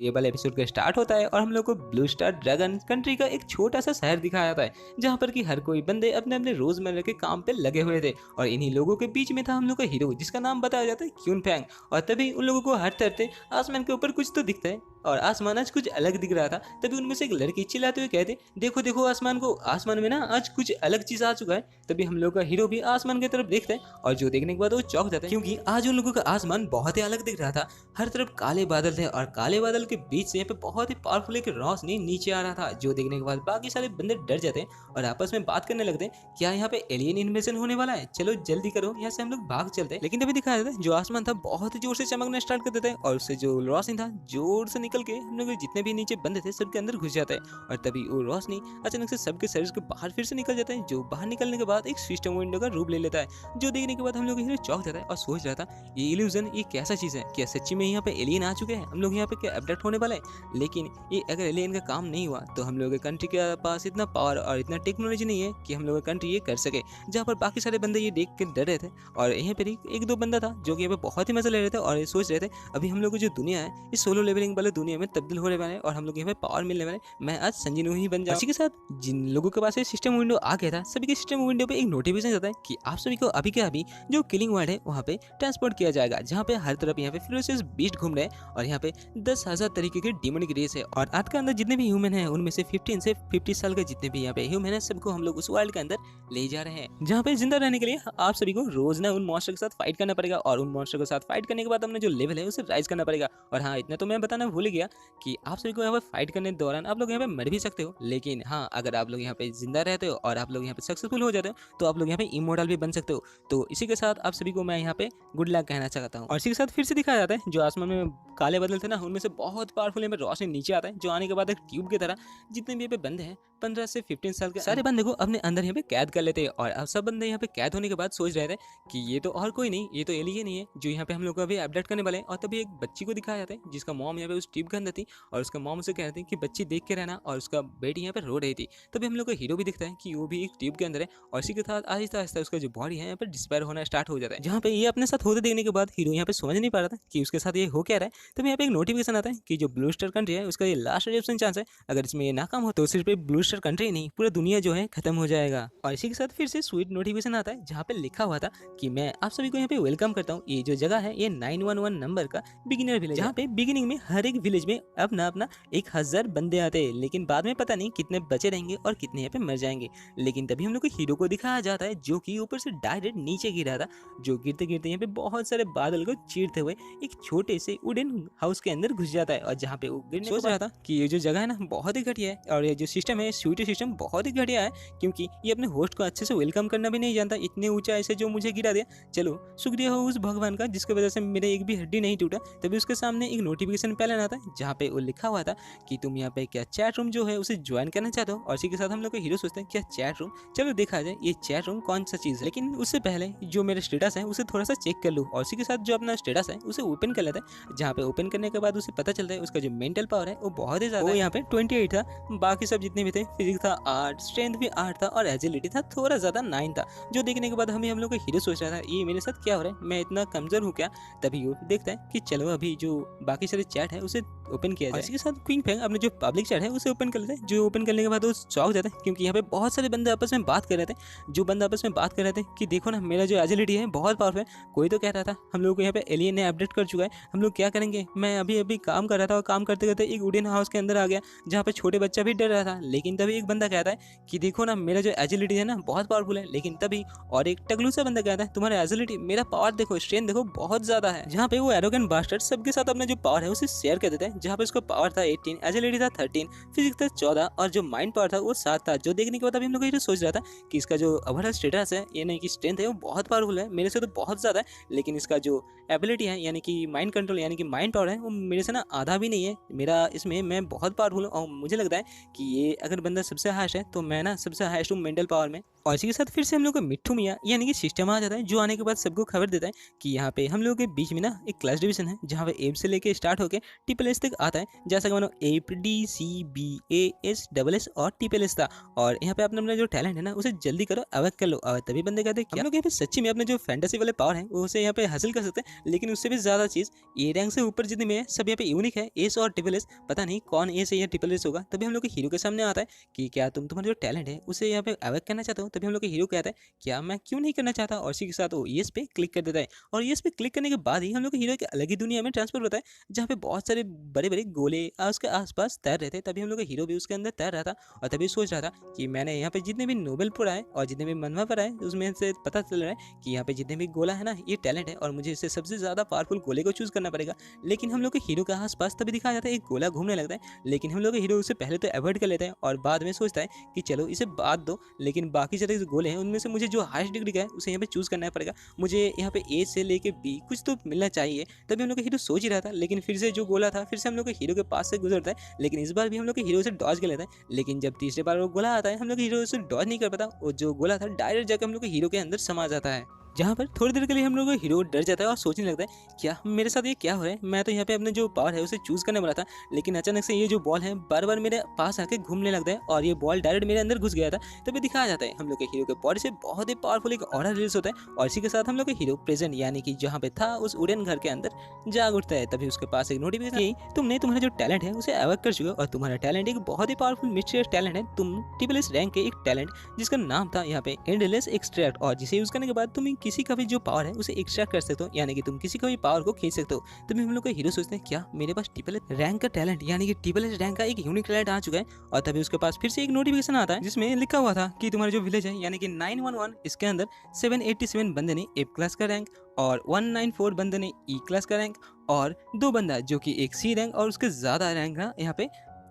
ये वाला एपिसोड का स्टार्ट होता है और हम लोग को ब्लू स्टार ड्रैगन कंट्री का एक छोटा सा शहर दिखाया जाता है, जहाँ पर कि हर कोई बंदे अपने अपने रोजमर्रा के काम पे लगे हुए थे। और इन्हीं लोगों के बीच में था हम लोग का हीरो, जिसका नाम बताया जाता है क्यून फैंग। और तभी उन लोगों को हर तरते आसमान के ऊपर कुछ तो दिखता है और आसमान आज कुछ अलग दिख रहा था। तभी उनमें से एक लड़की चिल्लाते हुए कहते, देखो देखो आसमान को, आसमान में ना आज कुछ अलग चीज आ चुका है। तभी हम लोग का हीरो भी आसमान की तरफ देखता है और जो देखने के बाद वो चौंक जाता है, क्योंकि आज उन लोगों का आसमान बहुत ही अलग दिख रहा था। हर तरफ काले बादल थे और काले बादल के बीच से यहाँ पे बहुत ही पावरफुल एक रोशनी नीचे आ रहा था, जो देखने के बाद बाकी सारे बंदे डर जाते हैं और आपस में बात करने लगते हैं, क्या यहाँ पे एलियन इन्वेजन होने वाला है, चलो जल्दी करो यहाँ से हम लोग भाग चलते हैं। लेकिन तभी दिखाया जाता है जो आसमान था बहुत ही जोर से चमकना स्टार्ट कर देता है और उससे जो रोशनी था जोर से निकल के हम लोग जितने भी नीचे बंदे थे सबके अंदर घुस जाता है। और तभी वो रोशनी अचानक से सबके शरीर के बाहर फिर से निकल जाता है, जो बाहर निकलने के बाद एक सिस्टम विंडो का रूप ले लेता है। जो देखने के बाद हम लोग हीरो चौंक जाता है और सोच रहा था ये इल्यूजन ये कैसा चीज है, क्या सच्ची में यहाँ पे एलियन आ चुके हैं, हम लोग यहाँ पे क्या अपडेट होने वाला है। लेकिन ये अगर एलियन का काम नहीं हुआ तो हम लोग के कंट्री के पास इतना पावर और इतना टेक्नोलॉजी नहीं है कि हम लोग का कंट्री ये कर सके। जहाँ पर बाकी सारे बंदे ये देख के डर रहे थे और यहाँ पर एक दो बंदा था जो कि यहाँ पे बहुत ही मजा ले रहे थे और ये सोच रहे थे अभी हम लोग की जो दुनिया है इस सोलो लेवलिंग वाले दुनिया में तब्दील होने वाले और हम लोग यहाँ पे पावर मिलने वाले, मैं आज संजीनू ही बन जाऊँ। इसी के साथ जिन लोगों के पास सिस्टम विंडो आ गया था सभी के सिस्टम विंडो पे एक नोटिफिकेशन जाता है कि आप सभी को अभी के अभी जो किलिंग वर्ल्ड है वहाँ पे ट्रांसपोर्ट किया जाएगा, जहाँ पे हर तरफ यहाँ पे फिरोसियस बीस्ट घूम रहे हैं और यहाँ पे 10,000 तरीके के डिमोनिक रेस है। और अर्थ के अंदर जितने भी ह्यूमन हैं उनमें से 15 से 50 साल के जितने भी यहाँ पे ह्यूमन है सबको हम लोग उस वर्ल्ड के अंदर ले जा रहे हैं, जहाँ पे जिंदा रहने के लिए आप सभी को रोज ना उन मॉन्स्टर के साथ फाइट करना पड़ेगा और उन मॉन्स्टर के साथ फाइट करने के बाद हमने जो लेवल है उसे राइज करना पड़ेगा। और हाँ, इतना तो मैं बताना भूल गया कि आप सभी को यहाँ पे फाइट करने के दौरान आप लोग यहाँ पे मर भी सकते हो, लेकिन हाँ अगर आप लोग यहाँ पे जिंदा रहते हो और आप लोग यहाँ पे सक्सेसफुल हो जाते हो तो आप लोग यहाँ पे इमोर्टल भी बन सकते हो। तो इसी के साथ आप सभी को मैं यहाँ पे गुड लक कहना चाहता हूँ। और इसी के साथ फिर से दिखाया जाता है जो आसमान में काले बादल थे ना उनमें से बहुत पावरफुल यहाँ पे रोशनी नीचे आता है, जो आने के बाद एक ट्यूब की तरह जितने भी यहाँ पे बंदे हैं 15 से 15 साल के सारे बंदे को अपने अंदर यहाँ पे कैद कर लेते हैं। और अब सब बंदे यहाँ पे कैद होने के बाद सोच रहे थे कि ये तो और कोई नहीं, ये तो एलियन ही है जो यहाँ पे हम लोग को अभी अपडेट करने वाले हैं। और तभी एक बच्ची को दिखाया जाता है जिसका मॉम यहाँ पे उस ट्यूब के अंदर थी और उसका मॉम उसे कहते हैं कि बच्ची देख के रहना, और उसका बेटी यहाँ पे रो रही थी। तभी हम लोग को हीरो भी दिखता है कि वो भी एक ट्यूब के अंदर है और इसी के साथ आहिस्ता आहिस्ता उसका जो बॉडी है यहाँ पे डिस्पेयर होना स्टार्ट हो जाता है। जहाँ पे ये अपने साथ होते देखने के बाद हीरो यहाँ पे समझ नहीं पा रहा था कि उसके साथ ये हो क्या रहा है। तभी यहाँ पे एक नोटिफिकेशन आता है कि जो ब्लू स्टार कंट्री है उसका ये लास्ट रिजेप्शन चांस है, अगर इसमें ये नाकाम हो तो सिर्फ ब्लू स्टार कंट्री नहीं पूरा दुनिया जो है खत्म हो जाएगा। और इसी के साथ फिर से स्वीट नोटिफिकेशन आता है जहाँ पे लिखा हुआ था कि मैं आप सभी को यहाँ पे वेलकम करता हूँ। ये जो जगह है ये 911 नंबर का बिगिनर विलेज, जहाँ पे बिगिनिंग में हर एक विलेज में अपना अपना 1000 बंदे आते हैं, लेकिन बाद में पता नहीं कितने बचे रहेंगे और कितने यहाँ पे मर जाएंगे। लेकिन तभी हम लोग को हीरो को दिखाया जाता है जो कि ऊपर से डायरेक्ट नीचे गिरा था, जो गिरते गिरते यहाँ पे बहुत सारे बादल को चीरते हुए एक छोटे से वुडन हाउस के अंदर घुस जाता है। और जहाँ पे वो गिरने सोच रहा था कि ये जो जगह है ना बहुत ही घटिया है और ये जो सिस्टम है स्वीटी सिस्टम बहुत ही घटिया है, क्योंकि ये अपने होस्ट को अच्छे से वेलकम करना भी नहीं जानता, इतने ऊंचा ऐसे जो मुझे गिरा दिया। चलो शुक्रिया हो उस भगवान का जिसकी वजह से मेरे एक भी हड्डी नहीं टूटा। तभी उसके सामने एक नोटिफिकेशन पहले आता है जहाँ पे वो लिखा हुआ था कि तुम यहाँ पे क्या चैट रूम जो है उसे ज्वाइन करना चाहते हो। और इसी के साथ हम लोग को हीरो सोचते हैं क्या चैट रूम, चलो देखा जाए ये चैट रूम कौन सा चीज है। लेकिन उससे पहले जो मेरा स्टेटस है उसे थोड़ा सा चेक कर लूँ और इसी के साथ जो अपना स्टेटस है उसे ओपन कर लेता है, जहाँ पे ओपन करने के बाद उसे पता चलता है उसका जो मेंटल पावर है वो बहुत ही ज्यादा है। यहाँ पे 28 था, बाकी सब जितने भी थे फिजिक्स था 8, स्ट्रेंथ भी 8 था और एजिलिटी था थोड़ा ज्यादा 9 था। जो देखने के बाद हम लोग का हीरो सोच रहा था ये मेरे साथ क्या हो रहा है, मैं इतना कमजोर हूँ क्या। तभी वो देखता है कि चलो अभी जो बाकी सारे चैट है उसे ओपन किया जाए। इसी के साथ क्वीन फैंग अपने जो पब्लिक चैट है उसे ओपन कर लेते हैं, जो ओपन करने के बाद वो चौंक जाता है क्योंकि यहाँ पे बहुत सारे बंदे आपस में बात कर रहे थे। जो बंदे आपस में बात कर रहे थे कि देखो ना मेरा जो एजिलिटी है बहुत पावरफुल है। कोई तो कह रहा था हम लोग को यहाँ पे एलियन ने अपडेट कर चुका है, हम लोग क्या करेंगे। मैं अभी अभी काम कर रहा था और काम करते करते एक वुडन हाउस के अंदर आ गया जहाँ पे छोटे बच्चा भी डर रहा था। लेकिन तभी एक बंदा कहता है कि देखो ना मेरा जो एजिलिटी है ना बहुत पावरफुल है। लेकिन तभी और एक टगलू सा बंदा कहता है तुम्हारा एजिलिटी, मेरा पावर देखो, स्ट्रेंथ देखो बहुत ज्यादा है। जहाँ पे वो एरोगेंट बास्टर्ड सबके साथ अपना जो पावर है उसे शेयर कर देता है, जहाँ पे उसका पावर था 18, एजिलिटी था 13, फिजिक्स था 14 और जो माइंड पावर था वो 7 था। जो देखने के बाद अभी हम लोग ये सोच रहा था कि इसका जो ओवरऑल स्टेटस है यानी कि स्ट्रेंथ है वो बहुत पावरफुल है, मेरे से तो बहुत ज्यादा है। लेकिन इसका जो एबिलिटी है यानी कि माइंड कंट्रोल यानी कि माइंड पावर है वो मेरे से ना आधा भी नहीं है। मेरा इसमें मैं बहुत पावरफुल हूँ और मुझे लगता है कि ये अगर बंदा सबसे हाईएस्ट है तो मैं ना सबसे हाईएस्ट हूँ मेंटल पावर में। और इसी के साथ फिर से हम लोग को मिट्ठू मियाँ यानी कि सिस्टम आ जाता है, जो आने के बाद सबको खबर देता है कि यहाँ पे हम लोगों के बीच में ना एक क्लास डिवीजन है, जहाँ पे एम से लेके स्टार्ट होके ट्रिपल एस तक आता है, जैसा कि मानो F D C B A S double S और ट्रिपल एस था। और यहाँ पे अपना अपना जो टैलेंट है ना उसे जल्दी करो, अवैक कर लो। और तभी बंदे कहते हैं कि हम लोग यहाँ पे सच्ची में अपने जो फैंटेसी वाले पावर है वो उसे यहाँ पे हासिल कर सकते हैं, लेकिन उससे भी ज्यादा चीज ए रैंक से ऊपर जितने में है सब यहाँ पे यूनिक है, एस और ट्रिपल एस। पता नहीं कौन एस है या ट्रिपल एस होगा। तभी हम लोग के हीरो के सामने आता है कि क्या तुम तुम्हारा जो टैलेंट है उसे यहाँ पे अवैक करना चाहते हो। तभी हम लोग के हीरो कहता है क्या मैं क्यों नहीं करना चाहता, और इसी के साथ वो येस पे क्लिक कर देता है। और येस पे क्लिक करने के बाद ही हम लोग के हीरो एक अलग ही दुनिया में ट्रांसफर होता है, जहाँ पे बहुत सारे बड़े बड़े गोले उसके आसपास तैर रहे थे। तभी हम लोग का हीरो भी उसके अंदर तैर रहा था और तभी सोच रहा था कि मैंने यहाँ पे जितने भी नोबेल पढ़ा है और जितने भी मनवा पढ़ा है उसमें से पता चल रहा है कि यहाँ पे जितने भी गोला है ना ये टैलेंट है, और मुझे इससे सबसे ज्यादा पावरफुल गोले को चूज करना पड़ेगा। लेकिन हम लोग के हीरो के आसपास तभी दिखाया जाता है एक गोला घूमने लगता है, लेकिन हम लोग के हीरो उसे पहले तो अवॉइड कर लेता है और बाद में सोचता है कि चलो इसे बात दो, लेकिन बाकी सारे गोले हैं उनमें से मुझे जो हाईएस्ट डिग्री का है उसे यहाँ पे चूज करना पड़ेगा, मुझे यहाँ पे ए से लेके बी कुछ तो मिलना चाहिए। तभी हम लोग का हीरो सोच ही रहा था, लेकिन फिर से जो गोला था फिर से हम लोग के हीरो के पास से गुजरता है, लेकिन इस बार भी हम लोग के हीरो से डॉज कर लेता है। लेकिन जब तीसरे बार वो गोला आता है हम लोग के हीरो उसे डॉज नहीं कर पाता, और जो गोला था डायरेक्ट जाकर हम लोग के हीरो के अंदर समा जाता है, जहाँ पर थोड़ी देर के लिए हम लोग का हीरो डर जाता है और सोचने लगता है क्या मेरे साथ ये क्या हो रहा है। मैं तो यहाँ पे अपने जो पावर है उसे चूज करने वाला था, लेकिन अचानक से ये जो बॉल है बार बार मेरे पास आके घूमने लगता है और ये बॉल डायरेक्ट मेरे अंदर घुस गया था। तभी दिखाया जाता है हम लोग के हीरो के बॉडी से बहुत ही पावरफुल एक ऑरा रिलीज होता है, और इसी के साथ हम लोग के हीरो प्रेजेंट यानी कि जहाँ पे था उस उड़न घर के अंदर जाग उठता है। तभी उसके पास एक नोटिफिकेशन कि तुमने तुम्हारा जो टैलेंट है उसे अवॉइड कर चुके हो, और तुम्हारा टैलेंट एक बहुत ही पावरफुल मिस्टीरियस टैलेंट है। तुम ट्रिपल एस रैंक के एक टैलेंट जिसका नाम था यहाँ पे एंडलेस एक्सट्रैक्ट, और जिसे यूज करने के बाद तुम किसी का भी जो पावर है उसे एक्सट्रैक्ट कर सकते हो, यानी कि तुम किसी का भी पावर को खींच सकते हो। तभी हम लोग का हीरो सोचते हैं क्या मेरे पास ट्रिपल एस रैंक का टैलेंट यानी कि ट्रिपल एस रैंक का एक यूनिक टैलेंट आ चुका है। और तभी उसके पास फिर से एक नोटिफिकेशन आता है जिसमें लिखा हुआ था कि तुम्हारा जो विलेज है यानी कि 911 इसके अंदर 787 बंदे ने ए क्लास का रैंक और 194 बंदे ने ई क्लास का रैंक, और 2 बंदा जो कि एक सी रैंक और उसके ज्यादा रैंक ना यहाँ पे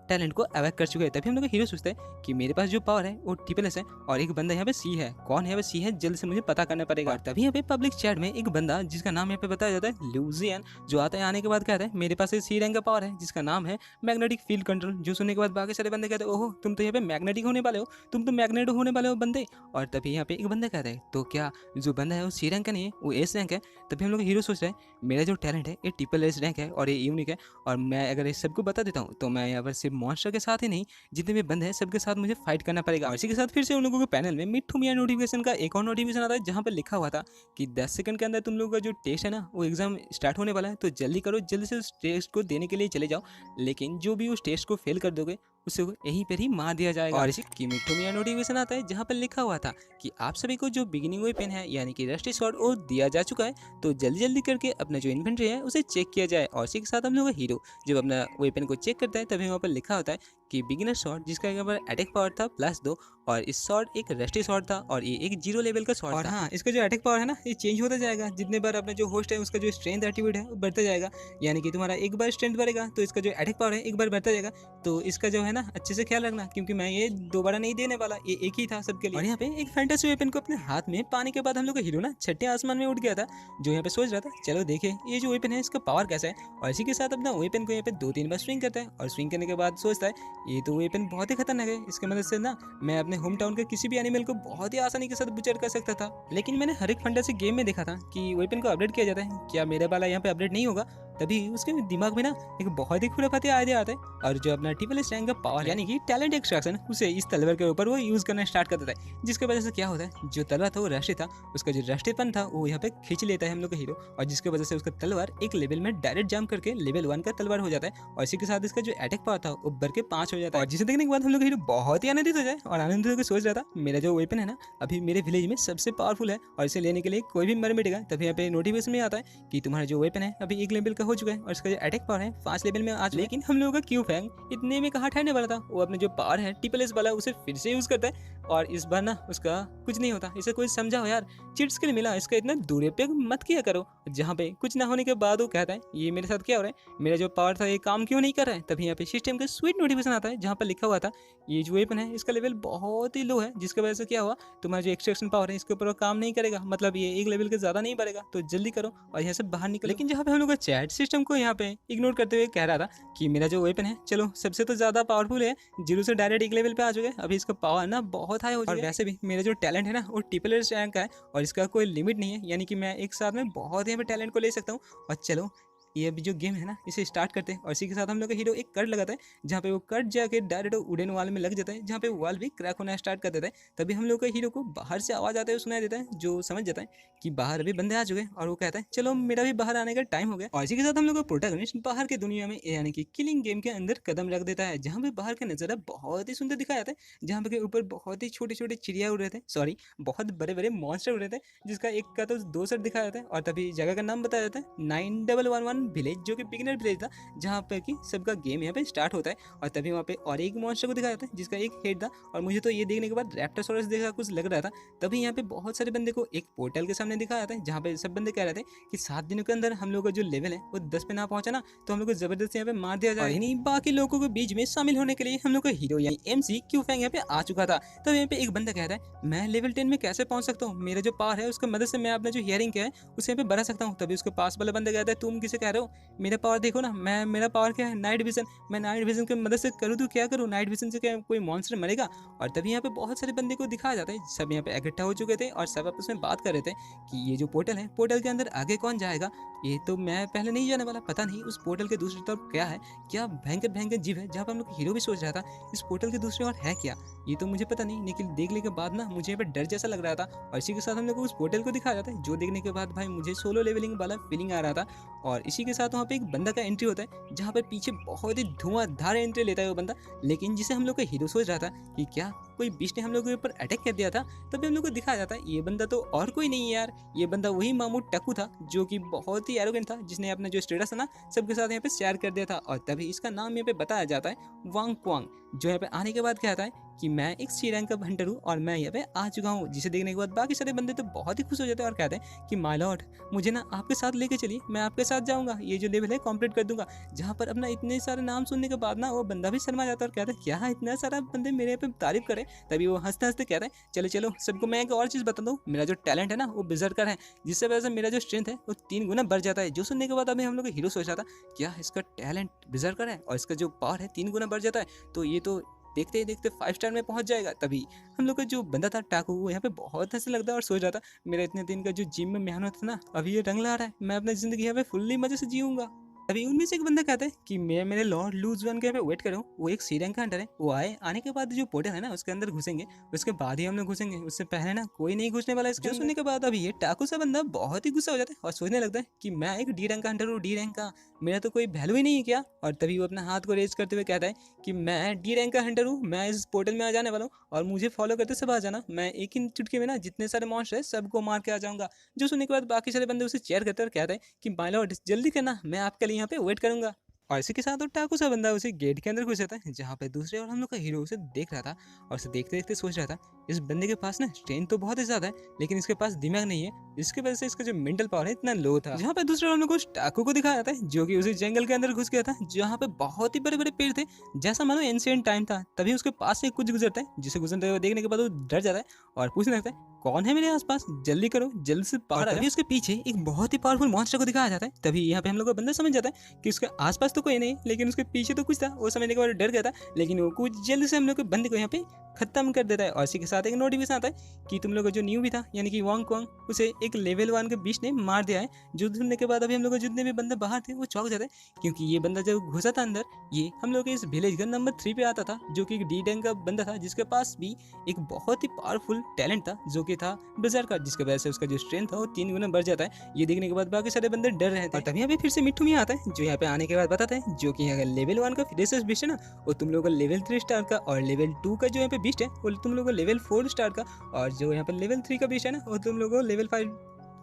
टैलेंट को अवॉइड कर चुके हैं। तभी हम लोग का हीरो सोचता है कि मेरे पास जो पावर है वो ट्रिपल एस है और एक बंदा यहाँ पे सी है। कौन है यहाँ पे सी है जल्द से मुझे पता करना पड़ेगा। और तभी यहाँ पे पब्लिक चैट में एक बंदा जिसका नाम यहाँ पे बताया जाता है लूजियन, जो आता है आने के बाद कहता है मेरे पास एक सी रैंक का पावर है जिसका नाम है मैग्नेटिक फील्ड कंट्रोल। जो सुनने के बाद बाकी सारे बंदे कहते हैं ओहो तुम तो यहाँ पे मैग्नेटिक होने वाले हो, तुम तो मैग्नेट होने वाले हो बंदे। और तभी यहाँ पे एक बंदा कहता है तो क्या जो बंदा है वो सी रैंक का नहीं है, वो एस रैंक है। तभी हम लोग हीरो सोच रहे हैं मेरा जो टैलेंट है ये ट्रिपल एस रैंक है और ये यूनिक है, और मैं अगर इस सबको बता देता हूँ तो मैं यहाँ पर सिर्फ मॉन्स्टर के साथ ही नहीं जितने भी बंद है सबके साथ मुझे फाइट करना पड़ेगा। इसी के साथ फिर से उन लोगों के पैनल में मिट्ठू मियाँ नोटिफिकेशन का एक और नोटिफिकेशन आता है जहाँ पर लिखा हुआ था कि 10 सेकंड के अंदर तुम लोगों का जो टेस्ट है ना वो एग्जाम स्टार्ट होने वाला है, तो जल्दी करो, जल्दी से उस टेस्ट को देने के लिए चले जाओ, लेकिन जो भी उस टेस्ट को फेल कर दोगे उसे यहीं पर ही मार दिया जाएगा। और इसी की मिट्ठू मियाँ नोटिफिकेशन आता है जहाँ पर लिखा हुआ था कि आप सभी को जो बिगिनिंग वेपन है यानी कि रस्टी शॉर्ट वो दिया जा चुका है, तो जल्दी जल्दी करके अपना जो इन्वेंट्री है उसे चेक किया जाए। और इसी के साथ हम लोग का हीरो जब अपना वेपन को चेक करता है तभी वहाँ पर लिखा होता है कि बिगिनर शॉट जिसका यहाँ पर अटैक पावर था +2, और इस शॉट एक रस्टी शॉट था और ये एक 0 लेवल का शॉट था। हाँ, इसका जो अटैक पावर है ना ये चेंज होता जाएगा जितने बार अपना जो होस्ट है उसका जो स्ट्रेंथ एट्रीब्यूट है वो बढ़ता जाएगा, यानी कि तुम्हारा एक बार स्ट्रेंथ बढ़ेगा तो इसका जो अटैक पावर है एक बार बढ़ता जाएगा। तो इसका जो है ना अच्छे से ख्याल रखना, क्योंकि मैं ये दोबारा नहीं देने वाला, ये एक ही था सबके लिए। और यहाँ पे एक फैंटेसी वेपन को अपने हाथ में पाने के बाद हम लोग का हीरो ना छठे आसमान में उठ गया था, जो यहाँ पे सोच रहा था चलो देखे ये जो वेपन है इसका पावर कैसा है। और इसी के साथ अपना वेपन को यहाँ पे 2-3 बार स्विंग करता है, और स्विंग करने के बाद सोचता है ये तो वेपन बहुत ही खतरनाक है, इसके मदद से ना मैं अपने होम टाउन के किसी भी एनिमल को बहुत ही आसानी के साथ बुचर कर सकता था। लेकिन मैंने हर एक फैंटेसी गेम में देखा था कि वेपन को अपडेट किया जाता है, क्या मेरे वाला यहाँ पे अपडेट नहीं होगा। तभी उसके दिमाग में ना एक बहुत ही खुराफाती आइडिया आता है, और जो अपना ट्रिपल एस रैंक का पावर यानी कि टैलेंट एक्सट्रैक्शन उसे इस तलवार के ऊपर वो यूज करना स्टार्ट कर देता है, जिसकी वजह से क्या होता है जो तलवार था वो राष्ट्रीय था, उसका जो राष्ट्रीयपन था वो यहाँ पे खींच लेता है हम लोग का हीरो, और जिसकी वजह से उसका तलवार एक लेवल में डायरेक्ट जंप करके लेवल 1 का तलवार हो जाता है। और इसी के साथ इसका जो अटैक पावर था वो बढ़ के 5 हो जाता है। और जिसे देखने के बाद हम लोग हीरो बहुत ही आनंदित हो जाए, और आनंदित होकर सोच रहा था मेरा जो वेपन है ना अभी मेरे विलेज में सबसे पावरफुल है, और इसे लेने के लिए कोई भी मर मिटेगा। तभी यहाँ पे नोटिफिकेशन में आता है कि तुम्हारा जो वेपन है अभी 1 लेवल का हो चुका है, और इसका जो अटैक पावर है 5 लेवल में आज। लेकिन हम लोगों का क्यू फैंग इतने में कहाँ ठहरने वाला था, वो अपने जो पावर है ट्रिपल एस वाला उसे फिर से यूज करता है, और इस बार ना उसका कुछ नहीं होता। इसे कोई समझाओ यार, चिट्स के लिए मिला, इसका इतना दुरुपयोग मत किया करो। जहाँ पे कुछ ना होने के बाद वो कहता है ये मेरे साथ क्या हो रहा है, मेरा जो पावर था ये काम क्यों नहीं कर रहा है। तभी यहाँ पे सिस्टम का स्वीट नोटिफिकेशन आता है जहाँ पर लिखा हुआ था ये जो वेपन है इसका लेवल बहुत ही लो है, जिसकी वजह से क्या हुआ तुम्हारा जो एक्सट्रैक्शन पावर है इसके ऊपर काम नहीं करेगा, मतलब ये 1 लेवल के ज्यादा नहीं बढ़ेगा, तो जल्दी करो और यहाँ से बाहर निकलो। लेकिन जहाँ पे हम लोग का चैट सिस्टम को यहाँ पे इग्नोर करते हुए कह रहा था कि मेरा जो वेपन है चलो सबसे तो ज़्यादा पावरफुल है, 0 से डायरेक्ट एक लेवल पे आ चुके हैं, अभी इसका पावर ना बहुत हाई हो चुका है। और वैसे भी मेरा जो टैलेंट है ना वो ट्रिपल रैंक का है और इसका कोई लिमिट नहीं है, यानी कि मैं एक साथ में बहुत यहाँ पे टैलेंट को ले सकता हूँ। और चलो ये अभी जो गेम है ना इसे स्टार्ट करते हैं। और इसी के साथ हम लोग का हीरो एक कट लगाता है जहाँ पे वो कट जाके डायरेक्ट उड़न वाल में लग जाता है, जहाँ पे वॉल भी क्रैक होना स्टार्ट कर देता है। तभी हम लोग का हीरो को बाहर से आवाज़ आते हुए सुनाई देता है, जो समझ जाता है कि बाहर अभी बंदे आ चुके हैं। और वो कहता है चलो मेरा भी बाहर आने का टाइम हो गया। और इसी के साथ हम लोग का प्रोटैगनिस्ट बाहर की दुनिया में यानी कि किलिंग गेम के अंदर कदम रख देता है, जहाँ पे बाहर का नज़ारा बहुत ही सुंदर दिखाया जाता है, जहाँ पे ऊपर बहुत ही छोटे छोटे चिड़िया उड़ रहे थे, सॉरी बहुत बड़े बड़े मॉन्स्टर उड़ रहे थे, जिसका एक का तो 2 सेट दिखाया जाता है। और तभी जगह का नाम बताया जाता है 9111 विलेज, जो कि बिगिनर विलेज था, जहाँ पे कि सबका गेम यहाँ पे स्टार्ट होता है। और तभी वहाँ पे और एक मॉन्स्टर को दिखाया जाता है जिसका एक हेड था, और मुझे तो ये देखने के बाद रैप्टोसॉरस देखा कुछ लग रहा था। तभी यहाँ पे बहुत सारे बंदे को एक पोर्टल के सामने दिखाया जाता है, जहाँ पे सब बंदे कह रहे थे कि 7 दिनों के अंदर हम लोग का जो लेवल है वो 10 पे ना पहुंचा ना तो हम लोग को जबरदस्ती यहाँ पे मार दिया जाए। इन्हीं बाकी लोगों के बीच में शामिल होने के लिए हम लोग का हीरो यानी MC क्यूफैंग यहाँ पे आ चुका था। तब यहाँ पे एक बंदा कहता है मैं लेवल 10 में कैसे पहुंच सकता हूँ, मेरा जो पावर है उसकी मदद से मैं अपना जो हियरिंग है उसे यहाँ पे बढ़ा सकता हूँ। तभी उसके पास वाला बंदा कहता है तुम किसे कह रहे हो, मेरा पावर देखो ना, मेरा पावर क्या है, नाइट विजन, मैं नाइट विजन की मदद से करूँ तो क्या करूँ, नाइट विजन से क्या कोई मॉन्स्टर मरेगा। और तभी यहाँ पे बहुत सारे बंदे को दिखाया जाता है, सब यहाँ पे इकट्ठा हो चुके थे और सब आपस में बात कर रहे थे कि ये जो पोर्टल है पोर्टल के अंदर आगे कौन जाएगा, ये तो मैं पहले नहीं जाने वाला, पता नहीं उस पोर्टल के दूसरी तरफ क्या है, क्या भयंकर भयंकर जीव है। जहाँ पर हम लोग हीरो भी सोच रहा था इस पोर्टल के दूसरी ओर है क्या, ये तो मुझे पता नहीं, लेकिन देखने के बाद ना मुझे यहाँ पे डर जैसा लग रहा था। और इसी के साथ हम लोग को उस पोर्टल को दिखाया जाता है, जो देखने के बाद भाई मुझे सोलो लेवलिंग वाला फीलिंग आ रहा था। और इसी के साथ वहाँ पे एक बंदा का एंट्री होता है, जहाँ पर पीछे बहुत ही धुआंधार एंट्री लेता है वो बंदा, लेकिन जिसे हम लोग का हीरो सोच रहा था कि क्या कोई बीच ने हम लोग के ऊपर अटैक कर दिया था। तभी हम लोग को दिखाया जाता है ये बंदा तो और कोई नहीं है यार, ये बंदा वही मामू टक्कू था, जो कि बहुत ही एरोगेंट था, जिसने अपना जो स्टेटस है ना सबके साथ यहाँ पे शेयर कर दिया था। और तभी इसका नाम यहाँ पे बताया जाता है वांग क्वांग, जो यहाँ पे आने के बाद कहता है कि मैं एक सी रैंक का हंटर हूँ और मैं यहाँ पे आ चुका हूँ। जिसे देखने के बाद बाकी सारे बंदे तो बहुत ही खुश हो जाते हैं और कहते हैं कि माय लॉर्ड मुझे ना आपके साथ लेके चलिए, मैं आपके साथ जाऊँगा, ये जो लेवल है कंप्लीट कर दूंगा। जहाँ पर अपना इतने सारे नाम सुनने के बाद ना वो बंदा भी शर्मा जाता है और कहता है क्या इतना सारा बंदे मेरे यहाँ पे तारीफ करे। तभी वो हंसते हंसते कहता है चलो चलो सबको मैं एक और चीज़ बता दूँ, मेरा जो टैलेंट है ना वो बिजर्कर है, जिससे वजह से मेरा जो स्ट्रेंथ है वो 3 गुना बढ़ जाता है। जो सुनने के बाद अभी हम लोग हीरो सोच रहा था क्या इसका टैलेंट बिजर्कर है और इसका जो पावर है 3 गुना बढ़ जाता है, तो ये तो देखते ही देखते 5 स्टार में पहुंच जाएगा। तभी हम लोग का जो बंदा था टाकू वो यहाँ पे बहुत हंसने लगता है और सोच रहा था मेरा इतने दिन का जो जिम में मेहनत था ना अभी ये रंग ला रहा है, मैं अपनी जिंदगी यहाँ पे फुल्ली मजे से जीऊंगा। अभी उनमें से एक बंदा कहता है कि मैं मेरे लॉर्ड लूज वन के यहाँ पे वेट करूँ, वो एक सी रैंक का हंटर है, वो आने के बाद जो पोर्टल है ना उसके अंदर घुसेंगे, उसके बाद ही हम लोग घुसेंगे, उससे पहले ना कोई नहीं घुसने वाला। इसको सुनने के बाद अभी ये टाकू सा बंदा बहुत ही गुस्सा हो जाता है और सोचने लगता है कि मैं एक डी रैंक का हंटर हूँ, डी रैंक का मेरा तो कोई वैल्यू ही नहीं है क्या। और तभी वो अपना हाथ को रेज करते हुए कहता है कि मैं डी रैंक का हंटर हूँ, मैं इस पोर्टल में आ जाने वाला हूँ और मुझे फॉलो करते सब आ जाना, मैं एक ही चुटकी में ना जितने सारे मॉन्स्टर है सबको मार के आ जाऊंगा। जो सुनने के बाद बाकी सारे बंदे उसे चेयर करते हैं और कहते हैं कि माय लॉर्ड जल्दी करना, मैं आपके लिए यहाँ पे वेट करूंगा। और इसी के साथ वो टाकू सा बंदा उसे गेट के अंदर घुस जाता है, जहाँ पे दूसरे और हम लोग का हीरो उसे देख रहा था और उसे देखते देखते सोच रहा था इस बंदे के पास ना स्ट्रेंथ तो बहुत ही ज्यादा है, लेकिन इसके पास दिमाग नहीं है, इसकी वजह से इसका जो मेंटल पावर है इतना लो था। जहाँ पे दूसरे हम लोग को टाकू को दिखाया जाता है, जो कि उसी जंगल के अंदर घुस गया था, जहाँ पे बहुत ही बड़े बड़े पेड़ थे, जैसा मानो एंशिएंट टाइम था। तभी उसके पास से कुछ गुजरता है, जिसे गुजरते हुए देखने के बाद वो डर जाता है और पूछने लगता है कौन है मेरे आसपास, जल्दी करो, जल्द से बाहर। तभी उसके पीछे एक बहुत ही पावरफुल मॉन्स्टर को दिखाया जाता है। तभी यहाँ पे हम लोग का बंदा समझ जाता है कि उसके आसपास तो कोई नहीं, लेकिन उसके पीछे तो कुछ था। वो समझने के बाद डर गया था, लेकिन वो कुछ जल्द से हम लोग के बंदे को यहाँ पे खत्म कर देता है। और इसी के साथ एक नोटिफिकेशन आता है कि तुम लोग का जो न्यू भी था यानी कि वांग क्वांग, उसे एक लेवल 1 के बीच ने मार दिया है। जो सुनने के बाद अभी हम लोग जितने भी बंदे बाहर थे वो चौंक जाते हैं, क्योंकि ये बंदा जब घुसा था अंदर, ये हम लोग के इस विलेज का नंबर 3 पे आता था, जो कि एक डी रैंक का बंदा था, जिसके पास भी एक बहुत ही पावरफुल टैलेंट था, जो कि था बिजर का, जिसकी वजह से उसका जो स्ट्रेंथ था वो 3 गुना बढ़ जाता है। ये देखने के बाद बाकी सारे बंदे डर रहे थे। और तभी अभी फिर से मिट्टू मियां आता है, जो यहाँ पे आने के बाद बताता है जो कि अगर लेवल 1 का फ्रेशर्स बिस्ट है ना वो तुम लोग का लेवल 3 स्टार का, और लेवल 2 का जो यहाँ पे बिस्ट है वो तुम लोग को लेवल 4 स्टार का, और जो यहाँ पे लेवल 3 का बिस्ट है ना वो तुम लोग को लेवल 5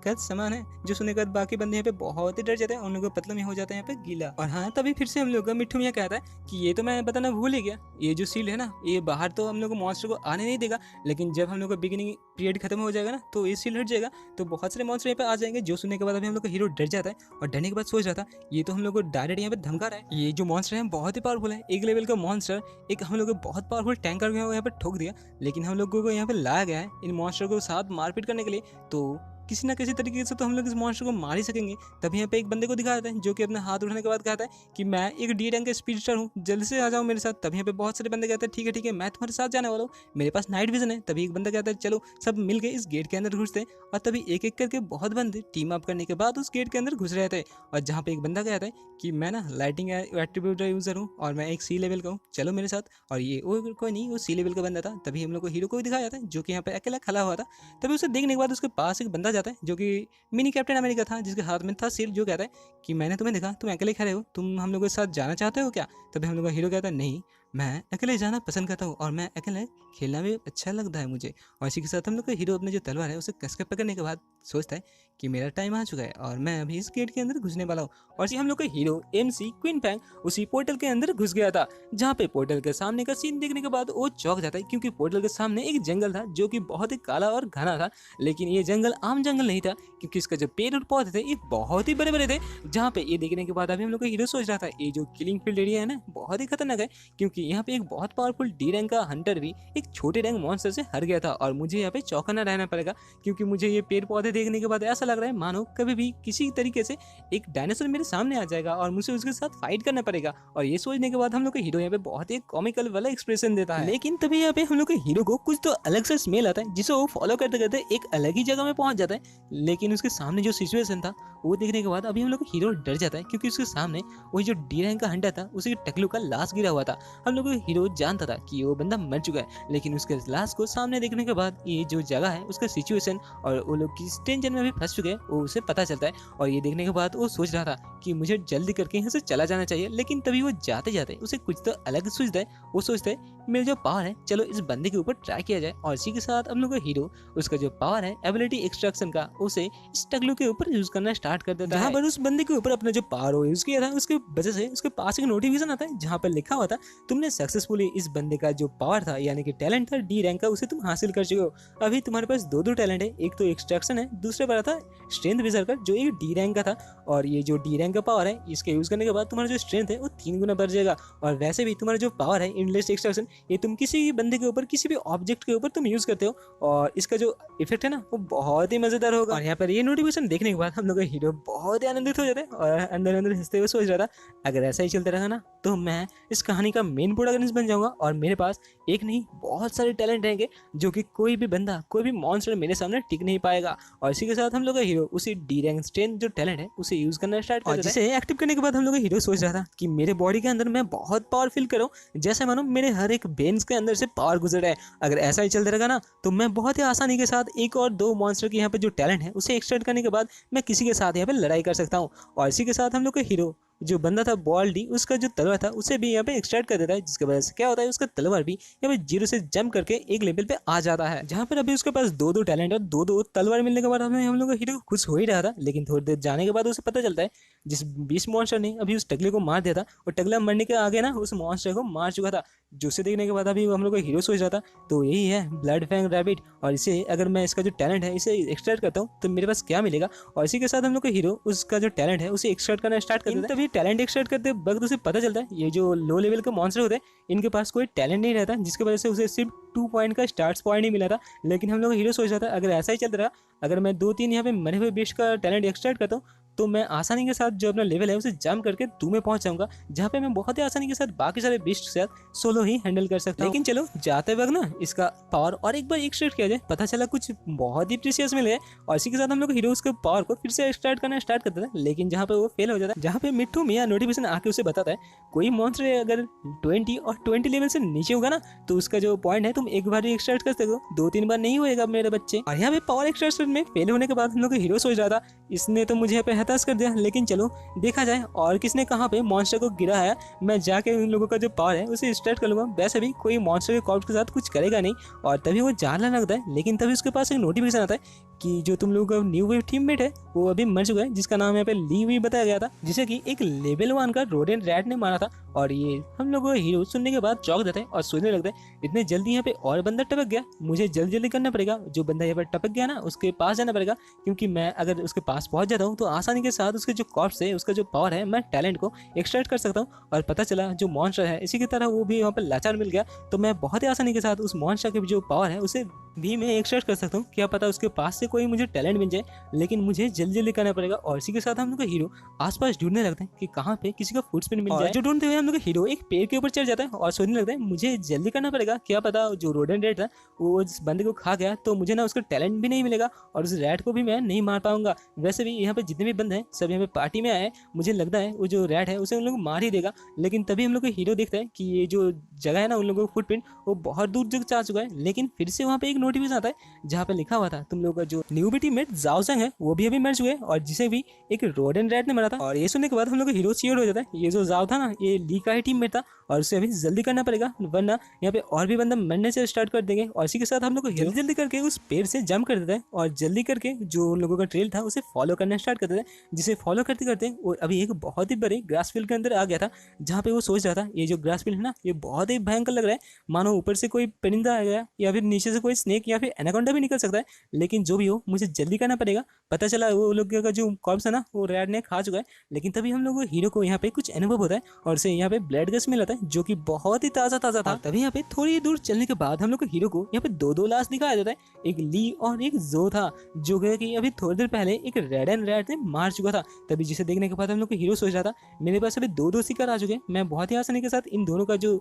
का समान है। जो सुनने के बाद बाकी बंदे यहाँ पे बहुत ही डर जाते हैं और उन लोगों को पतला में हो जाता है यहाँ पे गीला। और हाँ तभी फिर से हम लोग का मिट्टू मियां कहता है कि ये तो मैं बताना भूल ही गया, ये जो सील है ना ये बाहर तो हम लोग को मॉन्स्टर को आने नहीं देगा, लेकिन जब हम लोग का बिगिनिंग पीरियड खत्म हो जाएगा ना तो ये सील हट जाएगा, तो बहुत सारे मॉन्स्टर यहाँ पे आ जाएंगे। जो सुनने के बाद अभी हम लोग का हीरो डर जाता है और डरने के बाद सोच रहा था ये तो हम लोग को डायरेक्ट यहाँ पे धमका रहा है, ये जो मॉन्स्टर है बहुत ही पावरफुल है, एक लेवल का मॉन्स्टर एक हम लोग को बहुत पावरफुल टैंकर को यहाँ पे ठोक दिया, लेकिन हम लोगों को यहाँ पे लाया गया है इन मॉन्स्टर को साथ मारपीट करने के लिए। तो किसी ना किसी तरीके से तो हम लोग इस मॉन्स्टर को मार ही सकेंगे। तभी यहाँ पे एक बंदे को दिखाते हैं जो कि अपने हाथ उठाने के बाद कहता है कि मैं एक डी रैंक का स्पीडस्टर हूँ, जल्दी से आ जाओ मेरे साथ। तभी यहाँ पे बहुत सारे बंदे कहते हैं ठीक है मैं तुम्हारे साथ जाने वाला हूँ, मेरे पास नाइट विजन है। तभी एक बंदा कहता है चलो सब मिलके इस गेट के अंदर घुसते हैं। और तभी एक एक करके बहुत बंदे टीम अप करने के बाद उस गेट के अंदर घुस रहे थे। और जहाँ पे एक बंदा कहता है कि मैं ना लाइटिंग एट्रीब्यूट यूजर हूँ और मैं एक सी लेवल का हूँ, चलो मेरे साथ। और ये वो कोई नहीं, वो सी लेवल का बंदा था। तभी हम लोग को हीरो को भी दिखाया जाता है जो कि यहाँ पे अकेला खड़ा हुआ था। तभी उसे देखने के बाद उसके पास एक बंदा जाता है जो कि मिनी कैप्टन अमेरिका था, जिसके हाथ में था सिर, जो कहता है कि मैंने तुम्हें देखा तुम अकेले खड़े हो, तुम हम लोगों के साथ जाना चाहते हो क्या। तभी हम लोग का हीरो कहता है नहीं, मैं अकेले जाना पसंद करता हूँ और मैं अकेले खेलना भी अच्छा लगता है मुझे। और इसी के साथ हम लोग का हीरो अपने जो तलवार है उसे कस के पकड़ने के बाद सोचता है कि मेरा टाइम आ चुका है और मैं अभी इस गेट के अंदर घुसने वाला हूँ। और इसी हम लोग का हीरो MC क्वीन फैंग उसी पोर्टल के अंदर घुस गया था, जहाँ पे पोर्टल के सामने का सीन देखने के बाद वो चौंक जाता है, क्योंकि पोर्टल के सामने एक जंगल था जो कि बहुत ही काला और घना था। लेकिन ये जंगल आम जंगल नहीं था, क्योंकि इसका जो पेड़ और पौधे थे ये बहुत ही बड़े बड़े थे। जहाँ पे ये देखने के बाद अभी हम लोग का हीरो सोच रहा था ये जो किलिंग फील्ड एरिया है ना बहुत ही खतरनाक है, क्योंकि यहाँ पे एक बहुत पावरफुल डी रैंक का हंटर भी एक छोटे रैंक मॉन्स्टर से हर गया था। और मुझे यहाँ पे चौकन्ना रहना पड़ेगा, क्योंकि मुझे ये पेड़ पौधे देखने के बाद ऐसा लग रहा है मानो कभी भी किसी तरीके से एक डायनासोर मेरे सामने आ जाएगा और मुझे उसके साथ फाइट करना पड़ेगा। और ये सोचने के बाद हम लोग का हीरो यहाँ पे बहुत ही कॉमिकल वाला एक्सप्रेशन देता है। लेकिन तभी यहाँ पे हम लोग के हीरो को कुछ तो अलग सा स्मेल आता है, जिसे वो फॉलो करते करते एक अलग ही जगह में पहुंच जाता है। लेकिन उसके सामने जो सिचुएशन था वो देखने के बाद अभी हम लोग का हीरो डर जाता है, क्योंकि उसके सामने वही जो डी रैंक का हंटर था उसी टकलू का लाश गिरा हुआ था। हम लोग का हीरो जानता था कि वो बंदा मर चुका है, लेकिन उसके लाश को सामने देखने के बाद ये जो जगह है उसका सिचुएशन और वो लोग किस टेंशन में भी फंस चुके हैं वो उसे पता चलता है। और ये देखने के बाद वो सोच रहा था कि मुझे जल्दी करके यहाँ से चला जाना चाहिए, लेकिन तभी वो जाते जाते उसे कुछ तो अलग सोचता है। वो सोचता है मेरा जो पावर है चलो इस बंदे के ऊपर ट्राई किया जाए। और इसी के साथ हम लोग का हीरो उसका जो पावर है एबिलिटी एक्सट्रैक्शन का उसे इस टकलू के ऊपर यूज करना स्टार्ट कर देता है। जहाँ पर उस बंदे के ऊपर अपना जो पावर यूज किया था उसके वजह से उसके पास एक नोटिफिकेशन आता है जहाँ पर लिखा हुआ था तुमने सक्सेसफुली इस बंदे का जो पावर था यानी कि टैलेंट था डी रैंक का उसे तुम हासिल कर चुके हो। अभी तुम्हारे पास दो टैलेंट है, एक तो एक्सट्रैक्शन है, दूसरे पर था स्ट्रेंथ विजर जो एक डी रैंक का था। और ये जो डी रैंक का पावर है इसके यूज करने के बाद तुम्हारा जो स्ट्रेंथ है वो 3 गुना बढ़ जाएगा। और वैसे भी तुम्हारा जो पावर है इनलेस एक्सट्रैक्शन ये तुम किसी भी बंदे के ऊपर किसी भी ऑब्जेक्ट के ऊपर तुम यूज करते हो और इसका जो इफेक्ट है ना वो बहुत ही मजेदार होगा। और यहाँ पर ये नोटिफिकेशन देखने के बाद हम लोग का हीरो बहुत ही आनंदित हो जाता है और अंदर अंदर हंसते हुए सोच रहा था अगर ऐसा ही चलता रहा ना तो मैं इस कहानी का मेन प्रोटैगनिस्ट बन जाऊंगा और मेरे पास एक नहीं बहुत सारे टैलेंट रहेंगे जो कि कोई भी बंदा कोई भी मॉन्स्टर मेरे सामने टिक नहीं पाएगा। और इसी के साथ हम लोग का हीरो उसी डी रैंक स्ट्रेंथ जो टैलेंट है उसे यूज करना स्टार्ट कर देता है। जिसे एक्टिव करने के बाद हम लोग का हीरो सोच रहा था कि मेरे बॉडी के अंदर मैं बहुत पावर फील करूं, जैसे मानो मेरे हर एक वेन्स के अंदर से पावर गुजर रहा है। अगर ऐसा ही चलता रहेगा ना तो मैं बहुत ही आसानी के साथ एक और 2 मॉन्स्टर के यहाँ पे जो टैलेंट है उसे एक्सट्रैक्ट करने के बाद मैं किसी के साथ यहाँ पे लड़ाई कर सकता हूँ। और इसी के साथ हम लोग का हीरो जो बंदा था बॉल्डी उसका जो तलवार था उसे भी यहाँ पे एक्सट्रैक्ट कर देता है, जिसकी वजह से क्या होता है उसका तलवार भी यहाँ पे 0 से जंप करके एक लेवल पे आ जाता है। जहाँ पर अभी उसके पास 2 टैलेंट और 2 तलवार मिलने के बाद हम लोग का हीरो खुश हो ही रहा था। लेकिन थोड़ी देर जाने के बाद उसे पता चलता है जिस 20 मॉन्स्टर ने अभी उस टकले को मार दिया था और टकला मरने के आगे ना उस मॉन्स्टर को मार चुका था। जो उसे देखने के बाद अभी हम लोग का हीरो सोच रहा था तो यही है ब्लड फैंग रैबिट, और इसे अगर मैं इसका जो टैलेंट है इसे एक्सट्रैक्ट करता हूँ तो मेरे पास क्या मिलेगा। और इसी के साथ हम लोग का हीरो उसका जो टैलेंट है उसे एक्सट्रैक्ट करना स्टार्ट कर देता है। तभी टैलेंट एक्सट्रैक्ट करते वक्त उसे पता चलता है ये जो लो लेवल के मॉन्स्टर होते हैं इनके पास कोई टैलेंट नहीं रहता, जिसकी वजह से उसे सिर्फ 2 पॉइंट का स्टार्ट पॉइंट ही मिला था। लेकिन हम लोग का हीरो सोच रहा था अगर ऐसा ही चलता रहा, अगर मैं 2-3 यहाँ पे मरे हुए बेस्ट का टैलेंट एक्सट्रैक्ट करता हूँ तो मैं आसानी के साथ जो अपना लेवल है उसे जंप करके 2 में पहुंच जाऊंगा, जहाँ पे मैं बहुत ही आसानी के साथ बाकी सारे बेस्ट के साथ सोलो ही हैंडल कर सकता हूं। लेकिन चलो जाते वक्त ना इसका पावर और एक बार एक्सट्रैक्ट किया जाए, पता चला कुछ बहुत ही प्रीशियस मिले। और इसी के साथ हम लोग हीरो उसके पावर को फिर से एक्सट्रैक्ट करना स्टार्ट करता था, लेकिन जहाँ पे वो फेल हो जाता है, जहाँ पे मिट्टू मियाँ नोटिफिकेशन आके उसे बताता है कोई मॉन्स्टर अगर 20 और 20 लेवल से नीचे होगा ना तो उसका जो पॉइंट है तुम एक बार ही एक्सट्रैक्ट कर सकते हो, 2-3 बार नहीं होएगा मेरे बच्चे। और यहाँ पे पावर एक्सट्रैक्शन में फेल होने के बाद हम लोग हीरो सोच रहा था इसने तो मुझे यहाँ पे हताश कर दिया, लेकिन चलो देखा जाए और किसने कहाँ पे मॉन्स्टर को गिरा है, मैं जाके उन लोगों का जो पावर है उसे स्टार्ट कर लूंगा। वैसे भी कोई मॉन्स्टर के कॉर्प्स के साथ कुछ करेगा नहीं। और तभी वो जानने लगता है, लेकिन तभी उसके पास एक नोटिफिकेशन आता है कि जो तुम लोगों का न्यू वेव टीममेट है वो अभी मर चुका है, जिसका नाम यहाँ पे ली वी बताया गया था, जिसे कि एक लेवल 1 का रोडेंट रैट ने मारा था। और ये हम लोगों को हीरो सुनने के बाद चौंक जाते हैं और सोचने लगता है इतने जल्दी यहाँ पे और बंदा टपक गया, मुझे जल्दी जल्दी करना पड़ेगा। जो बंदा यहाँ पर टपक गया ना उसके पास जाना पड़ेगा, क्योंकि मैं अगर उसके पास पहुंच जाता हूँ तो आसानी के साथ उसके जो कॉर्प्स है उसका जो पावर है मैं टैलेंट को एक्सट्रैक्ट कर सकता हूँ। और पता चला जो मॉन्स्टर है इसी की तरह वो भी वहाँ पर लाचार मिल गया, तो मैं बहुत ही आसानी के साथ उस मॉन्स्टर के जो पावर है उसे भी मैं एक्सट्रैक्ट कर सकता हूँ, क्या पता उसके पास से कोई मुझे टैलेंट मिल जाए, लेकिन मुझे जल्दी जल्दी करना पड़ेगा। और इसी के साथ हम लोग का हीरो आसपास ढूंढने लगता है कि कहाँ पे किसी का फुटप्रिंट मिल जाए। जो ढूंढते हुए हम लोग का हीरो एक पेड़ के ऊपर चढ़ जाता है और सोचने लगता है मुझे जल्दी करना पड़ेगा, क्या पता जो रोडेंट रेड था वो उस बंदे को खा गया तो मुझे ना उसका टैलेंट भी नहीं मिलेगा और उस रैट को भी मैं नहीं मार पाऊंगा। वैसे भी यहाँ पे जितने भी बंदे हैं सब यहाँ पे पार्टी में आए हैं, मुझे लगता है वो जो रैट है उसे उन लोग मार ही देगा। लेकिन तभी हम लोग का हीरो देखता है कि ये जो जगह है ना उन लोगों का फुटप्रिंट वो बहुत दूर तक जा चुका है। लेकिन फिर से वहाँ पे एक नोटिफिकेशन आता है जहाँ पे लिखा हुआ था तुम लोग का जो न्यू टीममेट जाओसंग है वो भी अभी मर चुके हैं और जिसे भी एक रोडन रैट ने मारा था। और ये सुनने के बाद हम लोग का हीरो चीयर हो जाता है, ये जो जाओ था ना ये ली का ही टीममेट था और उसे अभी जल्दी करना पड़ेगा वरना यहाँ पे और भी बंदा मरने से स्टार्ट कर देंगे। और इसी के साथ हम लोग को जल्दी जल्दी करके उस पेड़ से जंप कर देता है और जल्दी करके जो उन लोगों का ट्रेल था उसे फॉलो करना स्टार्ट कर देता है। जिसे फॉलो करते करते वो अभी एक बहुत ही बड़े ग्रास फील्ड के अंदर आ गया था जहाँ पे वो सोच रहा था ये जो ग्रास फील्ड है ना ये बहुत ही भयंकर लग रहा है, मानो ऊपर से कोई परिंदा आ गया या फिर नीचे से कोई स्नेक या फिर एनाकोंडा भी निकल सकता है। लेकिन जो भी हो मुझे जल्दी करना पड़ेगा। पता चला वो लोग का जो कॉर्प्स है ना वो रैड ने खा चुका है। लेकिन तभी हम लोग हीरो को यहाँ पे कुछ अनुभव होता है और उसे यहाँ पे ब्लड गैस मिल जाता है जो कि बहुत ही ताज़ा ताज़ा था। तभी यहाँ पे थोड़ी दूर चलने के बाद हम लोग को हीरो को यहाँ पे दो दो लाश दिखाया जाता है, एक ली और एक जो था जो कि अभी थोड़ी देर पहले एक रेड एंड रैट ने मार चुका था। तभी जिसे देखने के बाद हम लोग को हीरो सोच रहा था मेरे पास अभी दो दो शिकार आ चुके हैं, मैं बहुत ही आसानी के साथ इन दोनों का जो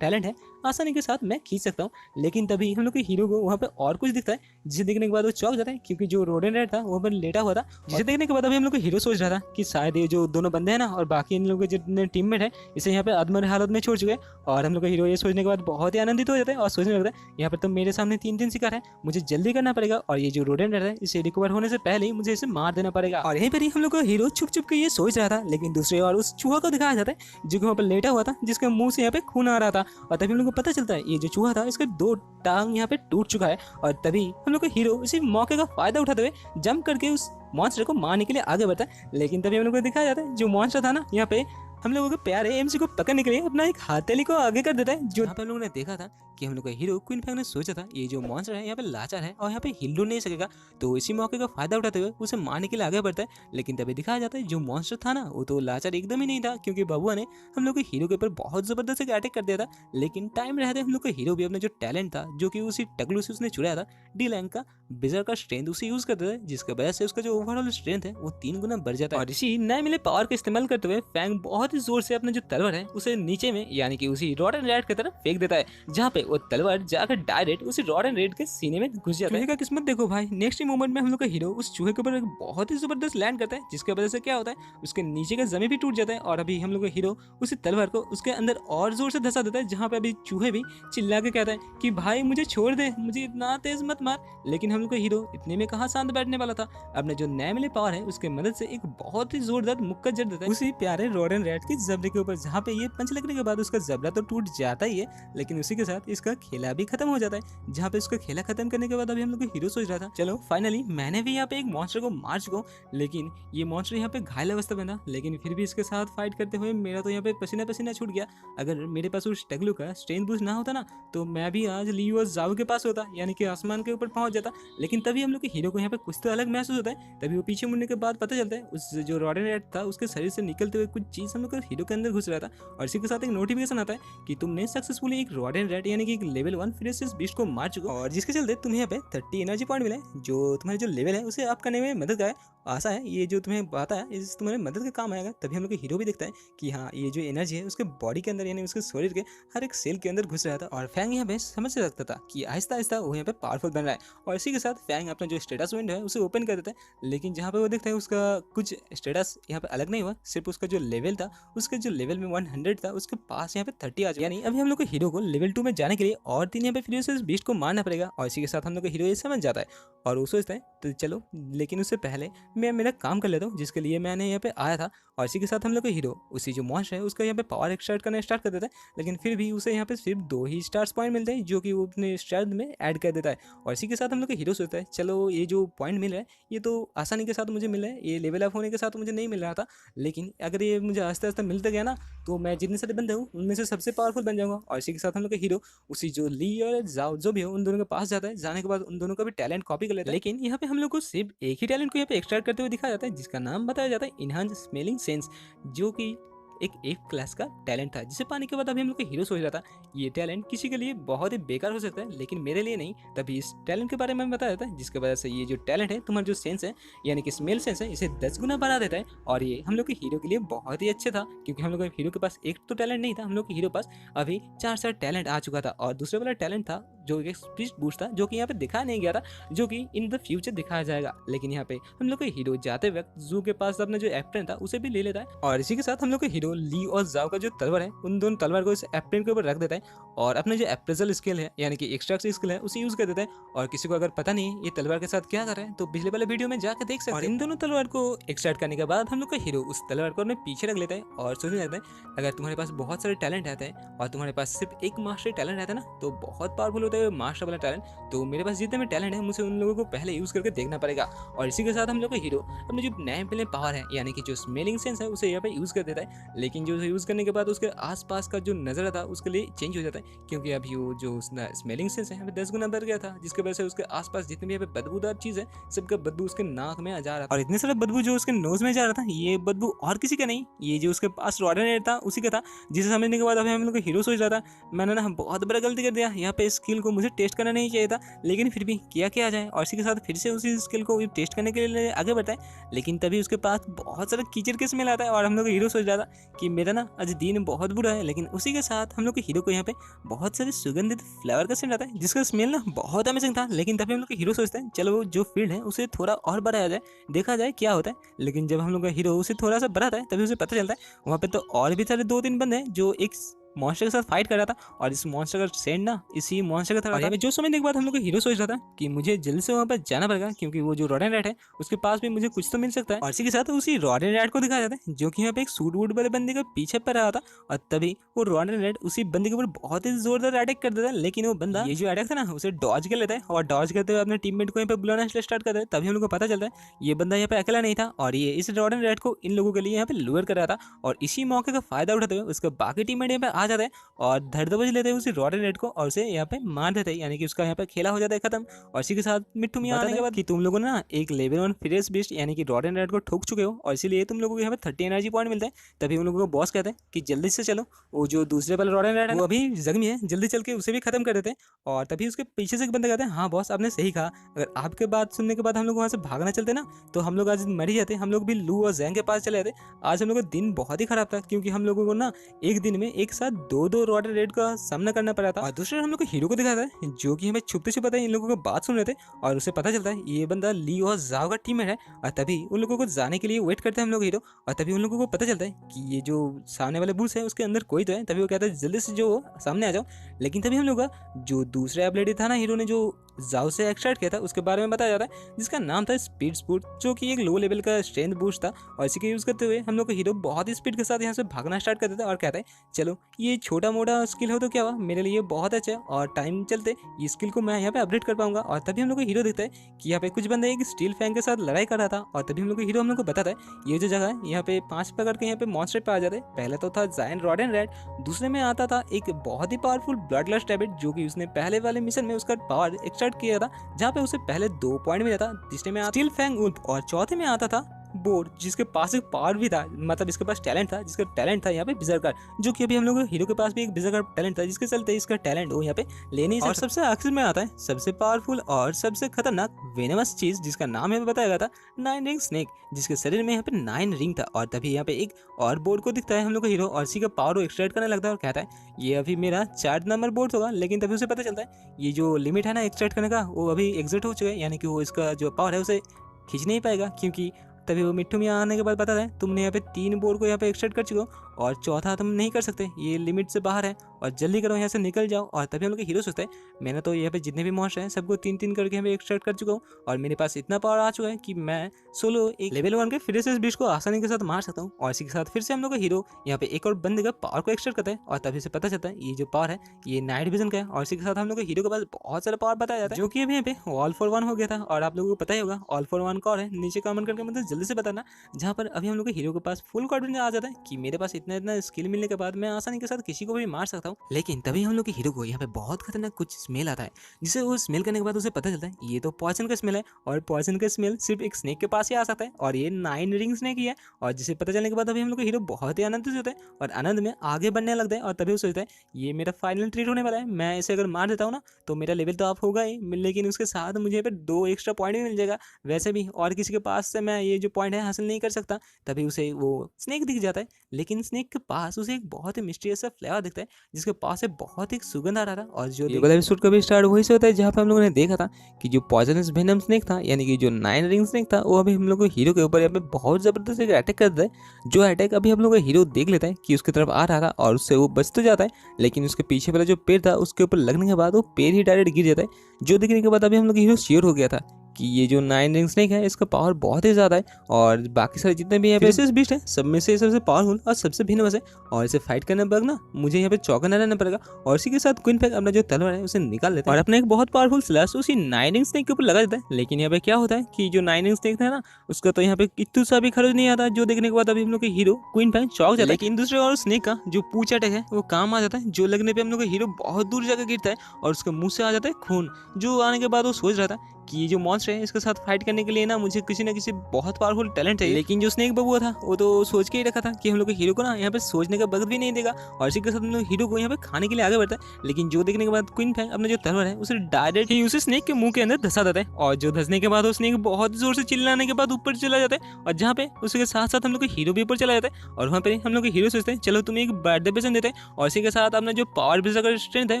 टैलेंट है आसानी के साथ मैं खींच सकता हूँ। लेकिन तभी हम लोग के हीरो को वहाँ पे और कुछ दिखता है जिसे देखने के बाद वो चौंक जाता है क्योंकि जो रोडन रेड था वो पर लेटा हुआ था। जिसे देखने के बाद अभी हम लोग को हीरो सोच रहा था कि शायद ये जो दोनों बंदे हैं ना और बाकी इन लोगों के जितने टीममेट हैं इसे यहाँ पे अधमर हालत में छोड़ चुके हैं। और हम लोग का हीरो ये सोचने के बाद बहुत ही आनंदित हो जाता है और सोचने लगता है यहाँ पर तो मेरे सामने तीन तीन शिकार है, मुझे जल्दी करना पड़ेगा और ये जो रोडन रेड है इसे रिकवर होने से पहले ही मुझे इसे मार देना पड़ेगा। और यहीं पर ही हम लोग का हीरो छुप छुप के ये सोच रहा था। लेकिन दूसरी ओर उस चूहा को दिखाया जाता है जो कि वहाँ पर लेटा हुआ था जिसके मुंह से यहाँ पे खून आ रहा था। और तभी हम लोग को पता चलता है ये जो चूहा था इसका दो टांग यहाँ पे टूट चुका है। और तभी हम लोग का हीरो इसी मौके का फायदा उठाते हुए जंप करके उस मॉन्स्टर को मारने के लिए आगे बढ़ता है। लेकिन तभी हम लोग को दिखाया जाता है जो मॉन्स्टर था ना यहाँ पे हम लोगों के प्यारे एमसी को पकड़ने के लिए अपना एक हथेली को आगे कर देता है। जो यहाँ पे हम लोगों ने देखा था कि हम लोग का हीरो क्वीन फैंग ने सोचा था ये जो मॉन्स्टर है यहाँ पे लाचार है और यहाँ पे हिल डुल नहीं सकेगा, तो इसी मौके का फायदा उठाते हुए उसे मारने के लिए आगे बढ़ता है। लेकिन तभी दिखाया जाता है जो मॉन्स्टर था ना वो तो लाचार एकदम ही नहीं था क्योंकि बबुआ ने हम लोग के हीरो के ऊपर बहुत जबरदस्त एक अटैक कर दिया था। लेकिन टाइम रहते हम लोग का हीरो भी अपना जो टैलेंट था जो कि उसी टगलू से उसने चुराया था डी लैंग का बिजर का स्ट्रेंथ उसे यूज कर देता है जिसकी वजह से उसका जो ओवरऑल स्ट्रेंथ है वो 3 गुना बढ़ जाता है। और इसी नए मिले पावर का इस्तेमाल करते हुए फैंग बहुत ही जोर से अपना जो तलवार है उसे नीचे में यानी कि उसी रॉड एंड रेड की तरफ फेंक देता है जहाँ पे वो तलवार जाकर डायरेक्ट उसी रॉड एंड रेड के सीने में घुस जाता है। चूहे का किस्मत देखो भाई, नेक्स्ट मोमेंट में हम लोग का हीरो उस चूहे के ऊपर एक बहुत ही जबरदस्त लैंड करता है जिसकी वजह से क्या होता है उसके नीचे का जमीन भी टूट जाता है। और अभी हम लोग का हीरो उसी तलवार को उसके अंदर और जोर से धंसा देता है जहाँ पे अभी चूहे भी चिल्ला के कहता है कि भाई मुझे छोड़ दे, मुझे इतना तेज मत मार। लेकिन हम लोग का हीरो इतने में कहाँ शांत बैठने वाला था, अपने जो नए मिले पावर है उसके मदद से एक बहुत ही जोरदार मुक्का जड़ देता है उसी प्यारे रॉड एंड रेड के जबड़े के ऊपर जहाँ पे ये पंच लगने के बाद उसका जबड़ा तो टूट जाता ही है लेकिन उसी के साथ इसका खेला भी खत्म हो जाता है। जहाँ पे उसका खेला खत्म करने के बाद अभी हम लोग हीरो सोच रहा था चलो फाइनली मैंने भी यहाँ पे एक मॉन्स्टर को मार चुका हूँ, लेकिन ये मॉन्स्टर यहाँ पे घायल अवस्था में था। लेकिन फिर भी इसके साथ फाइट करते हुए मेरा तो यहाँ पे पसीना पसीना छूट गया। अगर मेरे पास उस टगलू का स्ट्रेंथ बूस्ट ना होता ना तो मैं भी आज ली और जाओ के पास होता यानी कि आसमान के ऊपर पहुंच जाता। लेकिन तभी हम लोग के हीरो को यहाँ पे कुछ तो अलग महसूस होता है। तभी वो पीछे मुड़ने के बाद पता चलता है उस जो रॉड एंड रेड था उसके शरीर से निकलते हुए कुछ चीज हम लोग के हीरो के अंदर घुस रहा था। और इसी के साथ एक नोटिफिकेशन आता है कि तुमने सक्सेसफुली एक रॉड एंड रेड यानी कि एक लेवल 1 फिनिशियस बीस्ट को मार चुके हो और जिसके चलते तुम्हें यहाँ पे 30 एनर्जी पॉइंट मिला है जो तुम्हारे जो लेवल है उसे अप करने में मदद का है। आशा है ये जो तुम्हें आता है इस तुम्हारे मदद के काम आएगा। तभी हम लोग के हीरो भी देखता है कि हाँ ये जो एनर्जी है उसके बॉडी के अंदर यानी उसके शरीर के हर एक सेल के अंदर घुस रहा था। और फैंग यहाँ पे समझ सकता था कि आहिस्ता आहिस्ता वो यहाँ पे पावरफुल बन रहा है। और इसी के साथ फैंग अपना जो स्टेटस विंडो है उसे ओपन कर देता है। लेकिन जहाँ पे वो देखता है उसका कुछ स्टेटस यहाँ पे अलग नहीं हुआ, सिर्फ उसका जो लेवल था उसके जो लेवल में 100 था उसके पास यहाँ पे 30 आ जाए। यानी अभी हम लोग को हीरो को लेवल 2 में जाने के लिए और 3 यहाँ पे फिर बीस्ट को मारना पड़ेगा। और इसी के साथ हम लोग का हीरो ये समझ जाता है और वो सोचता है तो चलो लेकिन उससे पहले मैं मेरा काम कर लेता हूँ जिसके लिए मैंने यहाँ पे आया था। और इसी के साथ हम लोग का हीरो उसी जो मॉन्स्टर है उसका यहाँ पे पावर एक्सट्रैक्ट करना स्टार्ट कर देता है। लेकिन फिर भी उसे यहाँ पे सिर्फ 2 ही स्टार्स पॉइंट मिलते हैं जो कि वो अपने स्ट्रेंथ में ऐड कर देता है। और इसी के साथ हम लोग का हीरो सोचता है चलो ये जो पॉइंट मिल रहा है ये तो आसानी के साथ मुझे मिल रहा है, ये लेवल अप होने के साथ मुझे नहीं मिल रहा था। लेकिन अगर ये मुझे आस्ते आस्ते मिलता गया ना तो मैं जितने सारे बंदे हूँ उनमें से सबसे पावरफुल बन जाऊंगा। और इसी के साथ हम लोग का हीरो उसी जो ली और जाओ जो भी हो उन दोनों के पास जाता है। जाने के बाद उन दोनों का भी टैलेंट कॉपी कर लेता है। लेकिन यहाँ पे हम लोग को सिर्फ एक ही टैलेंट को यहाँ पे एक्सट्रैक्ट करते हुए दिखाया जाता है जिसका नाम बताया जाता है इनहांस स्मेलिंग सेंस, जो कि एक क्लास का टैलेंट था, जिसे पाने के बाद अभी हम लोग का हीरो सोच रहा था ये टैलेंट किसी के लिए बहुत ही बेकार हो सकता है, लेकिन मेरे लिए नहीं। तभी इस टैलेंट के बारे में बताया जाता है, जिसकी वजह से ये जो टैलेंट है, तुम्हारा जो सेंस है यानी कि स्मेल सेंस है, इसे 10 गुना बढ़ा देता है। और ये हम लोग के हीरो के लिए बहुत ही अच्छा था, क्योंकि हम लोग के हीरो के पास एक तो टैलेंट नहीं था, हम लोग के हीरो पास अभी 4 टैलेंट आ चुका था। और दूसरे वाला टैलेंट था जो एक स्पीड बूस्ट था, जो कि यहाँ पे दिखाया नहीं गया था, जो कि इन द फ्यूचर दिखाया जाएगा। लेकिन यहाँ पे हम लोग का हीरो जाते वक्त जू के पास अपना जो एप्रेन था उसे भी ले लेता है, और इसी के साथ हम लोग का हीरो ली और जाओ का जो तलवार है, उन दोनों तलवार को इस एप्रेन के ऊपर रख देता है और अपना जो एप्रेजल स्किल है यानी कि एक्सट्रैक्ट स्किल है उसे यूज कर देता है। और किसी को अगर पता नहीं है ये तलवार के साथ क्या कर रहा है, तो पिछले वाले वीडियो में जाकर देख सकते हैं। और इन दोनों तलवार को एक्सट्रैक्ट करने के बाद हम लोग का हीरो उस तलवार को अपने पीछे रख लेता है और सोचने लगता है अगर तुम्हारे पास बहुत सारे टैलेंट रहते हैं और तुम्हारे पास सिर्फ एक मास्टर टैलेंट रहता है ना, तो बहुत पावरफुल होता है मास्टर वाला टैलेंट। तो मेरे पास जितने भी टैलेंट है मुझे उन लोगों को पहले यूज करके देखना पड़ेगा। और इसी के साथ हम लोग का हीरो अपने जो नए पहले पावर है यानी कि जो स्मेलिंग सेंस है उसे यहाँ पे यूज कर देता है। लेकिन जो यूज करने के बाद उसके आसपास का जो नजर था उसके लिए चेंज हो जाता है, क्योंकि अभी वो जो स्मेलिंग सेंस है 10 गुना बढ़ गया था, जिसकी वजह से उसके आसपास जितने भी यहाँ पे बदबूदार चीज है सबका बदबू उसके नाक में आ जा रहा था। और इतने सारे बदबू जो उसके नोज में जा रहा था, ये बदबू और किसी का नहीं, ये जो उसके पास रॉडनेट था उसी का था। जिसे समझने के बाद अभी हम लोग हीरो सोच रहा था मैंने ना बहुत बड़ा गलती कर दिया, यहाँ पे स्किल को मुझे टेस्ट करना नहीं चाहिए था, लेकिन फिर भी किया जाए। और इसी के साथ फिर से उसी स्किल को टेस्ट करने के लिए आगे बढ़ता है। लेकिन तभी उसके पास बहुत सारा कीचड़ के स्मेल आता है और हम लोग हीरो सोच रहा था कि मेरा ना आज दिन बहुत बुरा है। लेकिन उसी के साथ हम लोग के हीरो को यहाँ पे बहुत सारे सुगंधित फ्लेवर का सेंट आता है, जिसका स्मेल ना बहुत अमेजिंग था। लेकिन तभी हम लोग के हीरो सोचते हैं चलो वो जो फील्ड है उसे थोड़ा और बढ़ाया जाए, देखा जाए क्या होता है। लेकिन जब हम लोग का हीरो उसे थोड़ा सा बढ़ाता है तभी उसे पता चलता है वहाँ पे तो और भी सारे 2-3 बंदे हैं जो एक मॉन्स्टर के साथ फाइट कर रहा था, और इस मॉन्स्टर का सेंड ना इसी मॉन्स्टर का था। और यहाँ पे जो समझने के बाद हम लोग का हीरो सोच रहा था कि मुझे जल्दी से वहाँ पर जाना पड़ेगा, क्योंकि वो जो रॉडन रैट है उसके पास भी मुझे कुछ तो मिल सकता है। और इसी के साथ उसी रॉडन रैट को दिखाया जाता है जो कि यहाँ पे एक सूट वूट वाले बंदे के पीछे पड़ रहा था। और तभी वो रॉडन रैट उसी बंदे के ऊपर बहुत ही जोरदार अटैक कर देता है। लेकिन वो बंदा ये जो अटैक था ना उसे डॉज कर लेता है, और डॉज करते हुए अपने टीममेट को यहाँ पे बुलाना स्टार्ट करता है। तभी हम लोग को पता चलता है ये बंदा यहाँ पे अकेला नहीं था, और ये इस रॉडन रैट को इन लोगों के लिए यहाँ पे लूर कर रहा था। और इसी मौके का फायदा उठाते हुए उसका बाकी टीममेट यहाँ पे आ जाता है और धड़ दबोच लेते हैं उसी रॉडन रेड को और उसे यहाँ पे मार देते हैं, यानी कि उसका यहाँ पे खेला हो जाता है खत्म। और इसी के साथ मिट्टू मियां आने के बाद कि तुम लोगों ने ना एक लेवल 1 फिरेस बीस्ट यानी कि रॉडन रेड को ठोक चुके हो, और इसीलिए तुम लोगों को यहाँ पे 30 एनर्जी पॉइंट मिलता है। तभी उन लोगों को बॉस कहते हैं कि जल्दी से चलो, वो जो दूसरे वाला रॉडन रेड है वो अभी जख्मी है, जल्दी चल के उसे भी खत्म कर देते हैं। और तभी उसके पीछे से एक बंदा कहते हैं हाँ बॉस आपने सही कहा, अगर आपके बात सुनने के बाद हम लोग वहाँ से भागना चलते ना तो हम लोग आज मर ही जाते, हम लोग भी लू और जैंग के पास चले जाते। आज हम लोग का दिन बहुत ही खराब था, क्योंकि हम लोगों को ना एक दिन में एक साथ 2 रॉडन रेड का सामना करना पड़ा था। और दूसरे हम लोग को हीरो को दिखाता है जो कि हमें छुपते छुपाते इन लोगों को बात सुन रहे थे, और उसे पता चलता है ये बंदा ली और जाओ का टीममेट है। और तभी उन लोगों को जाने के लिए वेट करते हैं हम लोग हीरो, और तभी उन लोगों को पता चलता है कि ये जो सामने वाले बूस है उसके अंदर कोई तो है। तभी वो कहता है जल्दी से जो सामने आ जाओ। लेकिन तभी हम लोग का जो दूसरा एबिलिटी था ना हीरो ने जो जाओ से एक्सट्रैक्ट किया था उसके बारे में बताया जाता है, जिसका नाम था स्पीड स्पूट, जो कि एक लो लेवल का स्ट्रेंथ बूस्ट था। और इसी के यूज करते हुए हम लोग का हीरो बहुत ही स्पीड के साथ यहाँ से भागना स्टार्ट कर देता है और कहता है चलो ये छोटा मोटा स्किल हो तो क्या हुआ, मेरे लिए बहुत अच्छा है, और टाइम चलते ये स्किल को मैं यहाँ पे अपडेट कर पाऊंगा। और तभी हम लोग को हीरो दिखता है कि यहाँ पे कुछ बंदे एक स्टील फैंग के साथ लड़ाई कर रहा था। और तभी हम लोग को हीरो हम लोग को बताता है ये जो जगह है यहाँ पे 5 प्रकार के यहाँ पे मॉन्स्टर पे आ जाते हैं। पहले तो था जायंट रॉडन रैट, दूसरे में आता था एक बहुत ही पावरफुल ब्लड लस्ट रैबिट, जो कि उसने पहले वाले मिशन में उसका पावर एक्सट्रैक्ट किया था, जहाँ पे उसे पहले 2 पॉइंट मिला था। तीसरे में स्टील फैंग उल्फ, और चौथे में आता था बोर्ड, जिसके पास एक पावर भी था, मतलब इसके पास टैलेंट था, जिसका टैलेंट था यहाँ पे बिजरकर, जो कि अभी हम लोग हीरो के पास भी एक बिजरकर टैलेंट था, जिसके चलते इसका टैलेंट वो यहाँ पे ले नहीं सकता। और सबसे आखिर में आता है सबसे पावरफुल और सबसे खतरनाक वेनमस चीज, जिसका नाम यहाँ पे बताया गया था 9 रिंग स्नेक, जिसके शरीर में यहाँ पे 9 रिंग था। और तभी यहाँ पे एक और बोर्ड को दिखता है हम लोग का हीरो, और इसी का पावर एक्सट्रैक्ट करने लगता है और कहता है ये अभी मेरा 4 नंबर बोर्ड होगा। लेकिन तभी उसे पता चलता है ये जो लिमिट है ना एक्सट्रैक्ट करने का वो अभी एग्जिट हो चुका है, यानी कि वो इसका जो पावर है उसे खींच नहीं पाएगा। क्योंकि तभी वो मिट्टू मियां आने के बाद बताता है तुमने यहाँ पे 3 बोर्ड को यहाँ पे एक्सट्रैक्ट कर चुके हो, और चौथा तुम नहीं कर सकते, ये लिमिट से बाहर है, और जल्दी करो यहाँ से निकल जाओ। और तभी हम लोग हीरो सोचते हैं मैंने तो यहाँ पे जितने भी मॉन्स्टर हैं सबको 3-3 करके यहाँ पे एक्सट्रैक्ट कर चुका हूँ, और मेरे पास इतना पावर आ चुका है कि मैं सोलो एक लेवल 1 के फिरेसिस बीस्ट को आसानी के साथ मार सकता हूँ। और इसी के साथ फिर से हम लोग का हीरो यहाँ पे एक और बंदे का पावर को एक्सट्रैक्ट करता है, और तभी से पता चलता है ये जो पावर है ये नाइट विजन का है। और इसी के साथ हम लोग हीरो के पास बहुत सारा पावर बताया जाता है, जो कि अभी यहाँ पे ऑल फॉर वन हो गया था। और आप लोगों को पता ही होगा ऑल फॉर वन कौन है, नीचे कमेंट करके मतलब जल्दी से बताना, जहाँ पर अभी हम लोग के हीरो के पास फुल कॉन्फिडेंस आ जाता है कि मेरे पास इतना इतना स्किल मिलने के बाद मैं आसानी के साथ किसी को भी मार सकता हूँ। लेकिन तभी हम लोग के हीरो को यहाँ पे बहुत खतरनाक कुछ स्मेल आता है, जिसे वो स्मेल करने के बाद उसे पता चलता है ये तो पॉइजन का स्मेल है, और पॉइजन का स्मेल सिर्फ एक स्नेक के पास ही आ सकता है, और ये 9 रिंग स्नेक ही है। और जिसे पता चलने के बाद अभी हम लोग का हीरो बहुत ही आनंदित होता है और आनंद में आगे बढ़ने लगता है। और तभी वो सोचता है ये मेरा फाइनल ट्रीट होने वाला है, मैं इसे अगर मार देता हूँ ना तो मेरा लेवल तो अप होगा ही, लेकिन उसके साथ मुझे यहाँ पे 2 एक्स्ट्रा पॉइंट भी मिल जाएगा। वैसे भी और किसी के पास से मैं ये जो पॉइंट है हासिल नहीं कर सकता। तभी उसे वो स्नेक दिख जाता है, लेकिन स्नेक के पास उसे एक बहुत ही मिस्टीरियस सा फ्लेवर दिखता है, जिसके पास से बहुत ही सुगंध आ रहा था। और जो ये वाला एपिसोड का भी स्टार्ट वही से होता है जहाँ पे हम लोगों ने देखा था कि जो पॉइजनस वेनम स्नेक था, यानी कि जो 9 रिंग स्नेक था, वो अभी हम लोग को हीरो के ऊपर यहाँ पे बहुत जबरदस्त एक अटैक करता है। जो अटैक अभी हम लोग का हीरो देख लेता है कि उसकी तरफ आ रहा था और उससे वो बच तो जाता है, लेकिन उसके पीछे वाला जो पेड़ था उसके ऊपर लगने के बाद वो पेड़ ही डायरेक्ट गिर जाता है। जो देखने के बाद अभी हम लोग हीरो श्योर हो गया था कि ये जो 9 रिंग स्नेक है इसका पावर बहुत ही ज़्यादा है, और बाकी सारे जितने भी यहाँ पे फिशेस बीस्ट है सब में से सबसे पावरफुल और सबसे भिन्न है। और इसे फाइट करने पर ना मुझे यहाँ पे चौकन्ना रहना पड़ेगा। और इसी के साथ क्वीन फेंग अपना जो तलवार है उसे निकाल लेता है और अपना एक बहुत पावरफुल स्लैश उसी 9 रिंग स्नेक के ऊपर लगा देता है। लेकिन यहाँ पे क्या होता है कि जो 9 रिंग स्नेक था ना उसका तो यहाँ पे इतना सा भी खर्च नहीं आता, जो देखने के बाद अभी हम लोग के हीरो क्वीन फेंग चौक जाता है। लेकिन दूसरे और स्नेक का जो पूंछ अटैक है वो काम आ जाता है, जो लगने पे हम लोग का हीरो बहुत दूर जाकर गिरता है और उसके मुंह से आ जाता है खून। जो आने के बाद वो सोच रहा था कि ये जो मॉन्स्टर है इसके साथ फाइट करने के लिए ना मुझे किसी न किसी बहुत पावरफुल टैलेंट चाहिए। लेकिन जो स्नेक बबुआ था वो तो सोच के ही रखा था कि हम लोग के हीरो को ना यहाँ पे सोचने का वक्त भी नहीं देगा, और इसी के साथ हम लोग हीरो को यहाँ पे खाने के लिए आगे बढ़ता है। लेकिन जो देखने के बाद क्वीन फेंग अपना जो तलवार है उसे डायरेक्ट ही उसे स्नेक के मुंह के अंदर धसा देता है, और जो धसने के बाद वो स्नेक बहुत जोर से चिल्लाने के बाद ऊपर चला जाता है, और जहाँ पे उसके साथ साथ हम लोग के हीरो भी ऊपर चला जाता है। और वहाँ पे हम लोग के हीरो सोचते हैं चलो तुम्हें एक बर्थडे प्रेजेंट देते हैं, और इसी के साथ अपना जो पावर बेस अगर स्ट्रेंथ है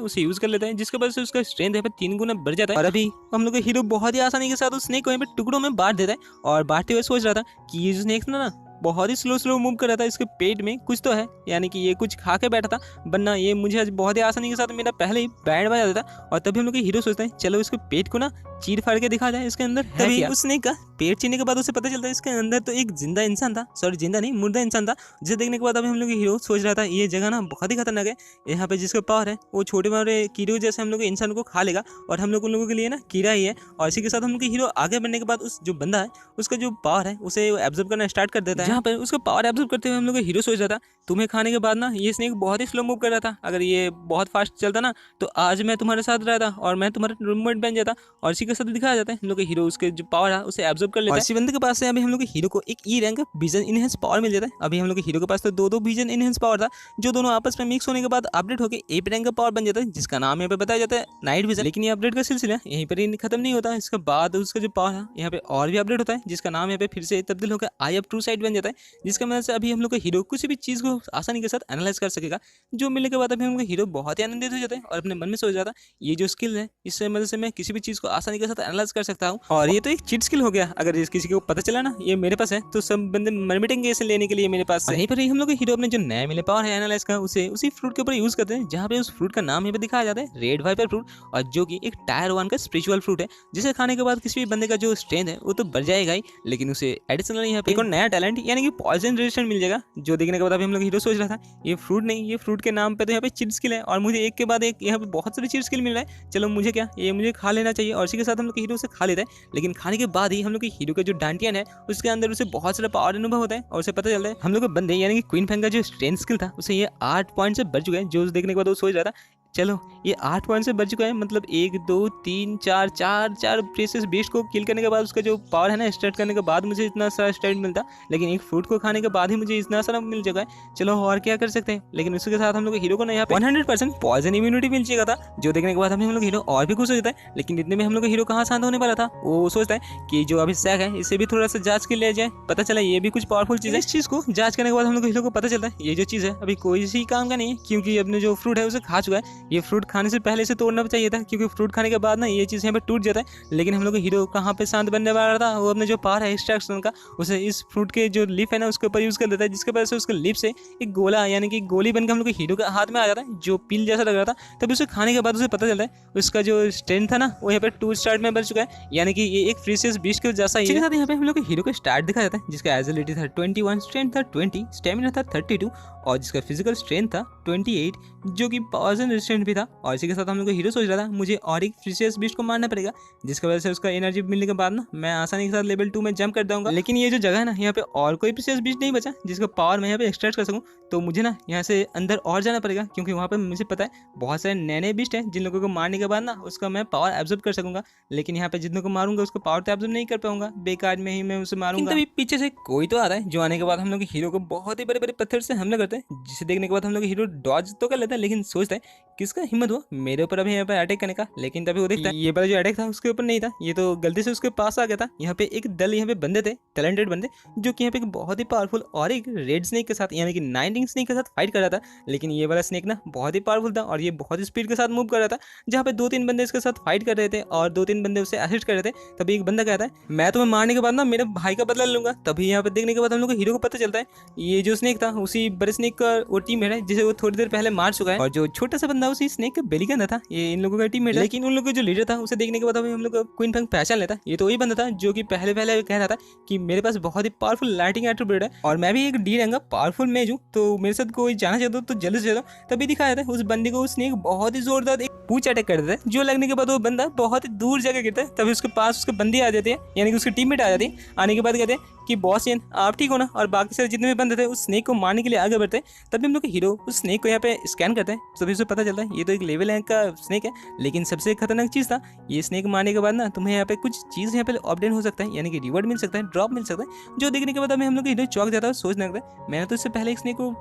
उसे यूज कर लेते हैं, जिसके वजह से उसका स्ट्रेंथ है 3 गुना बढ़ जाता है। और अभी हम लोग के हीरो बहुत ही आसानी के साथ उस स्नेक को यहाँ पे टुकड़ों में बांट देता है, और बांटते हुए सोच रहा था कि ये जो स्नेक ना बहुत ही स्लो मूव कर रहा था, इसके पेट में कुछ तो है, यानी कि ये कुछ खा के बैठा था, वरना ये मुझे आज बहुत ही आसानी के साथ मेरा पहले ही बैंड बजा देता। और तभी हम लोग के हीरो सोचते हैं चलो इसके पेट को ना चीर फाड़ के दिखा जाए इसके अंदर। तभी उसने का पेट चीरने के बाद उसे पता चलता है इसके अंदर तो एक जिंदा इंसान था, सॉरी जिंदा नहीं मुर्दा इंसान था, जिसे देखने के बाद अभी हम लोग हीरो सोच रहा था ये जगह ना बहुत ही खतरनाक है, यहाँ पे जिसका पावर है वो छोटे मोटे कीड़े जैसे हम लोग इंसान को खा लेगा, और हम लोग उन लोगों के लिए ना कीड़ा ही है। और इसी के साथ हम लोग हीरो आगे बढ़ने के बाद उस जो बंदा है उसका जो पावर है उसे एब्जॉर्ब करना स्टार्ट कर देता है, जहाँ पर उसका पावर एब्जॉर्ब करते हुए हम लोग हीरो सोच रहा था तुम्हें खाने के बाद ना ये स्नेक बहुत ही स्लो मूव कर रहा था, अगर ये बहुत फास्ट चलता ना तो आज मैं तुम्हारे साथ रहता और मैं तुम्हारा रूममेट बन जाता। और इसी के साथ दिखाया जाता है हम लोग के हीरो उसके जो पावर है उसे एब्जॉर्ब कर लेता है। इसी बंदे के पास से अभी हम लोग के हीरो को एक E rank vision enhance power मिल जाता है। अभी हम लोग के हीरो के पास तो दो विजन इनहेंस पावर था, जो दोनों आपस में मिक्स होने के बाद अपडेट होकर ए रैंक का पावर बन जाता है, जिसका नाम यहाँ पे बताया जाता है नाइट विजन। लेकिन ये अपडेट का सिलसिला यहीं पर ही खत्म नहीं होता, इसके बाद उसका जो पावर है यहाँ पे और भी अपडेट होता है, जिसका नाम यहाँ पे फिर से तब्दील होकर आई अप ट्रू साइड बन जाता है, जिसका मदद से अभी हम लोग का हीरो किसी भी चीज को आसानी के साथ एनालाइज कर सकेगा। जो मिलने के बाद अभी हम लोग हीरो बहुत ही आनंदित हो जाता है और अपने मन में सोच जाता है ये जो स्किल है इससे मदद से मैं किसी भी चीज को आसानी के साथ एनालाइज कर सकता हूँ, और ये तो एक चीट स्किल हो गया। अगर किसी को पता चला ना ये मेरे पास है तो सब बंदे मर मिटेंगे इसे लेने के लिए मेरे पास। यहीं पर ही हम लोग हीरो अपने जो नया मिले पावर है एनालाइज का उसे उसी फ्रूट के ऊपर यूज करते हैं, जहाँ पे उस फ्रूट का नाम यहाँ पे दिखाया जाता है रेड वाइपर फ्रूट, और जो कि एक टायर 1 का स्पिरिचुअल फ्रूट है, जिसे खाने के बाद किसी भी बंदे का जो स्ट्रेंथ है वो तो बढ़ जाएगा ही, लेकिन उसे एडिशनल यहाँ पे एक और नया टैलेंट यानी कि पॉइजन रेजिस्टेंट मिल जाएगा। जो देखने के बाद अभी हम लोग हीरो सोच रहा था ये फ्रूट नहीं, ये फ्रूट के नाम पे तो यहाँ पे चीट स्किल है और मुझे एक के बाद एक यहाँ पे बहुत सारी चीट स्किल मिल रहा है, चलो मुझे क्या ये मुझे खा लेना चाहिए। और इसी के साथ हम लोग हीरो से खा लेता है, लेकिन खाने के बाद ही हम लोग के हीरो का जो डांटियन है उसके अंदर उसे बहुत सारा पावर अनुभव होता है, और उसे पता चलता है हम लोग के बंदे यानी कि क्वीन फेंग का जो स्ट्रेंथ स्किल था उसे ये 8 पॉइंट से बढ़ चुका है। जो देखने के बाद वो सोच रहा था चलो ये 8 पॉइंट से बढ़ चुका है, मतलब 1 2 3 4 4 प्रेसियस बीस्ट को किल करने के बाद उसका जो पावर है ना स्टार्ट करने के बाद मुझे इतना सारा स्टैट मिलता, लेकिन एक फ्रूट को खाने के बाद ही मुझे इतना सारा मिल जाएगा, चलो और क्या कर सकते हैं। लेकिन उसके साथ हम लोग हीरो को ना यहाँ पे 100% पॉइजन इम्यूनिटी मिल जाएगा था, जो देखने के बाद हम लोग हीरो और भी खुश हो जाता है। लेकिन इतने में हम लोग हीरो कहाँ शांत होने वाला था, वो सोचता है कि जो अभी सैक है इसे भी थोड़ा सा जांच के ले जाए, पता चला ये भी कुछ पावरफुल चीज है। इस चीज को जांच करने के बाद हम लोग हीरो को पता चलता है ये जो चीज है अभी कोई सी काम का नहीं है, क्योंकि अपने जो फ्रूट है उसे खा चुका है। ये फ्रूट खाने से पहले से तोड़ना चाहिए था, क्योंकि फ्रूट खाने के बाद ना ये चीज यहाँ पे टूट जाता है। लेकिन हम लोग का हीरो कहाँ पे शांत बनने वाला था, वो अपने जो पावर है एक्सट्रैक्शन का उसे इस फ्रूट के जो लीफ है ना उसके ऊपर यूज कर देता है, जिसके वजह से उसके लीफ से एक गोला यानी कि गोली बनकर हम लोग के हीरो के हाथ में आ जाता है, जो पील जैसा लग रहा था। तभी उसे खाने के बाद उसे पता चलता है उसका जो स्ट्रेंथ था ना वो यहाँ पे 2 स्टार में बढ़ चुका है, यानी कि ये एक प्रीशियस बीस्ट के जैसा ही है। यहाँ पे हम लोग के हीरो का स्टार्ट दिखाया जाता है, जिसका एजिलिटी था 21, स्ट्रेंथ था 20, स्टेमिना था 32 और जिसका फिजिकल स्ट्रेंथ था 28, जो कि पॉइजन स्ट्रेंथ भी था। और इसी के साथ हम लोग को हीरो सोच रहा था मुझे और एक प्रीशियस बीस्ट को मारना पड़ेगा, जिसकी वजह से उसका एनर्जी मिलने के बाद ना मैं आसानी के साथ लेवल 2 में जंप कर दूंगा। लेकिन ये जो जगह है ना, यहाँ पे और कोई प्रीशियस बीस्ट नहीं बचा जिसका पावर मैं यहाँ पे एक्सट्रैक्ट कर सकूँ। तो मुझे ना यहाँ से अंदर और जाना पड़ेगा, क्योंकि वहाँ पे मुझे पता है बहुत सारे नए नए बीस्ट हैं जिन लोगों को मारने के बाद ना उसका मैं पावर एब्जॉर्ब कर सकूंगा। लेकिन यहाँ पे जितनों को मारूंगा उसका पावर तो एब्जॉर्ब नहीं कर पाऊंगा, बेकार में ही मैं उसे मारूंगा। तभी पीछे से कोई तो आ रहा है, जो आने के बाद हम लोग हीरो को बहुत ही बड़े बड़े पत्थर से हमला करते हैं, जिसे देखने के बाद हम लोग हीरो डॉज तो कर लेता है, लेकिन सोचता है किसका हिम्मत हुआ मेरे ऊपर अभी यहाँ पे अटैक करने का। लेकिन तभी वो देखता है ये वाला जो अटैक था उसके ऊपर नहीं था, ये तो गलती से उसके पास आ गया था। यहाँ पे एक दल यहाँ पे बंदे थे, टैलेंटेड बंदे, जो कि यहाँ पे एक बहुत ही पावरफुल और एक रेड स्नेक के साथ यानी कि 9 स्नेक के साथ फाइट कर रहा था। लेकिन ये वाला स्नेक ना बहुत ही पावरफुल था और ये बहुत ही स्पीड के साथ मूव कर रहा था। जहाँ पे 2-3 बंदे इसके साथ फाइट कर रहे थे और 2-3 बंदे उसे असिस्ट कर रहे थे। तभी एक बंदा कहता है मैं तुम्हें मारने के बाद ना मेरे भाई का बदला लूंगा। तभी यहाँ पे देखने के बाद हम लोग को हीरो को पता चलता है ये जो स्नेक था उसी बड़े स्नेक का वो टीममेट है, जिसे वो थोड़ी देर पहले मार चुका है। और जो छोटा सा बंदा उसी स्नेक का बेली के अंदर था, ये इन लोगों का टीममेट है। लेकिन उन लोगों का जो लीडर था उसे देखने के बाद हम लोग क्वीन फंग पहचान लेता। ये तो वही बंदा था जो कि पहले कह रहा था कि मेरे पास बहुत ही पावरफुल लाइटिंग एट्रीब्यूट है और मैं भी एक डी रैंक का पावरफुल मेज हूं, तो मेरे साथ कोई जाना चाहता हो तो जल्दी से चलो। तभी दिखाया था उस बंदे को उसने एक बहुत ही जोरदार एक पूंछ अटैक कर देता है, जो लगने के बाद वो बंदा बहुत ही दूर जाकर गिरता है। तभी उसके पास उसके बंदी आ जाती है, यानी कि उसकी टीममेट आ जाती है। आने के बाद कहते हैं कि बॉस यान आप ठीक हो ना, और बाकी सारे जितने भी बंदे थे उस स्नेक को मारने के लिए आगे बढ़ते हैं। तभी हम लोग हीरो उस स्नेक को यहाँ पे स्कैन करते हैं। तभी उसे पता चलता है ये तो एक लेवल रैंक का स्नेक है। लेकिन सबसे खतरनाक चीज था ये स्नेक मारने के बाद ना तुम्हें यहाँ पे कुछ चीज यहाँ पे अपडेट हो सकता है, यानी कि रिवॉर्ड मिल सकता है, ड्रॉप मिल सकता है। जो देखने के बाद हमें हम लोग हीरो चौक जाता है, सोचने लगता है मैंने तो इससे पहले एक स्नेक को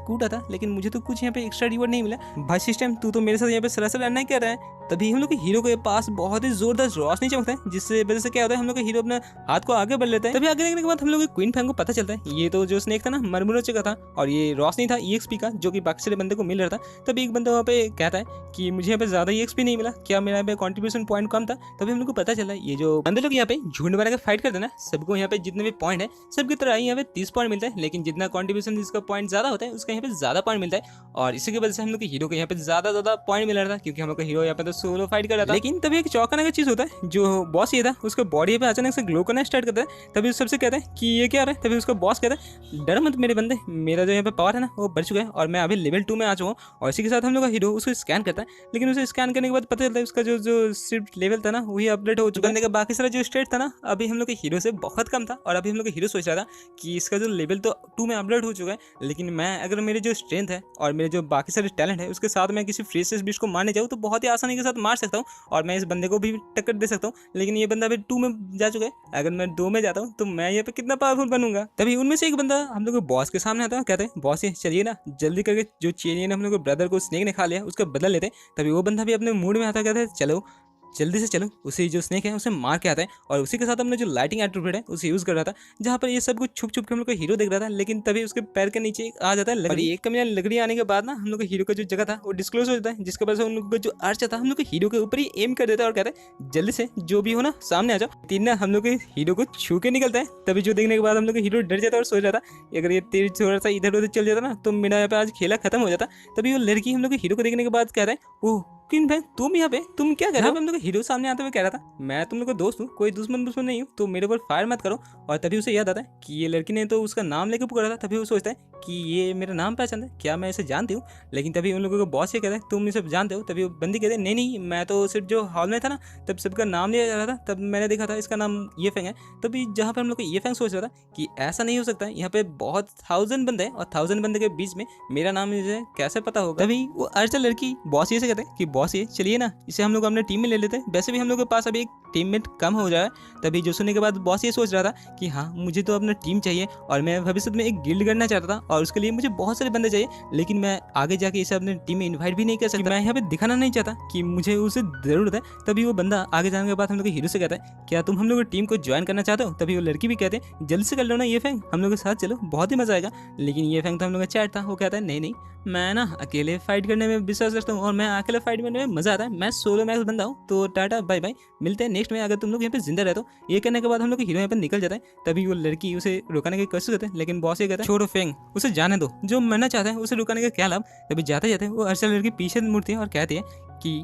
कूटा था लेकिन मुझे तो कुछ यहाँ पे एक्स्ट्रा रिवॉर्ड नहीं मिला। भाई सिस्टम तू तो मेरे साथ यहाँ पे सरासर अन्याय कर रहा है। तभी हम लोग के हीरो के पास बहुत ही जोरदार रोशनी चमकता है, जिससे वजह से क्या होता है हम लोग का हीरो अपना हाथ को आगे बढ़ लेता है। तभी आगे देखने के बाद हम लोग के क्वीन फैंग को पता चलता है ये तो जो स्नेक था ना मरमुरो का था और ये रोशनी था EXP का, जो कि बाकी सारे बंदे को मिल रहा था। तभी एक बंदा वहाँ पे कहता है कि मुझे यहाँ पे ज्यादा EXP नहीं मिला, क्या मेरा यहाँ पे कॉन्ट्रीब्यूशन पॉइंट कम था। तभी हम लोग को पता चला ये जो बंदे लोग यहाँ पे झुंड बना के फाइट करते हैं ना, सबको यहाँ पे जितने भी पॉइंट है सबकी तरह यहाँ पे 30 पॉइंट मिलता है। लेकिन जितना कॉन्ट्रीब्यूशन जिसका पॉइंट ज्यादा होता है उसका यहाँ पे ज्यादा पॉइंट मिलता है। और इसी की वजह से हम लोग के हीरो को यहाँ पे ज्यादा पॉइंट मिल रहा था, क्योंकि हम लोग का हीरो यहाँ पे तो सोलो फाइट कर रहा था। लेकिन तभी एक चौंकाने का चीज होता है, जो बॉस ये था उसका बॉडी पे अचानक से ग्लो करना स्टार्ट करता है। तभी उस सबसे कहता है कि ये क्या रहा है। तभी उसका बॉस कहता है डर मत मेरे बंदे, मेरा जो यहाँ पे पावर है ना वो बढ़ चुका है और मैं अभी लेवल 2 में आ चुका हूँ। और इसी के साथ हम लोग का हीरो उसको स्कैन करता है। लेकिन उसे स्कैन करने के बाद पता चलता है उसका जो सिर्फ लेवल था ना वही अपडेट हो चुका है। बाकी सारा जो स्टेट था ना अभी हम लोग के हीरो से बहुत कम था। और अभी हम लोग का हीरो सोच रहा था कि इसका जो लेवल तो 2 में अपडेट हो चुका है, लेकिन मैं अगर मेरे जो स्ट्रेंथ है और मेरे जो बाकी सारे टैलेंट है उसके साथ मैं किसी फ्रीसेस बीस्ट को मारने जाऊँ तो बहुत ही आसानी के साथ मार सकता हूँ और मैं इस बंदे को भी टक्कर दे सकता हूँ। लेकिन ये बंदा अभी 2 में जा चुका है, अगर मैं 2 में जाता हूँ तो मैं यहाँ पे कितना पावरफुल बनूंगा। तभी उनमें से एक बंदा हम लोग बॉस के सामने आता है, कहते हैं बॉस ये चलिए ना जल्दी करके जो चेरियन हम लोग ब्रदर को स्नेक ने खा लिया उसका बदला लेते हैं। तभी वो बंदा भी अपने मूड में आता है, कहता है चलो जल्दी से चलो उसी जो स्नेक है उसे मार के आता है। और उसी के साथ हमने जो लाइटिंग एट्रीब्यूट है उसे यूज कर रहा था, जहाँ पर ये सब कुछ छुप छुप के हम लोग का हीरो देख रहा था। लेकिन तभी उसके पैर के नीचे आ जाता है लकड़ी। एक कमियां लकड़ी आने के बाद ना हम लोग के हीरो का जो जगह था वो डिस्क्लोज हो जाता है, जिसके वजह से उन लोगों का जो अर्च था हम लोग के हीरो के ऊपर ही एम कर देता है और कहता है जल्दी से जो भी हो ना सामने आ जाओ। तीन ना हम लोग के हीरो को छू के निकलता है। तभी जो देखने के बाद हम लोग का हीरो डर जाता है और सोच रहा था अगर ये तीर थोड़ा सा इधर उधर चल जाता ना तो मेरा यहाँ पे आज खेला खत्म हो जाता। तभी वो लड़की हम लोग के हीरो को देखने के बाद कहता है ओह क्वीन भाई तुम यहाँ पे तुम क्या कर रहे हो। हम लोग हीरो सामने आते हुए कह रहा था मैं तुम लोग का दोस्त हूँ, कोई दुश्मन नहीं हूँ, तो मेरे ऊपर फायर मत करो। और तभी उसे याद आता है कि ये लड़की ने तो उसका नाम लेके पुकारा था। तभी वो सोचता है कि ये मेरा नाम पहचानता है, क्या मैं इसे जानती हूँ। लेकिन तभी उन लोगों का बॉस ये कहता है तुम इसे जानते हो। तभी वो बंदी कहते हैं नहीं मैं तो सिर्फ जो हॉल में था ना तब सबका नाम लिया जा रहा था, तब मैंने देखा था इसका नाम ये फेंग है। तभी जहाँ पर हम लोग को ये फेंग सोच रहा था कि ऐसा नहीं हो सकता, यहाँ पे बहुत 1000 बंदे हैं और 1000 बंदे के बीच में मेरा नाम मुझे कैसे पता होगा। तभी वो अर्चल लड़की बॉस ये से कहते हैं कि बॉस ये चलिए ना इसे हम लोग अपने टीम में ले लेते हैं, वैसे भी हम लोग के पास अभी एक टीममेट कम हो जाए। तभी जो सुनने के बाद बॉस ये सोच रहा था कि हाँ मुझे तो अपना टीम चाहिए और मैं भविष्य में एक गिल्ड करना चाहता था और उसके लिए मुझे बहुत सारे बंदे चाहिए, लेकिन मैं आगे जाके इसे अपने टीम में इन्वाइट भी नहीं कर सकता। मैं यहाँ पे दिखाना नहीं चाहता कि मुझे उसे जरूरत है। तभी वो बंदा आगे जाने के बाद हम लोग के हीरो से कहता है क्या तुम हम लोग की टीम को ज्वाइन करना चाहते हो। तभी वो लड़की भी कहते हैं जल्दी से कर लो ना ये फैंग, हम लोग के साथ चलो बहुत ही मजा आएगा। लेकिन ये फैंग तो हम लोग का चैट था, वो कहता है नहीं मैं ना अकेले फाइट करने में विश्वास रखता हूँ और मैं अकेले फाइट करने में मजा आता है, मैं सोलो मैक्स बंदा हूँ, तो टाटा बाय बाय, मिलते हैं नेक्स्ट में अगर तुम लोग यहाँ पे जिंदा रहते हो। ये कहने के बाद हम लोग हीरो यहाँ पे निकल जाता है। तभी वो लड़की उसे रुकाने की कोशिश करते हैं, लेकिन बॉस ये कहता है छोड़ो फेंग उसे जाने दो, जो मरना चाहता है उसे रुकाने का क्या लाभ। तभी जाते जाते वो अर्चल लड़की पीछे मुड़ती है और कहती है कि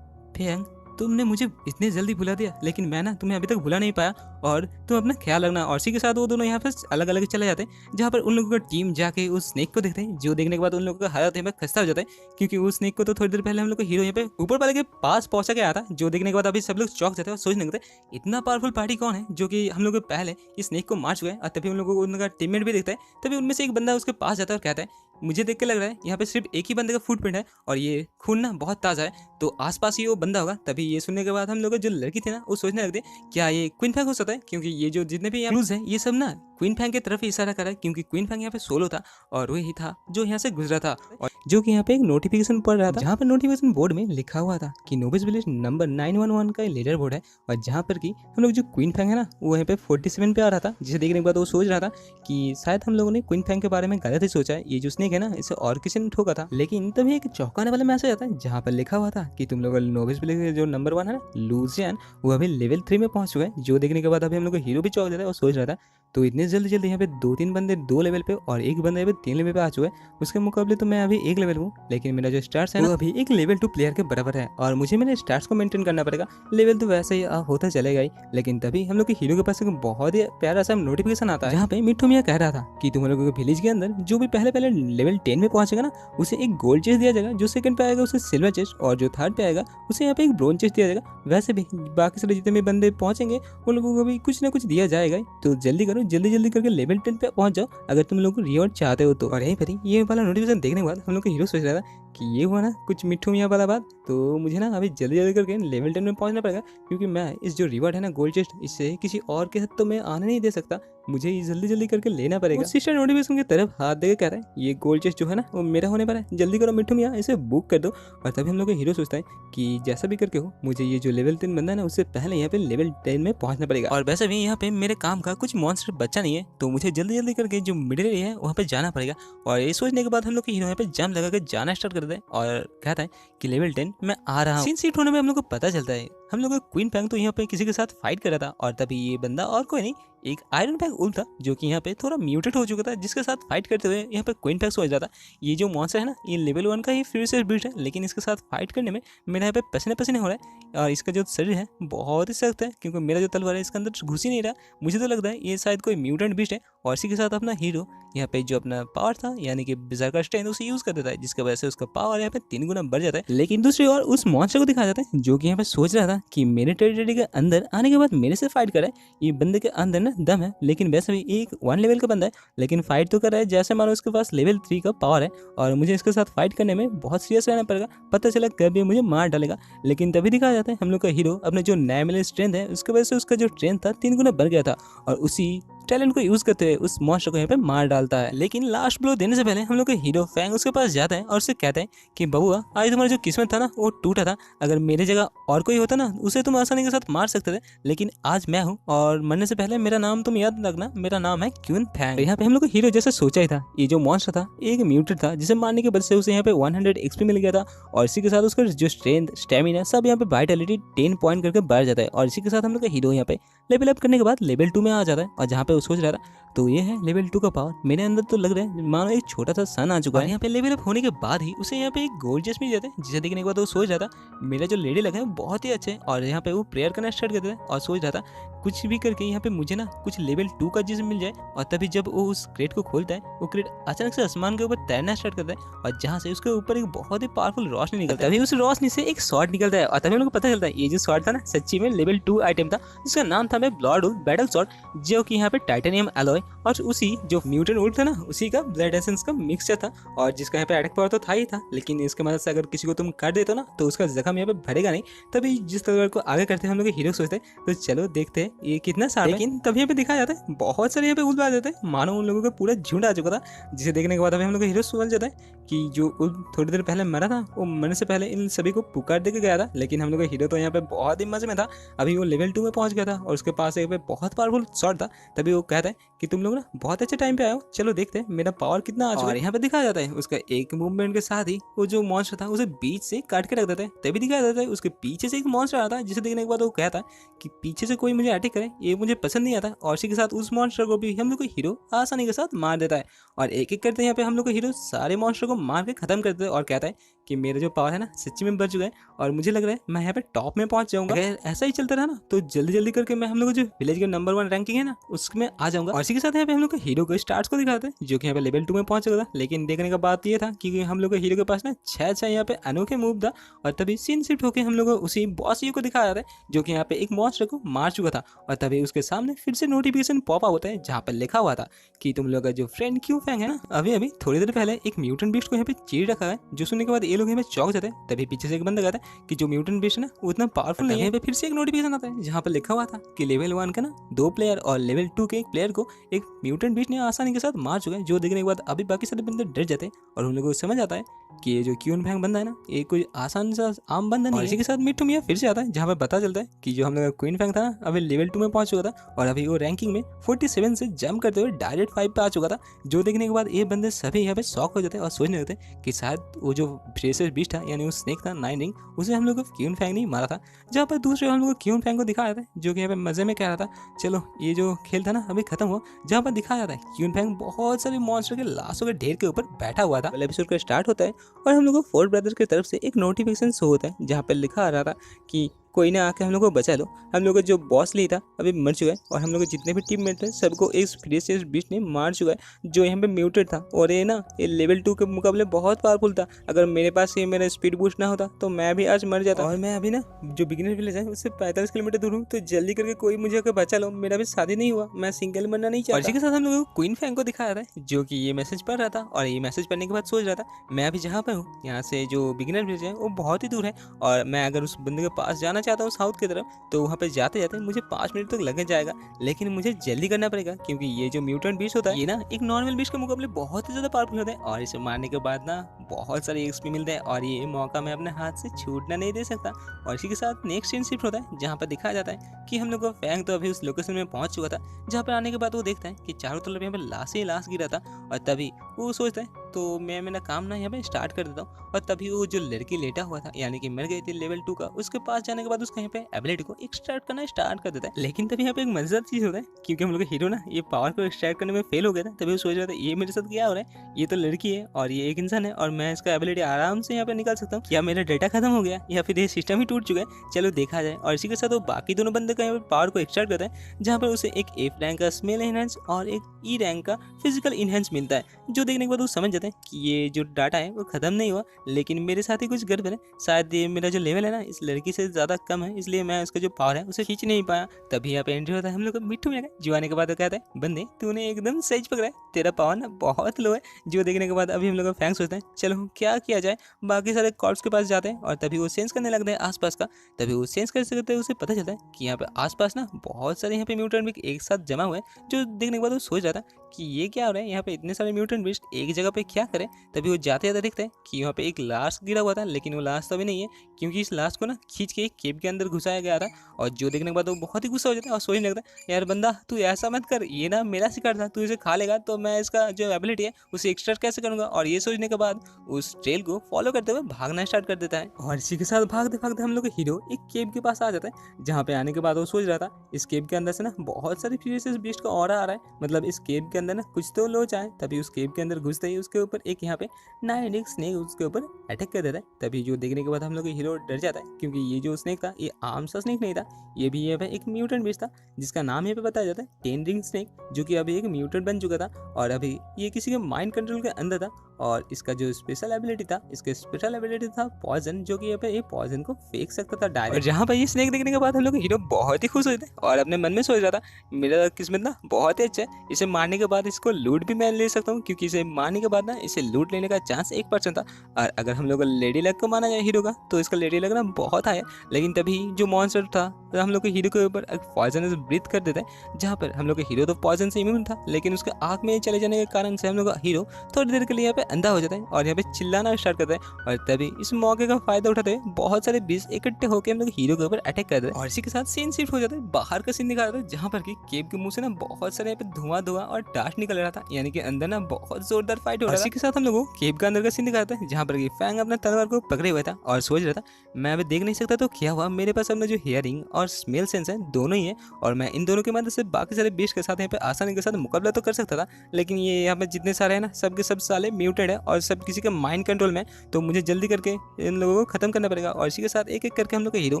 फेंग तुमने मुझे इतने जल्दी भुला दिया, लेकिन मैं ना तुम्हें अभी तक भुला नहीं पाया, और तुम अपना ख्याल रखना। और इसी के साथ वो दोनों यहाँ पर अलग अलग चले जाते हैं, जहाँ पर उन लोगों का टीम जाके उस स्नेक को देखते हैं, जो देखने के बाद उन लोगों का हालत यहाँ पे खस्ता हो जाता है, क्योंकि उस स्नेक को तो थोड़ी देर पहले हम लोग का हीरो यहाँ पे ऊपर वाले के पास पहुंचा के आया था, जो देखने के बाद अभी सब लोग चौंक जाते हैं और सोचने लगते हैं इतना पावरफुल पार्टी कौन है जो कि हम लोग पहले इस स्नेक को मार चुका है। और तभी उन लोगों को उनका टीममेट भी दिखता है, तभी उनमें से एक बंदा उसके पास जाता है और कहता है मुझे देख के लग रहा है यहाँ पे सिर्फ एक ही बंदे का फुटप्रिंट है और ये खून ना बहुत ताज़ा है, तो आसपास ही वो बंदा होगा। तभी ये सुनने के बाद हम लोग जो लड़की थी ना वो सोचने लगते क्या ये क्वीन फैंग हो सकता है, क्योंकि ये जो जितने भी क्लूज है ये सब ना क्वीन फैंग की तरफ ही इशारा कर रहा है, क्योंकि क्वीन फैंग यहाँ पे सोलो था और वही था जो यहाँ से गुजरा था, और जो कि यहाँ पे एक नोटिफिकेशन पड़ रहा था, जहाँ पर नोटिफिकेशन बोर्ड में लिखा हुआ था कि नोबिस विलेज नंबर 911 का लीडर बोर्ड है, और जहाँ पर कि हम लोग जो क्वीन फैंग है ना वो यहाँ पे 47 पे आ रहा था, जिसे देखने के बाद वो सोच रहा था कि शायद हम लोगों ने क्वीन फैंग के बारे में गलत ही सोचा है, ये जो स्नेक है ना इसे और किसी ने ठोका था। लेकिन तभी एक चौंकाने वाला मैसेज आता है जहाँ पर लिखा हुआ था कि तुम लोग नोबिस विलेज जो नंबर 1 है ना लूजियन, वो अभी लेवल 3 में पहुंच चुका है, जो देखने के बाद अभी हम लोग को हीरो भी चौंक जाता है और सोच रहा था तो इतने जल्दी यहाँ पे 2-3 बंदे 2 लेवल पे और एक बंदा अभी 3 लेवल पे आ चुका है, उसके मुकाबले तो मैं अभी 1 लेवल हूँ, लेकिन मेरा जो स्टार्स है वो अभी एक लेवल 2 प्लेयर के बराबर है और मुझे मेरे स्टार्स को मेंटेन करना पड़ेगा। लेवल तो वैसे ही होता चलेगा ही, लेकिन तभी हम लोग के हीरो के पास एक बहुत ही प्यारा सा नोटिफिकेशन आता है, जहाँ पे मिट्टू मियाँ कह रहा था कि तुम लोगों के विलेज के अंदर जो भी पहले लेवल 10 में पहुंचेगा ना उसे एक गोल्ड चेस्ट दिया जाएगा, जो सेकंड पे आएगा उसे सिल्वर चेस्ट, और जो थर्ड पे आएगा उसे यहाँ पे एक ब्रोंज चेस्ट दिया जाएगा। वैसे भी बाकी सारे जितने भी बंदे पहुंचेंगे उन लोगों को भी कुछ ना कुछ दिया जाएगा, तो जल्दी करो, जल्दी करके लेवल 10 पे पहुंच जाओ अगर तुम लोग को रिवॉर्ड चाहते हो तो। और यहीं पर ही ये वाला नोटिफिकेशन देखने के बाद हम लोग का हीरो सोच रहा था कि ये हुआ ना कुछ मिट्टू मियाँ वाला बात, तो मुझे ना अभी जल्दी करके लेवल 10 में पहुंचना पड़ेगा, क्योंकि मैं इस जो रिवॉर्ड है ना गोल्ड चेस्ट इससे किसी और के साथ तो मैं आने नहीं दे सकता, मुझे ये जल्दी करके लेना पड़ेगा। सिस्टर नोटिफिकेशन की तरफ हाथ देके कह रहा है ये गोल्ड चेस्ट जो है ना वो मेरा होने पर है, जल्दी करो मिट्टू मियाँ इसे बुक कर दो। और तभी हम लोग का हीरो सोचता है कि जैसा भी करके हो मुझे ये जो लेवल 3 बंदा है ना उससे पहले यहाँ पे लेवल 10 में पहुंचना पड़ेगा, और वैसे भी यहाँ पे मेरे काम का कुछ मॉन्स्टर बच्चा नहीं है, तो मुझे जल्दी करके जो मिडिल एरिया है वहाँ पे जाना पड़ेगा। और ये सोचने के बाद हम लोग के हीरो यहाँ पे जंप लगा के जाना स्टार्ट कर दे और कहता है कि लेवल 10 मैं आ रहा हूँ। सीन सीट होने में हम लोग को पता चलता है हम लोग का क्वीन फैंग तो यहाँ पे किसी के साथ फाइट कर रहा था, और तभी ये बंदा और कोई नहीं एक आयरन फैंग उल्फ था, जो कि यहाँ पे थोड़ा म्यूटेट हो चुका था, जिसके साथ फाइट करते हुए यहाँ पे क्वीन फैंग सोच रहा था ये जो मॉन्स्टर है ना ये लेवल 1 का ही फ्यूरियस बीस्ट है, लेकिन इसके साथ फाइट करने में मेरा यहाँ पे पसीने हो रहा है, और इसका जो शरीर है बहुत ही सख्त है, क्योंकि मेरा जो तलवार है इसके अंदर घुस ही नहीं रहा। मुझे तो लगता है ये शायद कोई म्यूटेंट बीस्ट है, और इसी के साथ अपना हीरो यहाँ पे जो अपना पावर था यानी कि berserker स्ट्रेंथ उसे यूज कर देता है, जिसकी वजह से उसका पावर यहाँ पे 3 गुना बढ़ जाता है। लेकिन दूसरी ओर उस मॉन्स्टर को दिखाया जाता है जो कि यहाँ पे सोच रहा था कि मेरे टेरिटरी के अंदर आने के बाद मेरे से फाइट कर रहा है, ये बंदे के अंदर ना दम है, लेकिन वैसे भी एक 1 लेवल का बंदा है, लेकिन फाइट तो कर रहा है जैसे मानो उसके पास लेवल 3 का पावर है, और मुझे इसके साथ फाइट करने में बहुत सीरियस रहना पड़ेगा, पता चला कभी मुझे मार डालेगा। लेकिन तभी दिखाया जाता है हम लोग का हीरो अपने जो नया मिले स्ट्रेंथ है उसकी वजह से उसका जो स्ट्रेंथ था 3 गुना बढ़ गया था, और उसी टैलेंट को यूज करते हुए उस मॉन्स्टर को यहाँ पे मार डालता है। लेकिन लास्ट ब्लो देने से पहले हम लोग का हीरो फैंग उसके पास जाता है और उससे कहते हैं कि बबुआ आज तुम्हारा जो किस्मत था ना वो टूटा था, अगर मेरी जगह और कोई होता ना उसे तुम आसानी के साथ मार सकते थे, लेकिन आज मैं हूँ और मरने से पहले मेरा नाम तुम याद रखना, मेरा नाम है क्वीन फैंग। यहाँ पे हम लोग का हीरो जैसे सोचा ही था ये जो मॉन्स्टर था एक म्यूटेट था, जिसे मारने के वजह से उसे यहाँ पे 100 एक्सपी मिल गया था, और इसी के साथ उसका जो स्ट्रेंथ स्टेमिना सब यहाँ पे वाइटलिटी 10 पॉइंट करके बढ़ जाता है, और इसी के साथ हम लोग का हीरो यहाँ पे लेवल अप करने के बाद लेवल 2 में आ जाता है, और जहाँ पे वो सोच रहा था तो ये है लेवल 2 का पावर मेरे अंदर तो लग रहा है मानो एक छोटा सा सन आ चुका है। यहाँ पे लेवल अप होने के बाद ही उसे यहाँ पे एक गोल्ड चेस्ट मिल जाता है, जिसे देखने के बाद वो सोच रहा था मेरा जो लेडी लगा है वो बहुत ही अच्छे है, और यहाँ पे वो प्रेयर करना स्टार्ट कर देता है और सोच रहा था कुछ भी करके यहाँ पे मुझे ना कुछ लेवल 2 का चीज मिल जाए। और तभी जब वो उस क्रेट को खोलता है वो क्रेट अचानक से आसमान के ऊपर तैरना स्टार्ट करता है, और जहाँ से उसके ऊपर एक बहुत ही पावरफुल रोशनी निकलता है। तभी उस रोशनी से एक शॉट निकलता है, और तभी उनको पता चलता है ये जो शॉट था ना सच्ची में लेवल 2 आइटम था, जिसका नाम था ब्लड वुल्फ बैटल शॉट, जो कि यहाँ पे टाइटेनियम एलॉय और उसी जो म्यूटेंट वुल्फ था ना उसी का ब्लड एसेंस का मिक्सचर था, और जिसका यहाँ पे अटैक पावर तो था ही था, लेकिन इसके मदद से अगर किसी को तुम काट देते हो ना तो उसका जख्म यहाँ पे भरेगा नहीं। तभी जिस तलवार को आगे करते हैं हम लोग हीरो सोचते हैं तो चलो देखते हैं ये कितना सारा, लेकिन तभी यहाँ पे दिखाया जाता है बहुत सारे यहाँ पे उल्फ आ जाते हैं, मानो उन लोगों का पूरा झुंड आ चुका था, जिसे देखने के बाद अभी हम लोग हीरो सोच जाता है कि जो उल्फ थोड़ी देर पहले मरा था वो मरने से पहले इन सभी को पुकार दे के गया था, लेकिन हम लोग का हीरो तो यहाँ पे बहुत ही मजे में था, अभी वो लेवल 2 में पहुंच गया था और उसके पास एक बहुत पावरफुल शॉट था। तभी वो कहता है कि तुम लोग ना बहुत अच्छे टाइम पे आए हो, चलो देखते हैं मेरा पावर कितना आ चुका है। यहाँ पे दिखाया जाता है उसका एक मूवमेंट के साथ ही वो जो मॉन्स्टर था उसे बीच से काट के रख देता है। तभी दिखाया जाता है उसके पीछे से एक मॉन्स्टर आता है, जिसे देखने के बाद वो कहता है कि पीछे से कोई मुझे अटैक करे ये मुझे पसंद नहीं आता, और इसी के साथ उस मॉन्स्टर को भी हम लोग को हीरो आसानी के साथ मार देता है, और एक एक करते यहाँ पे हम लोग को हीरो सारे मॉन्स्टर को मार के खत्म कर देता है और कहता है कि मेरा जो पावर है ना सच्ची में बढ़ चुका है और मुझे लग रहा है मैं यहाँ पे टॉप में पहुंच जाऊंगा। अगर ऐसा ही चलता रहा ना तो जल्दी जल्दी करके मैं हम लोग जो विलेज के नंबर 1 रैंकिंग है ना उसमें आ जाऊंगा। और इसी के साथ यहाँ पे हम लोग हीरो को स्टार्स को दिखाते हैं जो कि यहाँ पे लेवल 2 में पहुंच चुका था। लेकिन देखने का बात ये था कि हम लोग हीरो के पास ना 6 यहाँ पे अनोखे मूव था और तभी सीन शिफ्ट होकर हम लोग उसी बॉस को दिखाया था जो कि यहाँ पे एक मॉन्स्टर को मार चुका था। और तभी उसके सामने फिर से नोटिफिकेशन पॉप आउट होता है जहाँ पर लिखा हुआ था कि तुम लोग का जो फ्रेंड क्यू फैंग है ना अभी अभी थोड़ी देर पहले एक म्यूटेंट बीस्ट को यहाँ पे चीर रखा है। जो सुनने के बाद ये लोग यहाँ पे चौंक जाते हैं। तभी पीछे से एक बंदा कहता है कि जो म्यूटेंट बीस्ट है ना वो उतना पावरफुल नहीं है। यहाँ पे फिर से एक नोटिफिकेशन आता है जहाँ पर लिखा हुआ था कि लेवल 1 का ना 2 प्लेयर और लेवल 2 के एक प्लेयर को एक म्यूटेंट बीस्ट ने आसानी के साथ मार चुका है। जो देखने के बाद अभी बाकी सारे बंदे डर जाते हैं और उन लोगों को समझ आता है कि ये जो क्यून फैंग बंदा है ना ये कोई आसान सा आम बंदा नहीं है। इसी के साथ मिट्टू मियां फिर से आता है जहाँ पे पता चलता है कि जो हम लोग क्वीन फैंग था ना अभी लेवल 2 में पहुंच चुका था और अभी वो रैंकिंग में 47 से जंप करते हुए डायरेक्ट 5 पे आ चुका था। जो देखने के बाद ये बंदे सभी यहाँ पे शॉक हो जाते हैं और सोचने लगते हैं कि शायद वो जो फ्रेशर बीस्ट था यानी वो स्नेक था 9 रिंग उसे हम लोग को क्यून फैंग नहीं मारा था। जहाँ पर दूसरे हम लोग क्यून फैंग को दिखाया था जो कि यहाँ पे मजे में कह रहा था चलो ये जो खेल था ना अभी खत्म हुआ। जहाँ पर दिखाया था क्यून फैंग बहुत सारे मॉन्स्टर के लाशों के ढेर के ऊपर बैठा हुआ था। एपिसोड का स्टार्ट होता है और हम लोग को फोर ब्रदर्स की तरफ से एक नोटिफिकेशन शो होता है जहाँ पर लिखा आ रहा था कि कोई ना आके हम लोग को बचा लो। हम लोग का जो बॉस ली था अभी मर चुका है और हम लोग के जितने भी टीममेट हैं सबको एक फ्रेशियस बीस्ट ने मार चुका है जो यहाँ पे म्यूटेड था। और ये ना ये लेवल 2 के मुकाबले बहुत पावरफुल था। अगर मेरे पास ये मेरा स्पीड बूस्ट ना होता तो मैं भी आज मर जाता। और मैं अभी ना जो बिगिनर विलेज है उससे 45 किलोमीटर दूर हूँ तो जल्दी करके कोई मुझे आकर बचा लो। मेरा भी शादी नहीं हुआ, मैं सिंगल मरना नहीं चाहता। इसी के साथ हम लोग को क्वीन फैंग को दिखाया था जो कि ये मैसेज पढ़ रहा था और ये मैसेज पढ़ने के बाद सोच रहा था मैं अभी जहाँ पे हूँ यहाँ से जो बिगिनर विलेज है वो बहुत ही दूर है और मैं अगर उस बंदे के पास जाना चाहता हूँ साउथ की तरफ तो वहाँ पे जाते जाते मुझे 5 मिनट तक लग जाएगा। लेकिन मुझे जल्दी करना पड़ेगा क्योंकि ये जो म्यूटेंट बीस्ट होता है ये ना एक नॉर्मल बीस्ट के मुकाबले बहुत ही ज्यादा पावरफुल होता है और इसे मारने के बाद ना बहुत सारे एक्सपी मिलते हैं और ये मौका मैं अपने हाथ से छूटना नहीं दे सकता। और इसी के साथ नेक्स्ट सीन शिफ्ट होता है जहाँ पर दिखाया जाता है कि हम लोग का फैंग तो अभी उस लोकेशन में पहुंच चुका था जहाँ पर आने के बाद वो देखता है कि चारों तरफ यहाँ पे लाश ही लाश गिरा था। और तभी वो सोचता है तो मैं मेरा काम ना यहाँ पे स्टार्ट कर देता हूँ। और तभी वो जो लड़की लेटा हुआ था यानी कि मर गई थी लेवल 2 का उसके पास जाने के बाद उसका यहाँ पे एबिलिटी को एक्सट्रैक्ट करना स्टार्ट कर देता है। लेकिन तभी यहाँ पे एक मजेदार चीज होता है क्योंकि हम लोग का हीरो ना ये पावर को एक्सट्रैक्ट करने में फेल हो गया था। तभी वो सोच रहा था ये मेरे साथ क्या हो रहा है, ये तो लड़की है और ये एक इंसान है और मैं इसका एबिलिटी आराम से यहाँ पे निकाल सकता हूँ। क्या मेरा डेटा खत्म हो गया या फिर ये सिस्टम ही टूट चुका है, चलो देखा जाए। और इसी के साथ वो बाकी दोनों बंदे का यहाँ पे पावर को एक्सट्रैक्ट करता है जहाँ पर उसे एक F रैंक का स्मेल इनहेंस और एक E रैंक का फिजिकल इनहेंस मिलता है। जो देखने के बाद वो समझ जाते हैं कि ये जो डाटा है वो खत्म नहीं हुआ लेकिन मेरे साथ ही कुछ गड़बड़ है। शायद ये मेरा जो लेवल है ना इस लड़की से ज्यादा कम है इसलिए मैं उसका जो पावर है उसे खींच नहीं पाया। तभी यहाँ पे एंट्री होता है हम लोग का मिट्टू मिया का जो आने के बाद कहता है बंदे तूने एकदम सही पकड़ा है, तेरा पावर ना बहुत लो है। जो देखने के बाद अभी हम लोग का फैंग सोचते हैं चलो क्या किया जाए। बाकी सारे कॉर्प्स के पास जाते हैं और तभी वो सेंस करने लगते हैं आसपास का। तभी वो सेंस करते करते उसे पता चलता है कि यहाँ पे आसपास ना बहुत सारे यहाँ पे म्यूटेंट भी एक साथ जमा हुए हैं। जो देखने के बाद वो सोच रहा था कि ये क्या हो रहा है, यहाँ पे इतने सारे म्यूटेंट बीस्ट एक जगह पे क्या करें। तभी वो जाते जाते देखते हैं कि यहाँ पे एक लाश गिरा हुआ था लेकिन वो लाश तो अभी नहीं है क्योंकि इस लाश को ना खींच के एक केव के अंदर घुसाया गया था। और जो देखने के बाद वो बहुत ही गुस्सा हो जाता है और सोचने लगता है यार बंदा तू ऐसा मत कर, ये ना मेरा शिकार था, तू इसे खा लेगा तो मैं इसका जो एबिलिटी है उसे एक्सट्रैक्ट कैसे करूंगा। और ये सोचने के बाद उस ट्रेल को फॉलो करते हुए भागना स्टार्ट कर देता है। और इसी के साथ भागते भागते हम लोग का हीरो एक केव के पास आ जाता है जहाँ पे आने के बाद वो सोच रहा था इस केव के अंदर से ना बहुत सारे फ्यूरियस बीस्ट का ऑरा आ रहा है, मतलब इस केव के अंदर ना कुछ तो लो जाए। तभी उस केव के अंदर घुसते ही उसके ऊपर एक यहाँ पे नाइन स्नेक उसके ऊपर अटैक कर देता है। तभी जो देखने के बाद हम लोग का हीरो डर जाता है क्योंकि ये जो स्नेक था ये आम सा स्नेक नहीं था, ये भी यहाँ पे एक म्यूटेंट बीस्ट था जिसका नाम यहाँ पे बताया जाता है 10 रिंग स्नेक, जो कि अभी एक म्यूटेंट बन चुका था और अभी ये किसी के माइंड कंट्रोल के अंदर था। और इसका जो स्पेशल एबिलिटी था इसके स्पेशल एबिलिटी था पॉइजन, जो कि यहाँ पे ये पॉइजन को फेंक सकता था डायरेक्ट। और जहाँ पर ये स्नेक देखने के बाद हम लोग हीरो बहुत ही खुश हुए थे और अपने मन में सोच रहा था मेरा किस्मत ना बहुत ही अच्छा है, इसे मारने के बाद इसको लूट भी मैं ले सकता हूँ क्योंकि इसे मारने के बाद ना इसे लूट लेने का चांस 1% था। और अगर हम लोग लेडी लक को माना जाए हीरो का तो इसका लेडी लक ना बहुत हाई है। लेकिन तभी जो मॉन्स्टर था तो हम लोग के हीरो के ऊपर एक पॉइजनस ब्रीथ कर देता है जहाँ पर हम लोग का हीरो तो पॉइजन से इम्यून था लेकिन उसके आँख में चले जाने के कारण से हम लोग का हीरो थोड़ी देर के लिए यहाँ पे अंधा हो जाता है और यहाँ पे चिल्लाना स्टार्ट करता है। और तभी इस मौके का फायदा उठाते हुए बहुत सारे बीस्ट इकट्ठे होकर हम लोग हीरो के ऊपर अटैक करते हैं। और इसी के साथ सीन शिफ्ट हो जाता है, बाहर का सीन दिखा रहा था जहाँ पर कि केव के मुंह से ना बहुत सारे यहाँ पे धुआं और डास्ट निकल रहा था, यानी कि अंदर ना बहुत जोरदार फाइट हो रहा था। इसी के साथ हम लोगों को केव के अंदर का सीन दिखाता है जहाँ पर कि फैंग अपना तलवार को पकड़े हुआ था और सोच रहा था मैं अभी देख नहीं सकता तो क्या हुआ, मेरे पास अपना जो हियरिंग और स्मेल सेंस है दोनों ही है और मैं इन दोनों की मदद से बाकी सारे बीस्ट के साथ यहाँ पे आसानी के साथ मुकाबला तो कर सकता था। लेकिन ये यहाँ पे जितने सारे हैं ना सबके सब साले म्यूटेंट म्यूटेंट है और सब किसी का माइंड कंट्रोल में है, तो मुझे जल्दी करके इन लोगों को खत्म करना पड़ेगा। और इसी के साथ एक एक करके हम लोग का हीरो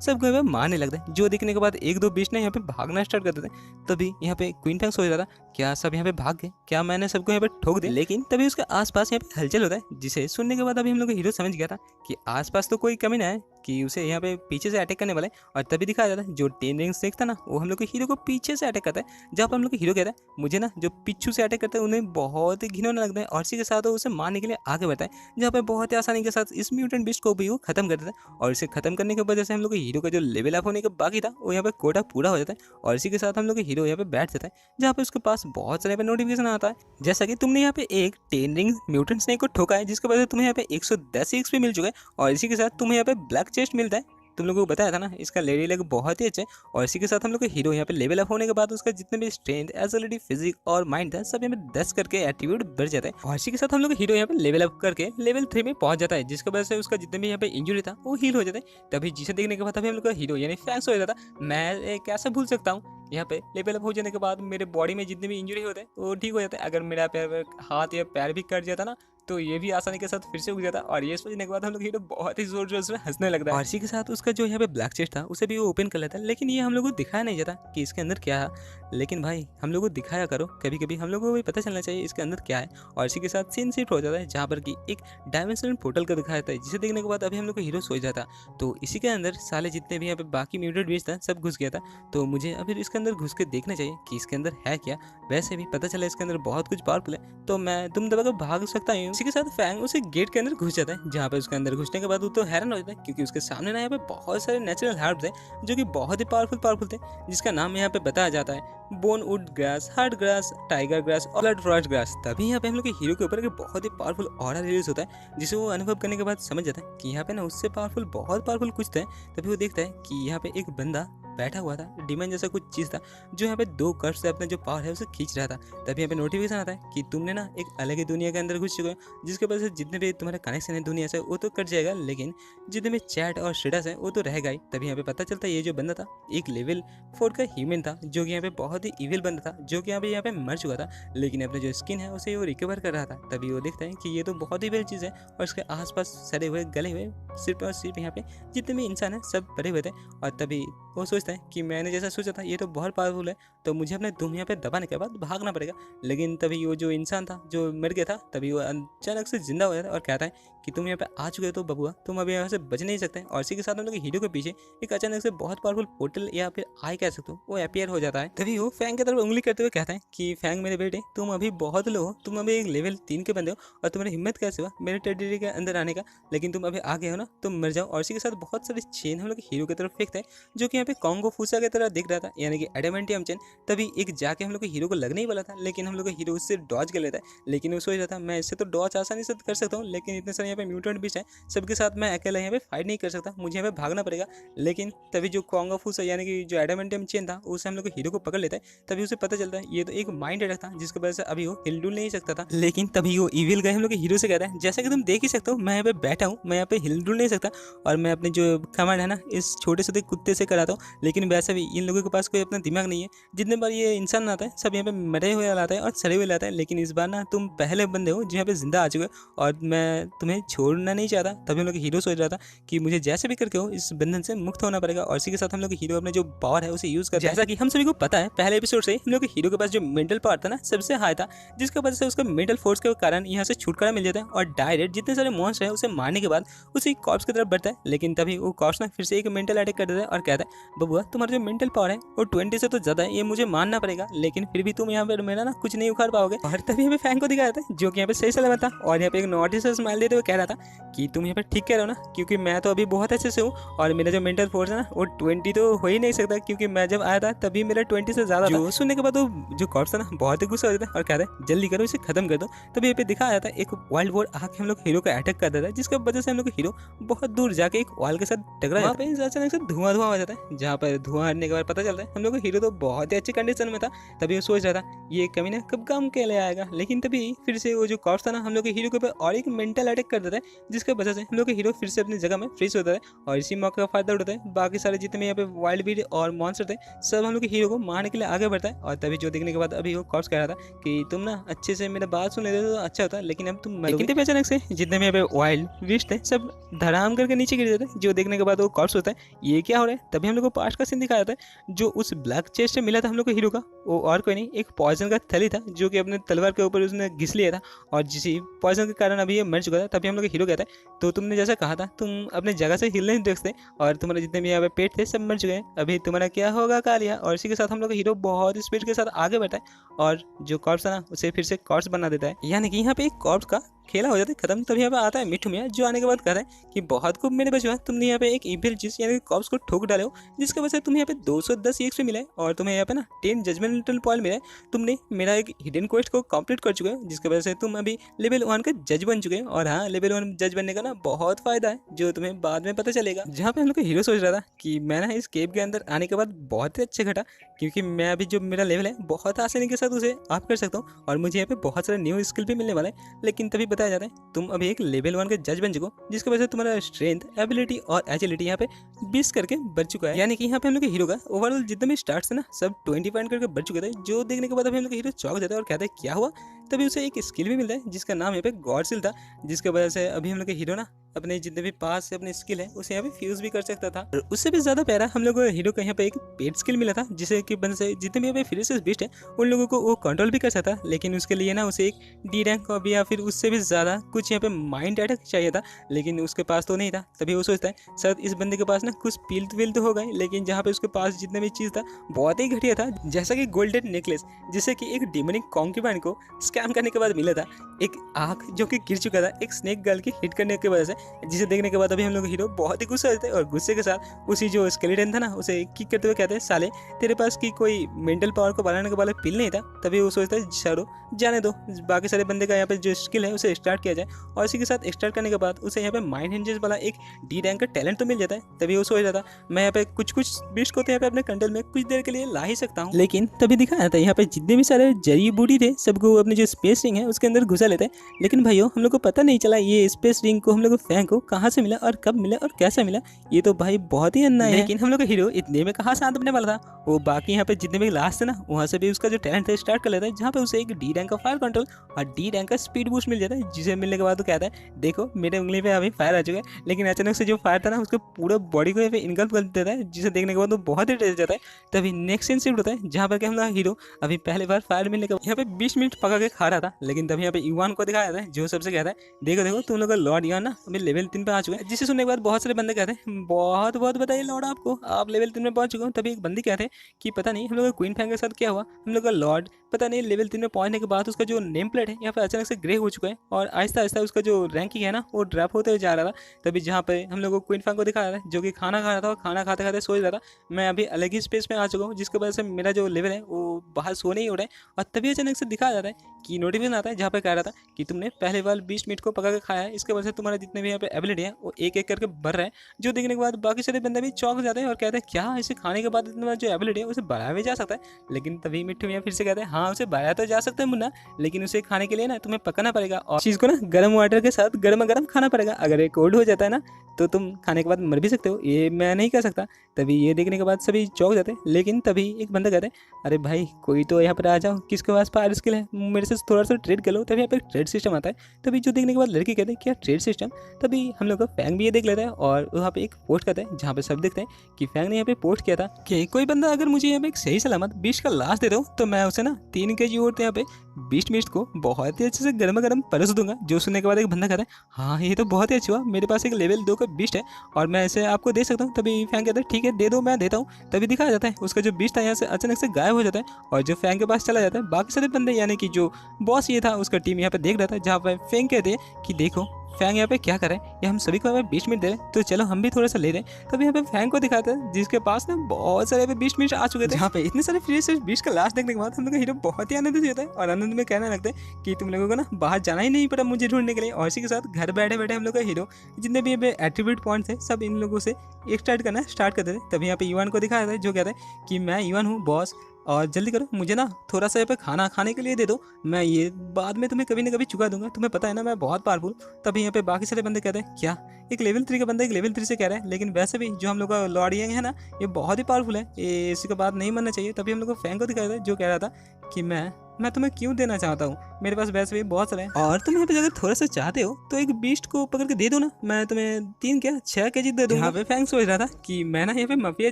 सबको यहाँ पे मारने लगता है। जो देखने के बाद एक दो बीच ने यहाँ पे भागना स्टार्ट कर देते हैं। तभी यहाँ पे क्वीन टंग सोच रहा था क्या सब यहाँ पे भाग गए, क्या मैंने सबको यहाँ पे ठोक दिया, लेकिन तभी उसके आसपास यहाँ पे हलचल होता है, जिसे सुनने के बाद अभी हम लोग का हीरो समझ गया था कि आसपास तो कोई कमी ना है कि उसे यहाँ पे पीछे से अटैक करने वाला है। और तभी दिखाया जाता है जो 10 रिंग्स देखता ना वो हम लोग के हीरो को पीछे से अटैक करता है, जहाँ पर हम लोग के हीरो कहता है मुझे ना जो पीछू से अटैक करता है उन्हें बहुत ही घिनौना लगता है, और इसी के साथ वो उसे मारने के लिए आगे बढ़ता है, जहाँ पे बहुत ही आसानी के साथ इस म्यूटेंट बीस्ट को भी वो खत्म कर देता है। और इसे खत्म करने की वजह से हम लोग के हीरो का जो लेवल अप होने का बाकी था वो यहाँ पे कोटा पूरा हो जाता है। और इसी के साथ हम लोग के हीरो यहाँ पे बैठ जाता है, जहाँ पे उसके पास बहुत सारे नोटिफिकेशन आता है जैसा कि तुमने यहाँ पे एक 10 रिंग म्यूटेंट स्नेक को ठोका है, जिसकी वजह से तुम्हें यहाँ पे 110 एक्सपी मिल चुका है। और इसी के साथ तुम्हें यहाँ पे ब्लैक चेस्ट मिलता है, तुम लोगों को बताया था ना इसका लेडी लेग बहुत ही अच्छा है। और इसी के साथ हम लोग का हीरो यहाँ पे लेवल अप होने के बाद उसका जितने भी स्ट्रेंथ एजिलिटी फिजिक और माइंड था सब यहाँ पे 10 करके एट्रीब्यूट बढ़ जाता है। और इसी के साथ हम लोग का हीरो यहाँ पे लेवल अप करके लेवल 3 में पहुंच जाता है, जिसकी वजह से उसका जितने भी यहाँ पे इंजरी था वो हील हो जाता है। तभी जिसे देखने के बाद अभी हम लोग का हीरो यानी फैंक्स हो जाता है। मैं कैसे भूल सकता हूँ यहाँ पे लेवल अप हो जाने के बाद मेरे बॉडी में जितने भी इंजरी होते हैं वो ठीक हो जाता है। अगर मेरा पैर हाथ या पैर भी कट जाता ना तो ये भी आसानी के साथ फिर से उग जाता। और ये सोचने के बाद हम लोग हीरो बहुत ही जोर जोर से हंसने लगता है। और इसी के साथ उसका जो यहाँ पे ब्लैक चेस्ट था उसे भी वो ओपन कर लेता है, लेकिन ये हम लोग को दिखाया नहीं जाता कि इसके अंदर क्या है। लेकिन भाई हम लोग को दिखाया करो, कभी कभी हम लोग को भी पता चलना चाहिए इसके अंदर क्या है। और इसी के साथ सीन शिफ्ट हो जाता है जहाँ पर कि एक डायमेंशनल पोर्टल का दिखाया जाता है, जिसे देखने के बाद अभी हम लोग का हीरो सोच जाता। तो इसी के अंदर साले जितने भी यहाँ पे बाकी म्यूटेंट बीस्ट था सब घुस गया था। तो मुझे अभी इसके अंदर घुस के देखना चाहिए कि इसके अंदर है क्या। वैसे भी पता चला इसके अंदर बहुत कुछ पावरफुल है, तो मैं तुम दबाकर भाग सकता हूँ। इसी के साथ फैंग उसे गेट के अंदर घुस जाता है, जहाँ पे उसके अंदर घुसने के बाद वो तो हैरान हो जाता है क्योंकि उसके सामने ना यहाँ पे बहुत सारे नेचुरल हर्ब्स हैं जो कि बहुत ही पावरफुल थे, जिसका नाम यहाँ पे बताया जाता है bonewood grass, hard grass, tiger grass और ब्लड फ्रॉस्ट ग्रास। तभी यहाँ पे हम लोग के हीरो के ऊपर एक बहुत ही पावरफुल ऑरा रिलीज होता है, जिसे वो अनुभव करने के बाद समझ जाता है कि यहाँ पे ना उससे पावरफुल बहुत पावरफुल कुछ था। तभी वो देखता है कि यहाँ पे एक बंदा बैठा हुआ था, डिमन जैसा कुछ चीज़ था जो यहाँ पे 2 कर्व से अपना जो पावर है उसे खींच रहा था। तभी यहाँ पे नोटिफिकेशन आता है कि तुमने ना एक अलग ही दुनिया के अंदर घुस चुके हो, जिसके वजह से जितने भी तुम्हारा कनेक्शन है दुनिया से वो तो कट जाएगा, लेकिन जितने भी चैट और स्टेटस है वो तो रहेगा ही। तभी यहाँ पे पता चलता है ये जो बंदा था एक लेवल 4 का ह्यूमन था, जो कि यहाँ पे बहुत ही इविल बंदा था, जो कि यहाँ पे मर चुका था, लेकिन अपने जो स्किन है उसे वो रिकवर कर रहा था। तभी वो देखता है कि ये तो बहुत ही इविल चीज़ है, और इसके आसपास सड़े हुए गले हुए सिर्फ और सिर्फ यहाँ पे जितने भी इंसान है सब पड़े हुए थे। और तभी वो सोचता है कि मैंने जैसा सोचा था ये तो बहुत पावरफुल है, तो मुझे अपने दुम यहाँ पे दबाने के बाद भागना पड़ेगा। लेकिन तभी वो जो इंसान था जो मर गया था, तभी वो अचानक से जिंदा हो जाता है और कहता है कि तुम यहाँ पे आ चुके हो तो बबुआ तुम अभी यहाँ से बच नहीं सकते। और इसी के साथ हम लोग हीरो के पीछे एक अचानक से बहुत पावरफुल पोर्टल या फिर आई कह सकते हो वो अपीयर हो जाता है। तभी वो फैंग की तरफ उंगली करते हुए कहता है कि फैंग मेरे बेटे तुम अभी बहुत लो हो, तुम अभी एक लेवल 3 के बंदे हो, और तुम्हारी हिम्मत कैसे हुआ मेरे टेरिटरी के अंदर आने का, लेकिन तुम अभी आ गए हो ना, तुम मर जाओ। और इसी के साथ बहुत सारे चेन हम लोग हीरो की तरफ फेंकते हैं, जो कि यहाँ पे कॉन्गो फूसा की तरह दिख रहा था, यानी कि एडामेंटियम चेन। तभी एक जाके हम लोग के हीरो को लगने ही वाला था, लेकिन हम लोग का हीरो उससे डॉज कर लेता है। लेकिन वो सोच रहा था मैं इससे तो डॉज आसानी से कर सकता हूँ, लेकिन इतने सारे यहाँ पे म्यूटेंट बीस्ट है, सबके साथ मैं अकेला यहाँ पे फाइट नहीं कर सकता, मुझे यहाँ पे भागना पड़ेगा। लेकिन तभी जो कॉन्गो फूसा यानी कि जो एडामेंटियम चेन था उसे हम लोग के हीरो को पकड़ लेता है। तभी उसे पता चलता है ये तो एक माइंड अटैक था, जिसकी वजह से अभी वो हिलडुल नहीं सकता था। लेकिन तभी वो इविल गए हम लोग के हीरो से कहता है जैसा कि तुम देख ही सकते हो मैं यहाँ पे बैठा हूँ, मैं यहाँ पे हिलडुल नहीं सकता, और मैं अपने जो कमांड है ना इस छोटे से कुत्ते से कराता हूँ। लेकिन वैसे भी इन लोगों के पास कोई अपना दिमाग नहीं है, जितने बार ये इंसान आता है सब यहाँ पे मरे हुए लाता है और सड़े हुए लाता है, लेकिन इस बार ना तुम पहले बंदे हो जो यहाँ पे जिंदा आ चुके हो और मैं तुम्हें छोड़ना नहीं चाहता। तभी हम लोग हीरो सोच रहा था कि मुझे जैसे भी करके हो इस बंधन से मुक्त होना पड़ेगा। और इसी के साथ हम लोग हीरो अपने जो पावर है उसे यूज करता है। जैसा कि हम सभी को पता है पहले एपिसोड से हम लोग हीरो के पास जो मेंटल पावर था ना सबसे हाई था, जिसकी वजह से उसका मेंटल फोर्स के कारण यहाँ से छुटकारा मिल जाता है और डायरेक्ट जितने सारे मॉन्स्टर है उसे मारने के बाद उसे कॉर्प्स की तरफ बढ़ता है। लेकिन तभी वो कॉर्प्स ना फिर से एक मेंटल अटैक कर देता है और कहता है बबुआ तुम्हारा जो मेंटल पावर है वो 20 से तो ज्यादा है, ये मुझे मानना पड़ेगा, लेकिन फिर भी तुम यहाँ पर मेरा ना कुछ नहीं उखाड़ पाओगे। और तभी हमें फैंग को दिखाया था जो कि यहाँ पे सही सलामत था और यहाँ पे एक नोटिस स्माइल देते हुए कह रहा था कि तुम यहाँ पे ठीक कह रहे हो ना, क्योंकि मैं तो अभी बहुत अच्छे से हूँ और मेरा जो मेंटल फोर्स है ना वो 20 तो हो ही नहीं सकता, क्योंकि मैं जब आया था तभी मेरा 20 से ज्यादा था। सुनने के बाद वो जो कॉर्प्स था ना बहुत ही गुस्सा हो जाता है और कहता है जल्दी करो इसे खत्म कर दो। तभी यहाँ पे दिखाया जाता है एक वाइल्ड वॉर आके हम लोग हीरो का अटैक कर देता है, जिसकी वजह से हम लोग हीरो बहुत दूर जाके एक वॉल के साथ टकरा जाता है। अचानक से धुआं हो जाता है, जहाँ पर धुआं हटने के बाद पता चलता है हम लोग को हीरो तो बहुत ही अच्छी कंडीशन में था। तभी वो सोच रहा था ये कभी ना कब काम के लिए आएगा, लेकिन तभी फिर से वो जो कॉर्प्स था ना हम लोग के हीरो के ऊपर और एक मेंटल अटैक कर देता है, जिसकी वजह से हम लोग के हीरो फिर से अपनी जगह में फ्रीज होता है और इसी मौके का फायदा उठाता है। बाकी सारे जितने भी यहाँ पे वाइल्ड बीड और मॉन्स्टर थे सब हम लोग के हीरो को मारने के लिए आगे बढ़ता है। और तभी जो देखने के बाद अभी वो कॉर्प्स कह रहा था कि तुम ना अच्छे से मेरा बात सुन लेते तो अच्छा होता, लेकिन अब तुम मरोगे। लेकिन तभी अचानक से जितने भी यहाँ पे वाइल्ड बीस्ट थे सब धड़ाम करके नीचे गिर जाते हैं, जो देखने के बाद वो कॉर्प्स होता है ये क्या हो रहा है। तभी हम लोग को पास्ट का सीन दिखाया जाता है जो उस ब्लैक चेस्ट से मिला था हम लोग को हीरो का, वो और कोई नहीं एक पॉइजन का थैली था जो कि अपने तलवार के ऊपर उसने घिस लिया था और जिसी पॉइजन के कारण अभी ये मर चुका था। तभी हम लोग हीरो कहता है तो तुमने जैसा कहा था तुम अपने जगह से हिलने नहीं देखते और तुम्हारे जितने भी यहाँ पे पेट थे सब मर चुके हैं, अभी तुम्हारा क्या होगा कालिया। और इसी के साथ हम लोग हीरो बहुत स्पीड के साथ आगे बढ़ता है और जो कॉर्प्स है ना उसे फिर से कॉर्प्स बना देता है, यानी कि यहाँ पे एक कॉर्प्स का खेला हो जाता है खत्म। तभी यहाँ पे आता है मिठू मियाँ जो आने के बाद कहता है कि बहुत खूब मेरे बचवा, तुमने यहाँ पे एक इविल चीज यानी कॉर्प्स को ठोक डाले हो जिसकी वजह से तुम्हें यहाँ पे 210 एक्सपी मिला है और तुम्हें यहाँ पे ना 10 जजमेंटल पॉइंट मिला है। तुमने मेरा एक हिडन क्वेस्ट को कंप्लीट कर चुके हो जिसकी वजह से तुम अभी लेवल 1 का जज बन चुके हो। और हाँ, लेवल 1 जज बनने का ना बहुत फायदा है जो तुम्हें बाद में पता चलेगा। जहाँ पे हम लोग का हीरो सोच रहा था कि मैं ना इस केव के अंदर आने के बाद बहुत ही अच्छे घटा, क्योंकि मैं अभी जो मेरा लेवल है बहुत आसानी के साथ उसे आप कर सकता हूँ और मुझे यहाँ पे बहुत सारे न्यू स्किल भी मिलने वाला है। लेकिन तभी बताया जाता है तुम अभी एक लेवल 1 के जज बन चुको जिसकी वजह से तुम्हारा स्ट्रेंथ, एबिलिटी और एजिलिटी यहाँ पे 20 करके बढ़ चुका है, यानी कि यहाँ पे हम लोग के हीरो का ओवरऑल जितने भी स्टार्ट्स है ना सब 20 पॉइंट करके बढ़ चुके थे। जो देखने के बाद अभी हम लोग का हीरो चौंक जाता है और कहता है क्या हुआ। तभी उसे एक स्किल भी मिलता है जिसका नाम यहाँ पे गॉड सील था, जिसकी वजह से अभी हम लोग के हीरो ना अपने जितने भी पास से अपने स्किल है उसे यहाँ पे फ्यूज भी कर सकता था। और उससे भी ज्यादा प्यारा हम लोग को हीरो का यहाँ पे एक पेट स्किल मिला था जिसे कि बन से जितने भी यहाँ पे फिनिशर्स बीस्ट है उन लोगों को वो कंट्रोल भी कर सकता, लेकिन उसके लिए ना उसे एक डी रैंक और या फिर उससे भी ज्यादा कुछ यहाँ पे माइंड अटैक चाहिए था, लेकिन उसके पास तो नहीं था। तभी वो सोचता है शायद इस बंदे के पास ना कुछ पील तो हो गए, लेकिन जहाँ पे उसके पास जितने भी चीज था बहुत ही घटिया था, जैसा कि गोल्डन नेकलेस जिसे कि एक डिमोनिक कॉन्क्यूबाइन को स्कैम करने के बाद मिला था, एक आँख जो कि गिर चुका था एक स्नेक गर्ल की हिट करने की वजह से, जिसे देखने के बाद अभी हम लोग हीरो बहुत ही गुस्सा होते हैं और गुस्से के साथ उसी जो स्केलेटन था ना उसे किक करते हुए कहते हैं साले तेरे पास की कोई मेंटल पावर को बढ़ाने के वाला पिल नहीं था। तभी वो सोचता है चलो जाने दो, बाकी सारे बंदे का यहाँ पे जो स्किल है उसे स्टार्ट किया जाए और इसी के साथ स्टार्ट करने के बाद उसे यहाँ पे माइंड हिंजेस वाला एक डी रैंक का टैलेंट तो मिल जाता है। तभी वो सोच रहा था मैं यहाँ पे कुछ बीस्ट को तो यहाँ पे अपने कंट्रोल में कुछ देर के लिए ला ही सकता हूँ, लेकिन तभी दिखाया था यहाँ पे जितने भी सारे जड़ी बूटी थे सबको अपने जो स्पेस रिंग है उसके अंदर घुसा लेते हैं। लेकिन भाइयों हम लोग को पता नहीं चला ये स्पेस रिंग को हम लोग को फैंक को कहाँ से मिला और कब मिला और कैसा मिला, ये तो भाई बहुत ही अन्याय है। लेकिन हम लोग का हीरो इतने में कहाँ शांत बनने वाला था, वो बाकी यहाँ पे जितने भी लास्ट थे ना वहाँ से भी उसका जो टैलेंट है स्टार्ट कर लेता है, जहाँ पे उसे एक डी रैंक का फायर कंट्रोल और डी रैंक का स्पीड बूस्ट मिल जाता है, जिसे मिलने के बाद वो कहता है देखो मेरे उंगली पे अभी फायर आ चुका है। लेकिन अचानक से जो फायर था ना उसको पूरा बॉडी को यहाँ पे इनकल्प कर देता है, जिसे देखने के बाद वो बहुत ही टेस्ट जाता है। तभी नेक्स्ट सीन शिफ्ट होता है जहाँ पर हम लोग हीरो अभी पहली बार फायर मिलने के यहाँ पे 20 मिनट पका के खा रहा था, लेकिन तभी यहाँ पे युवान को दिखाया जाता है जो सबसे कहता है देखो तुम लोग का लॉर्ड युवान ना अभी लेवल 3 पे आ चुका है, जिसे सुनने के बाद बहुत सारे बंदे कहते हैं बहुत बताइए लॉर्ड आपको, आप लेवल 3 में पहुंच चुके हो। तभी एक बंदी कहते हैं कि पता नहीं हम लोग क्वीन फैंग के साथ क्या हुआ, हम लोग का लॉर्ड पता नहीं लेवल 3 में पहुंचने के बाद उसका जो नेम प्लेट है यहाँ पे अचानक से ग्रे हो चुका है और आहिस्ता आहिस्ता उसका जो रैंकिंग है ना वो ड्रॉप होते हुए जा रहा था। तभी जहाँ पे हम लोग को क्वीन फैंग को दिखाया था जो कि खाना खा रहा था और खाना खाते खाते सोच रहा था मैं अभी अलग ही स्पेस में आ चुका हूँ, जिसकी वजह से मेरा जो लेवल है वो बाहर सोने ही हो रहा है। और तभी अचानक से दिखाया जाता है कि नोटिफिकेशन आता है जहाँ पे कह रहा था कि तुमने पहले बार 20 मिनट को पका के खाया है, इसके वजह से तुम्हारा जितने भी यहाँ पे एबिलिटी है वो एक करके बढ़ रहा है। जो देखने के बाद बाकी सारे बंदे भी चौंक जाते हैं और कहते हैं क्या इसे खाने के बाद इतना जो एबिलिटी है उसे बढ़ाया भी जा सकता है। लेकिन तभी मिट्टू मियाँ फिर से कहते हैं हाँ उसे बढ़ाया तो जा सकता है मुन्ना, लेकिन उसे खाने के लिए ना तुम्हें पकाना पड़ेगा और चीज को ना गर्म वाटर के साथ गर्मा गर्म खाना पड़ेगा, अगर ये कोल्ड हो जाता है ना तो तुम खाने के बाद मर भी सकते हो, ये मैं नहीं कर सकता। तभी ये देखने के बाद सभी चौंक जाते हैं, लेकिन तभी एक बंदा कहते हैं अरे भाई कोई तो यहाँ पर आ जाओ, किसके पास फायर स्किल है मेरे से थोड़ा सा ट्रेड कर लो। तभी यहाँ पे ट्रेड सिस्टम आता है। तभी जो देखने के बाद लड़की कहते हैं क्या ट्रेड सिस्टम, तभी हम लोग का फैंग भी ये देख लेता है और वहाँ पे एक पोस्ट करता है जहाँ पे सब देखते हैं कि फैंग ने यहाँ पे पोस्ट किया था कि कोई बंदा अगर मुझे यहाँ पे एक सही सलामत 20 का लाश दे दो तो मैं उसे ना 3 kg और यहाँ पे 20 मिनट को बहुत ही अच्छे से गर्मा गर्म परस दूंगा। जो सुनने के बाद एक बंदा कहता है हाँ ये तो बहुत ही अच्छा हुआ, मेरे पास एक लेवल 2 का बीस्ट है और मैं इसे आपको दे सकता हूँ। तभी फैंग कहता है ठीक है दे दो मैं देता हूँ। तभी दिखाया जाता है उसका जो बीस्ट था यहाँ से अचानक से गायब हो जाता है और जो फैंग के पास चला जाता है। बाकी सारे बंदे यानी कि जो बॉस ये था उसका टीम यहाँ पे देख रहा था, जहाँ पे फैंग कहते हैं कि देखो फैंग यहाँ पे क्या करे, ये हम सभी को यहाँ पे 20 मिनट दे रहे हैं, तो चलो हम भी थोड़ा सा ले रहे हैं। तभी यहाँ पे फैंग को दिखाते हैं जिसके पास ना बहुत सारे यहाँ पे 20 मिनट आ चुके थे। यहाँ पे इतने सारे फ्री 20 का लास्ट देखने के बाद हम लोग का हीरो बहुत ही आनंदित होता है और आनंद में कहने लगता है कि तुम लोगों को ना बाहर जाना ही नहीं पड़ा मुझे ढूंढने के लिए। और इसी के साथ घर बैठे बैठे हम लोग का हीरो जितने भी यहाँ पे एट्रीब्यूट पॉइंट्स है सब इन लोगों से एक्सट्रैक्ट करना स्टार्ट कर देते हैं। तभी यहाँ पे ईवान को दिखाया था जो कहता है कि मैं ईवान हूँ बॉस, और जल्दी करो मुझे ना थोड़ा सा यहाँ पे खाना खाने के लिए दे दो, मैं ये बाद में तुम्हें कभी ना कभी चुका दूंगा, तुम्हें पता है ना मैं बहुत पावरफुल। तभी यहाँ पे बाकी सारे बंदे कहते हैं क्या एक लेवल 3 का बंदा एक लेवल 3 से कह रहा है, लेकिन वैसे भी जो हम लोग का लॉर्ड यांग है ना ये बहुत ही पावरफुल है, ये इसी का बात नहीं मानना चाहिए। तभी हम लोग को फैंग को दिखाया था जो कह रहा था कि मैं तुम्हें क्यों देना चाहता हूँ, मेरे पास वैसे भी बहुत सारे हैं और तुम यहाँ पे अगर थोड़ा सा चाहते हो तो एक बीस्ट को पकड़ के दे दो ना, मैं तुम्हें 6 केजी दे दूँ। यहाँ पे फैंग सोच रहा था कि मैं ना यहाँ पे माफिया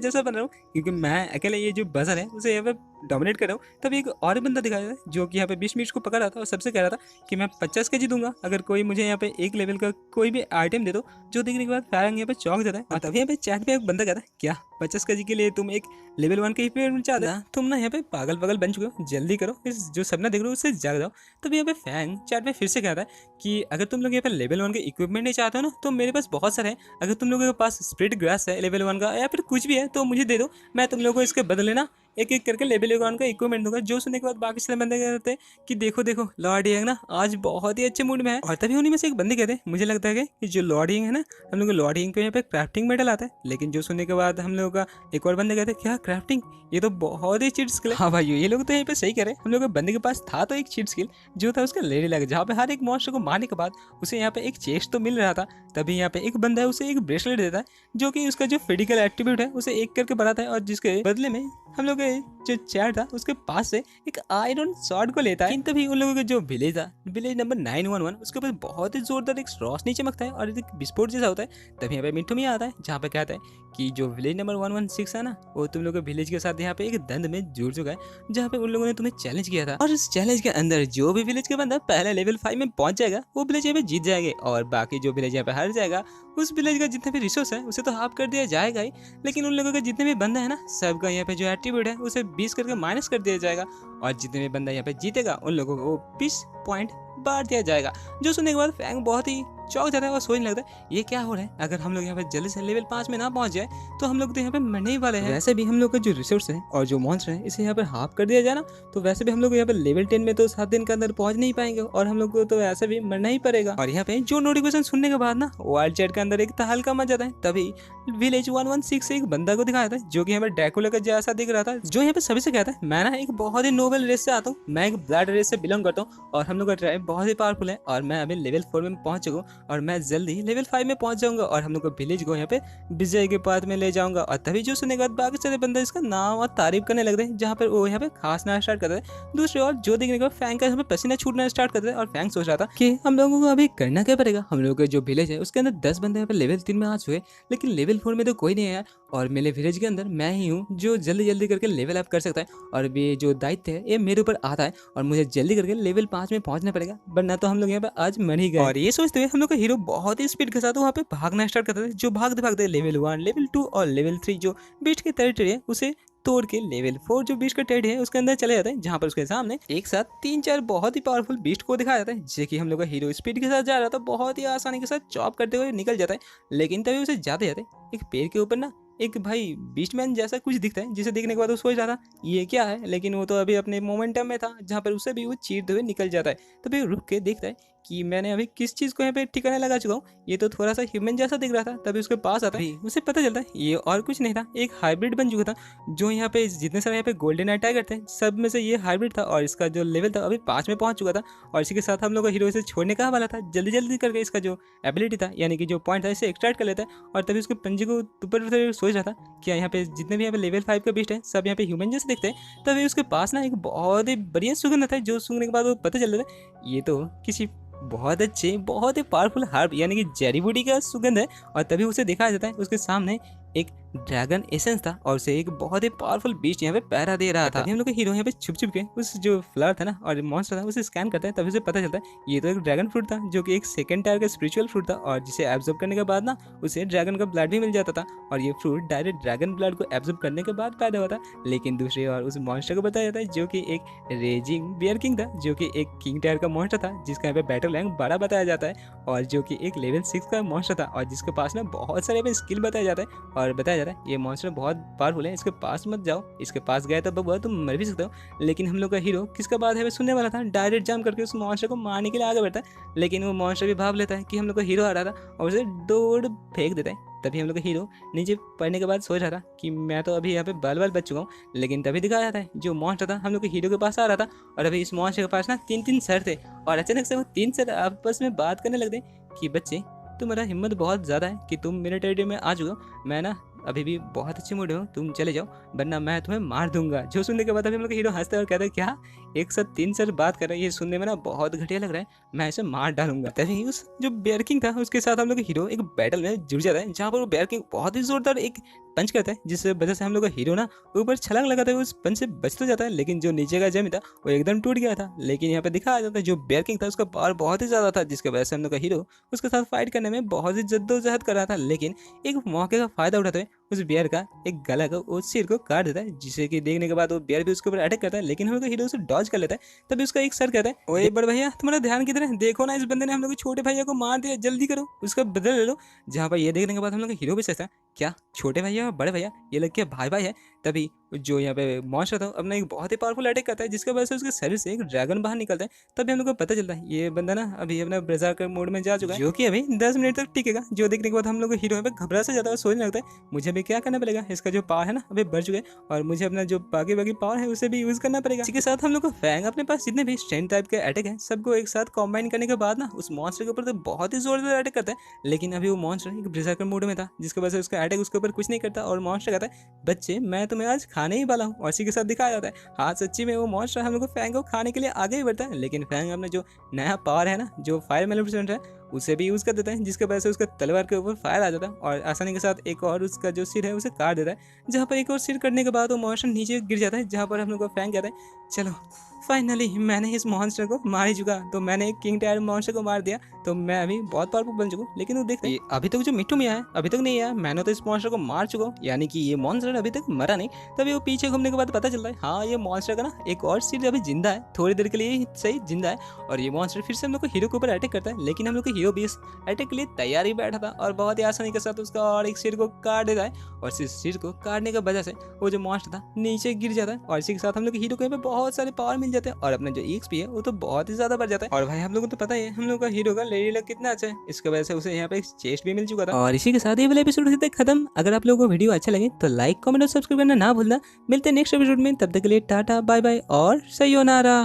जैसा बन रहा हूँ क्योंकि मैं अकेले ये जो बजर है उसे यहाँ पे डोमिनेट कर रहा हूँ। तभी एक और बंदा दिखाया था जो कि यहाँ पे 20 मिनट को पकड़ रहा था और सबसे कह रहा था कि मैं 50 केजी दूंगा अगर कोई मुझे यहाँ पे एक लेवल का कोई भी आइटम दे दो। जो देखने के बाद फैंग यहाँ पे चौंक जाता है और तभी यहाँ पे चैट पे एक बंदा कहता है क्या 50 केजी के लिए तुम एक लेवल 1 के इक्विपमेंट चाहते हो, तुम ना यहाँ पे पागल पागल बन चुके हो, जल्दी करो इस जो सपना देख रहे हो उससे जाग जाओ। तभी यहाँ पे फैंग चैट में फिर से कहता है कि अगर तुम लोग यहाँ पे लेवल 1 के इक्विपमेंट नहीं चाहते हो ना तो मेरे पास बहुत सारे हैं, अगर तुम लोगों के पास स्प्रिट ग्रास है लेवल 1 का या फिर कुछ भी है तो मुझे दे दो, मैं तुम लोगों को इसके बदले ना एक एक करके लेवल 1 का इक्विपमेंट दूंगा। जो सुनने के बाद बाकी सारे बंदे कहते हैं कि देखो देखो लॉर्ड यांग ना आज बहुत ही अच्छे मूड में है। और तभी उन्हीं में से एक बंदे कहते हैं मुझे लगता है कि जो लॉर्ड यांग है ना हम लोग लॉर्ड यांग पे यहाँ पे क्राफ्टिंग मेडल आता है, लेकिन जो सुनने के बाद हम लोगों का एक और बंदे कहते हैं क्या क्राफ्टिंग, ये तो बहुत ही चीट स्किल है। हाँ भाई ये लोग तो यहाँ पे सही कह रहे हैं, हम लोग के बंदे के पास था तो एक चीट स्किल जो था उसका लेडी लग, जहाँ पे हर एक मॉन्स्टर को मारने के बाद उसे यहाँ पे एक चेस्ट तो मिल रहा था। तभी यहाँ पे एक बंदा है उसे एक ब्रेसलेट देता है जो कि उसका जो फिजिकल एट्रीब्यूट है उसे एक करके बढ़ाता है और जिसके बदले में हम लोग जो चैट था उसके पास से एक आयरन शॉर्ट को लेता है। तभी उन लोगों का जो विलेज था विलेज नंबर 911 उसके ऊपर बहुत ही जोरदार एक रोशनी चमकता है और एक विस्फोट जैसा होता है। तभी यहाँ पे मिट्टू मियां आता है जहाँ पे कहता है कि जो विलेज नंबर 116 है ना वो तुम लोग के विलेज के साथ यहाँ पे एक दंड में जुड़ चुका है, जहाँ पे उन लोगों ने तुम्हें चैलेंज किया था और इस चैलेंज के अंदर जो भी विलेज का बंदा पहले लेवल 5 में पहुंच जाएगा वो विलेज यहाँ पे जीत जाएंगे और बाकी जो विलेज यहाँ पे हार जाएगा उस विलेज का जितने भी रिसोर्स है उसे तो हाफ कर दिया जाएगा ही, लेकिन उन लोगों के जितने भी बंदा है ना सबका यहाँ पे जो एट्रीब्यूट है उसे 20 करके माइनस कर दिया जाएगा और जितने भी बंदा यहाँ पे जीतेगा उन लोगों को 20 पॉइंट बांट दिया जाएगा। जो सुनने के बाद फैंग बहुत ही चौक जाता है और सोचने लगता है ये क्या हो रहा है, अगर हम लोग यहाँ पे जल्दी से लेवल 5 में ना पहुंच जाए तो हम लोग तो यहाँ पे मरने ही वाले हैं। वैसे भी हम लोग का जो रिसोर्स है और जो मॉन्स्टर है इसे यहाँ पे हाफ कर दिया जाए ना तो वैसे भी हम लोग यहाँ पे लेवल 10 में तो 7 दिन के अंदर पहुंच नहीं पाएंगे और हम लोग को तो वैसे भी मरना ही पड़ेगा। और यहाँ पे जो नोटिफिकेशन सुनने के बाद ना वाइल्ड चैट के अंदर एक तहलका मच जाता है। तभी विलेज 116 से एक बंदा को दिखाया था जो कि यहाँ पे ड्रैकुला का जैसा दिख रहा था, जो यहाँ पे सभी से कहता है मैं ना एक बहुत ही नोबल रेस से आता हूँ, मैं एक ब्लड रेस से बिलोंग करता हूँ और हम लोग का ट्राइब बहुत ही पावरफुल है और मैं अभी लेवल 4 में पहुंच चुका हूँ और मैं जल्दी लेवल 5 में पहुंच जाऊंगा और हम लोग को विलेज को यहाँ पे विजय के पाथ में ले जाऊंगा। और तभी जो सुनने के बाद बाकी सारे बंदे इसका नाम और तारीफ करने लगते हैं, जहाँ पर वो यहाँ पे खास ना स्टार्ट करते हैं। दूसरी ओर जो देखने के बाद फैंग का यहाँ पे पसीना छूटना स्टार्ट करते हैं और फैंग सोच रहा था कि हम लोगों को अभी करना क्या पड़ेगा। हम लोगों का जो विलेज है उसके अंदर 10 बंदे यहाँ पे लेवल 3 में आ चुके, लेकिन लेवल 4 में तो कोई नहीं है यार और मेरे विलेज के अंदर मैं ही हूँ जो जल्दी जल्दी करके लेवल अप कर सकता है और ये जो दायित्व है ये मेरे ऊपर आता है और मुझे जल्दी करके लेवल 5 में पहुंचना पड़ेगा, वरना तो हम लोग यहाँ पे आज मर ही गए। और ये सोचते हुए हम लोग का हीरो बहुत ही स्पीड के साथ वहाँ पे भागना स्टार्ट करता है, जो भागते भागते लेवल 1 लेवल 2 और लेवल 3 जो बीच के टेरिटरी है उसे तोड़ के लेवल 4 जो बीस्ट का टेरिटरी है उसके अंदर चले जाते हैं, जहाँ पर उसके सामने एक साथ 3-4 बहुत ही पावरफुल बीस्ट को दिखाया जाता है, जैसे कि हम लोग का हीरो स्पीड के साथ जा रहा था बहुत ही आसानी के साथ चॉप करते हुए निकल जाता है। लेकिन तभी उसे जाते जाते एक पेड़ के ऊपर ना एक भाई बीस्टमैन जैसा कुछ दिखता है, जिसे देखने के बाद वो सोच रहा था ये क्या है, लेकिन वो तो अभी अपने मोमेंटम में था जहाँ पर उसे भी वो चीरते हुए निकल जाता है। तभी रुक के देखता है कि मैंने अभी किस चीज़ को यहाँ पे ठिकाने लगा चुका हूँ, ये तो थोड़ा सा ह्यूमन जैसा दिख रहा था। तभी उसके पास आता है, उसे पता चलता है ये और कुछ नहीं था, एक हाइब्रिड बन चुका था। जो यहाँ पे जितने सारे यहाँ पे गोल्डन आई टाइगर थे सब में से ये हाइब्रिड था और इसका जो लेवल था अभी 5 में पहुंच चुका था। और इसी के साथ हम लोग का हीरो इसे छोड़ने का वाला था, जल्दी जल्दी करके इसका जो एबिलिटी था यानी कि जो पॉइंट था इसे एक्सट्रैक्ट कर लेता है। और तभी उसके पंजे को ऊपर सोच रहा था कि यहाँ पे जितने भी यहाँ पे लेवल 5 का बीस्ट है सब यहाँ पे ह्यूमन जैसे दिखते हैं। तभी उसके पास ना एक बहुत ही बढ़िया सुगंध था, जो सूंघने के बाद वो पता चल रहा था ये तो किसी बहुत अच्छे बहुत ही पावरफुल हर्ब यानी कि जड़ी बूटी का सुगंध है। और तभी उसे देखा जाता है उसके सामने एक ड्रैगन एसेंस था और उसे एक बहुत ही पावरफुल बीस्ट यहाँ पे पहरा दे रहा था। हम लोग का हीरो यहाँ पे छुप छुप के उस जो फ्लावर था ना और मॉन्स्टर था उसे स्कैन करता है, तभी उसे पता चलता है ये तो एक ड्रैगन फ्रूट था जो कि एक सेकंड टायर का स्पिरिचुअल फ्रूट था और जिसे एब्जॉर्ब करने के बाद ना उसे ड्रैगन का ब्लड भी मिल जाता था और ये फ्रूट डायरेक्ट ड्रैगन ब्लड को एब्जॉर्ब करने के बाद पैदा हुआ था। लेकिन दूसरी ओर उस मॉन्स्टर को बताया जाता है जो कि एक रेजिंग बियर किंग था, जो कि एक किंग टायर का मॉन्स्टर था जिसका यहाँ पे बैटल रैंक बड़ा बताया जाता है और जो कि एक लेवल 6 का मॉन्स्टर था और जिसके पास ना बहुत सारे स्किल बताया जाता है और बताया जाता है ये मॉन्स्टर बहुत पावरफुल है, इसके पास मत जाओ, इसके पास गए तो बबुआ तुम मर भी सकते हो। लेकिन हम लोग का हीरो किसका बात है सुनने वाला था, डायरेक्ट जाम करके उस मॉन्स्टर को मारने के लिए आगे बढ़ता है। लेकिन वो मॉन्स्टर भी भाव लेता है कि हम लोग का हीरो आ रहा था और उसे दौड़ फेंक देता है। तभी हम लोग का हीरो नीचे पड़ने के बाद सोच रहा था कि मैं तो अभी यहाँ पे बाल बाल बच चुका हूँ। लेकिन तभी दिखाया जाता है जो मॉन्स्टर था हम लोग के हीरो के पास आ रहा था और अभी इस मॉन्स्टर के पास ना 3-3 सर थे और अचानक से वो 3 सर आपस में बात करने लगते कि बच्चे तुम्हारा हिम्मत बहुत ज़्यादा है कि तुम मेरे टेरिटरी में आ चुके हो, मैं ना अभी भी बहुत अच्छे मूड में हूँ, तुम चले जाओ वरना मैं तुम्हें मार दूंगा। जो सुनने के बाद अभी हम लोग हीरो हंसता है और कहता है क्या एक साथ 3 सर बात कर रहे हैं, ये सुनने में ना बहुत घटिया लग रहा है, मैं इसे मार डालूंगा। तभी उस जो बेयर किंग था उसके साथ हम लोग हीरो एक बैटल में जुड़ जाता है जहाँ पर वो बेयर किंग बहुत ही जोरदार एक पंच करता है जिस वजह से हम लोग का हीरो ना ऊपर छलांग लगाता है, उस पंच से बच तो जाता है लेकिन जो नीचे का जमीन था वो एकदम टूट गया था। लेकिन यहाँ पे दिखाया जाता है जो बेयर किंग था उसका पावर बहुत ही ज्यादा था जिसकी वजह से हम लोग का हीरो उसके साथ फाइट करने में बहुत ही जद्दोजहद कर रहा था। लेकिन एक मौके का फायदा उठाते हुए उस बेयर का एक गला को उस सिर को काट देता है जिसे कि देखने के बाद वो बेयर भी उसके ऊपर अटैक करता है। लेकिन हम लोग का हीरो उसे डॉज कर लेता है। तभी उसका एक सर कहता है ओए बड़ भैया तुम्हारा ध्यान किधर है, देखो ना इस बंदे ने हम लोग के छोटे भैया को मार दिया, जल्दी करो उसका बदला ले लो। जहाँ पर ये देखने के बाद हम लोग का हीरो भी सोचता है क्या छोटे भैया और बड़े भैया ये लग के भाई भाई है। तभी जो यहाँ पे मॉन्स्टर था अपना एक बहुत ही पावरफुल अटैक करता है जिसकी वजह से उसके शरीर से एक ड्रैगन बाहर निकलता है। तभी हम लोग को पता चलता है ये बंदा ना अभी अपना ब्रज़ार्कर मोड में जा चुका है जो कि अभी 10 मिनट तक टिकेगा। जो देखने के बाद हम लोग को हीरो पे घबरा सा जाता है, सोचने लगता है मुझे भी क्या करना पड़ेगा, इसका जो पावर है ना अभी बढ़ चुके हैं और मुझे अपना जो बाकी बाकी पावर है उसे भी यूज़ करना पड़ेगा। इसी के साथ हम लोग को फैंग अपने पास जितने भी स्ट्रेंथ टाइप के अटैक है सबको एक साथ कॉम्बाइन करने के बाद ना उस मॉन्स्टर के ऊपर तो बहुत ही जोरदार अटैक करता है। लेकिन अभी वो मॉन्स्टर एक ब्रज़ार्कर मोड में था जिसकी वजह से उसका अटैक उसके ऊपर कुछ नहीं करता और मॉन्स्टर कहता है बच्चे मैं तुम्हें आज खाने ही वाला हूँ। और इसी के साथ दिखाया जाता है हाँ सच्ची में वो मॉन्स्टर हम लोग को फैंग को खाने के लिए आगे ही बढ़ता है। लेकिन फैंग अपने जो नया पावर है ना जो फायर मेलिफिसेंट है उसे भी यूज़ कर देता है जिसकी वजह से उसका तलवार के ऊपर फायर आ जाता है और आसानी के साथ एक और उसका जो सिर है उसे काट देता है। जहाँ पर एक और सिर कटने के बाद वो मॉन्स्टर नीचे गिर जाता है जहाँ पर हम लोग को फैंग कहता है चलो फाइनली मैंने इस मॉन्स्टर को मार ही चुका, तो मैंने एक किंग टायर मॉन्स्टर को मार दिया तो मैं अभी बहुत पावरफुल बन चुका हूँ। लेकिन वो देखते अभी तक जो मिट्टू मियाँ है अभी तक नहीं आया, मैंने तो इस मॉन्स्टर को मार चुका हूँ यानी कि ये मॉन्स्टर अभी तक मरा नहीं। तभी वो पीछे घूमने के बाद पता चलता है हाँ ये मॉन्स्टर का ना एक और सिर अभी जिंदा है, थोड़ी देर के लिए ही सही जिंदा है और ये मॉन्स्टर फिर से हम लोग को हीरो के ऊपर अटैक करता है। लेकिन हम लोग को हीरो भी इस अटैक के लिए तैयार ही बैठा था और बहुत ही आसानी के साथ उसका और एक सिर को काट देता है और इस सिर को काटने की वजह से वो जो मॉन्स्टर था नीचे गिर जाता है और इसी के साथ हम लोग हीरो को बहुत सारे पावर मिल जाते हैं और अपना जो एक्सपी है वो तो बहुत ही ज्यादा बढ़ जाता है। और भाई हम लोगों को तो पता ही है हम लोग का हीरो का लेडी लक कितना अच्छा है, इसकी वजह से उसे यहाँ पे चेस्ट भी मिल चुका था। और इसी के साथ ये वाला एपिसोड होता है खत्म। अगर आप लोगों को वीडियो अच्छा लगे तो लाइक कमेंट और सब्सक्राइब करना ना भूलना। मिलते हैं नेक्स्ट एपिसोड में, तब तक के लिए टाटा बाय बाय और सयोनारा।